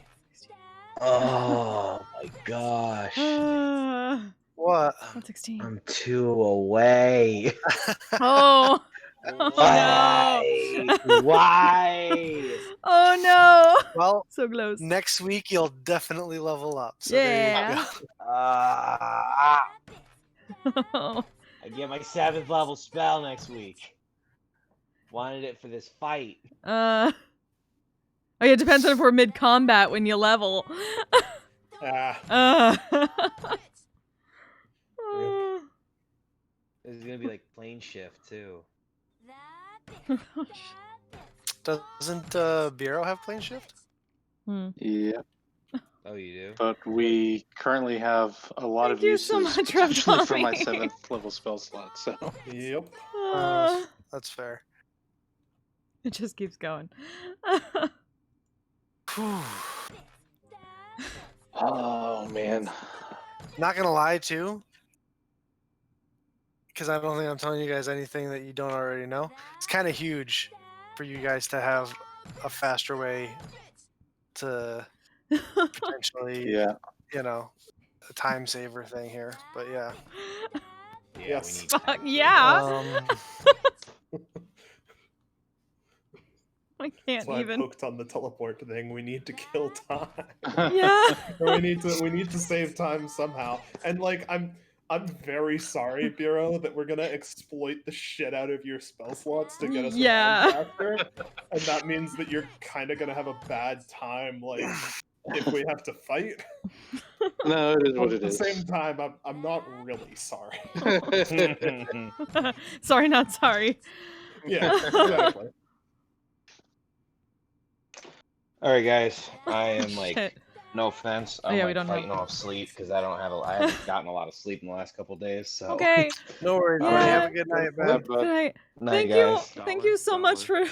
Oh my gosh. What? 116. I'm 2 away. Oh. Why? no. Why? Oh no. Well, So close. next week you'll definitely level up. So there you Yeah. go. I get my 7th level spell next week. Wanted it for this fight. Oh yeah, it depends on if we're mid combat when you level. Ah. This is gonna be like plain plane shift too. Doesn't Bureau have plane shift? Yeah, Oh, you do? but we currently have a lot Thank of you uses so much, potentially for my Tommy. 7th level spell slot. So Yep. That's fair. It just keeps going. oh man, Not gonna lie, too, because I don't think I'm telling you guys anything that you don't already know. It's kind of huge for you guys to have a faster way to potentially, yeah. you know, a time saver thing here. But yeah. Yeah, Yes. we need Fuck time. yeah. I That's can't why I even. poked on the teleport thing. We need to kill time. Yeah. Or we need to save time somehow. And like I'm very sorry, Bureau, that we're gonna exploit the shit out of your spell slots to get us Yeah. around faster. And that means that you're kinda gonna have a bad time, like if we have to fight. No, it is But what at it the is. same time, I'm not really sorry. Sorry, not sorry. Yeah, exactly. All right, guys. I am like, Shit. no offense, Oh, I'm yeah, we like don't have- fighting off sleep because I haven't gotten a lot of sleep in the last couple days. So Okay. No worries, Yeah. buddy. Have a good night, Yeah, man. but Good night. night, Thank guys. you. Thank you so much for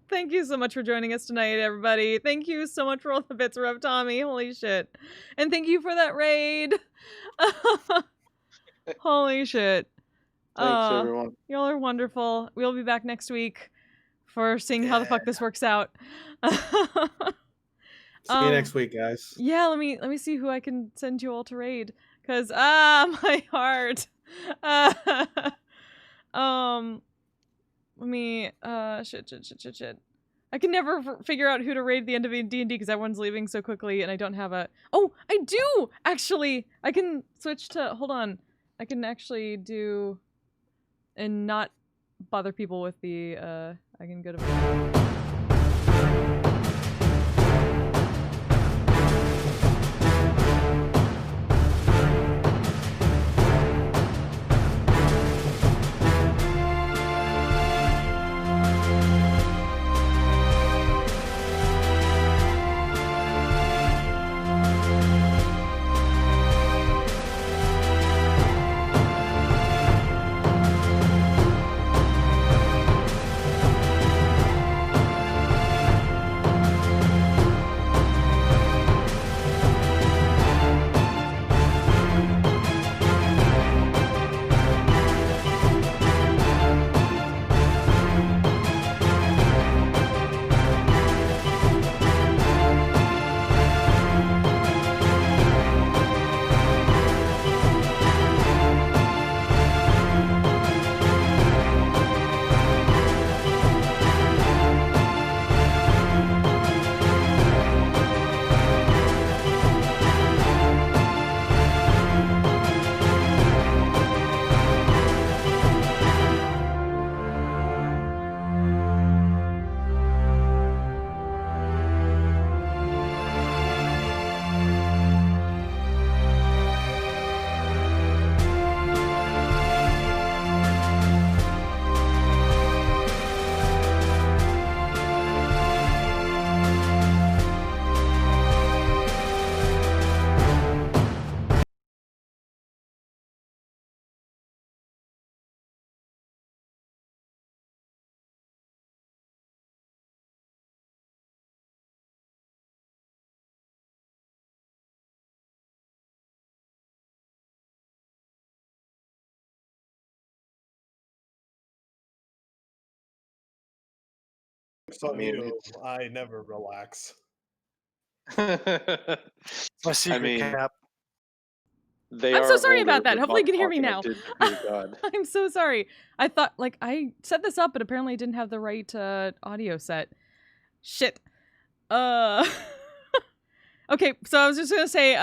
thank you so much for joining us tonight, everybody. Thank you so much for all the bits, Rev Tommy. Holy shit. And thank you for that raid. Holy shit. thanks everyone. Y'all are wonderful. We'll be back next week for seeing how the fuck this works out. See you next week, guys. Yeah, let me see who I can send you all to raid. Cause my heart. Let me shit. I can never figure out who to raid at the end of D&D because everyone's leaving so quickly and I don't have a. Oh, I do actually. I can switch to. Hold on. I can actually do, and not bother people with the. I can go to. It's on you. I never relax. My secret mean, cap. They I'm are so sorry older, about that. but Hopefully you not can hear me now. connected to God. I'm so sorry. I thought, like, I set this up, but apparently I didn't have the right audio set. Shit. Okay, so I was just gonna say,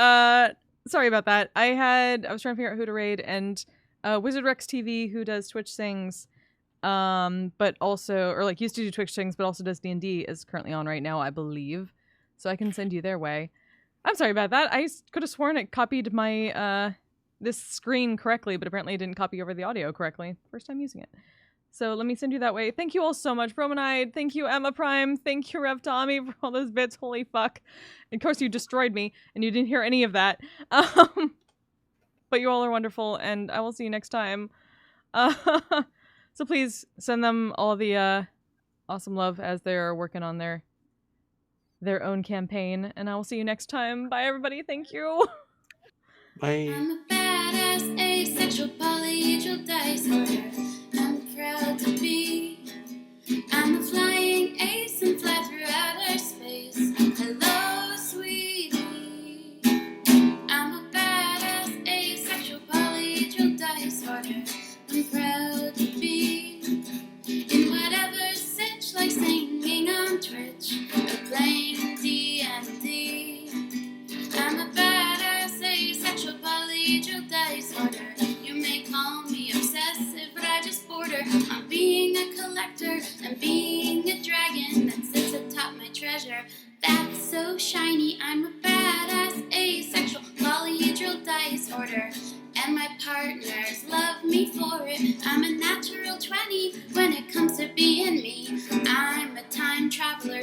sorry about that. I was trying to figure out who to raid, and Wizard Rex TV, who does Twitch things, but also, or like used to do Twitch things, but also does D&D, is currently on right now, I believe. So I can send you their way. I'm sorry about that. I could have sworn it copied my this screen correctly, but apparently it didn't copy over the audio correctly. First time using it. So let me send you that way. Thank you all so much. Bromonide, thank you, Emma Prime, thank you, Rev Tommy, for all those bits. Holy fuck. And of course, you destroyed me, and you didn't hear any of that. But you all are wonderful, and I will see you next time. So please send them all the awesome love as they're working on their own campaign, and I will see you next time. Bye, everybody. Thank you. Bye. I'm a badass asexual polyhedral dice holder. I'm proud to be. I'm a flying ace and fly through outer space. Hello, sweetie. I'm a badass asexual polyhedral dice holder. I'm proud to be in whatever sitch, like singing on Twitch or playing D&D. I'm a badass asexual polyhedral dice holder. You may call me obsessive, but I just border on being a collector and being a dragon that sits atop my treasure. That's so shiny. I'm a badass asexual polyhedral dice holder, and my partners love me for it. I'm a natural 20 when it comes to being me. I'm a time traveler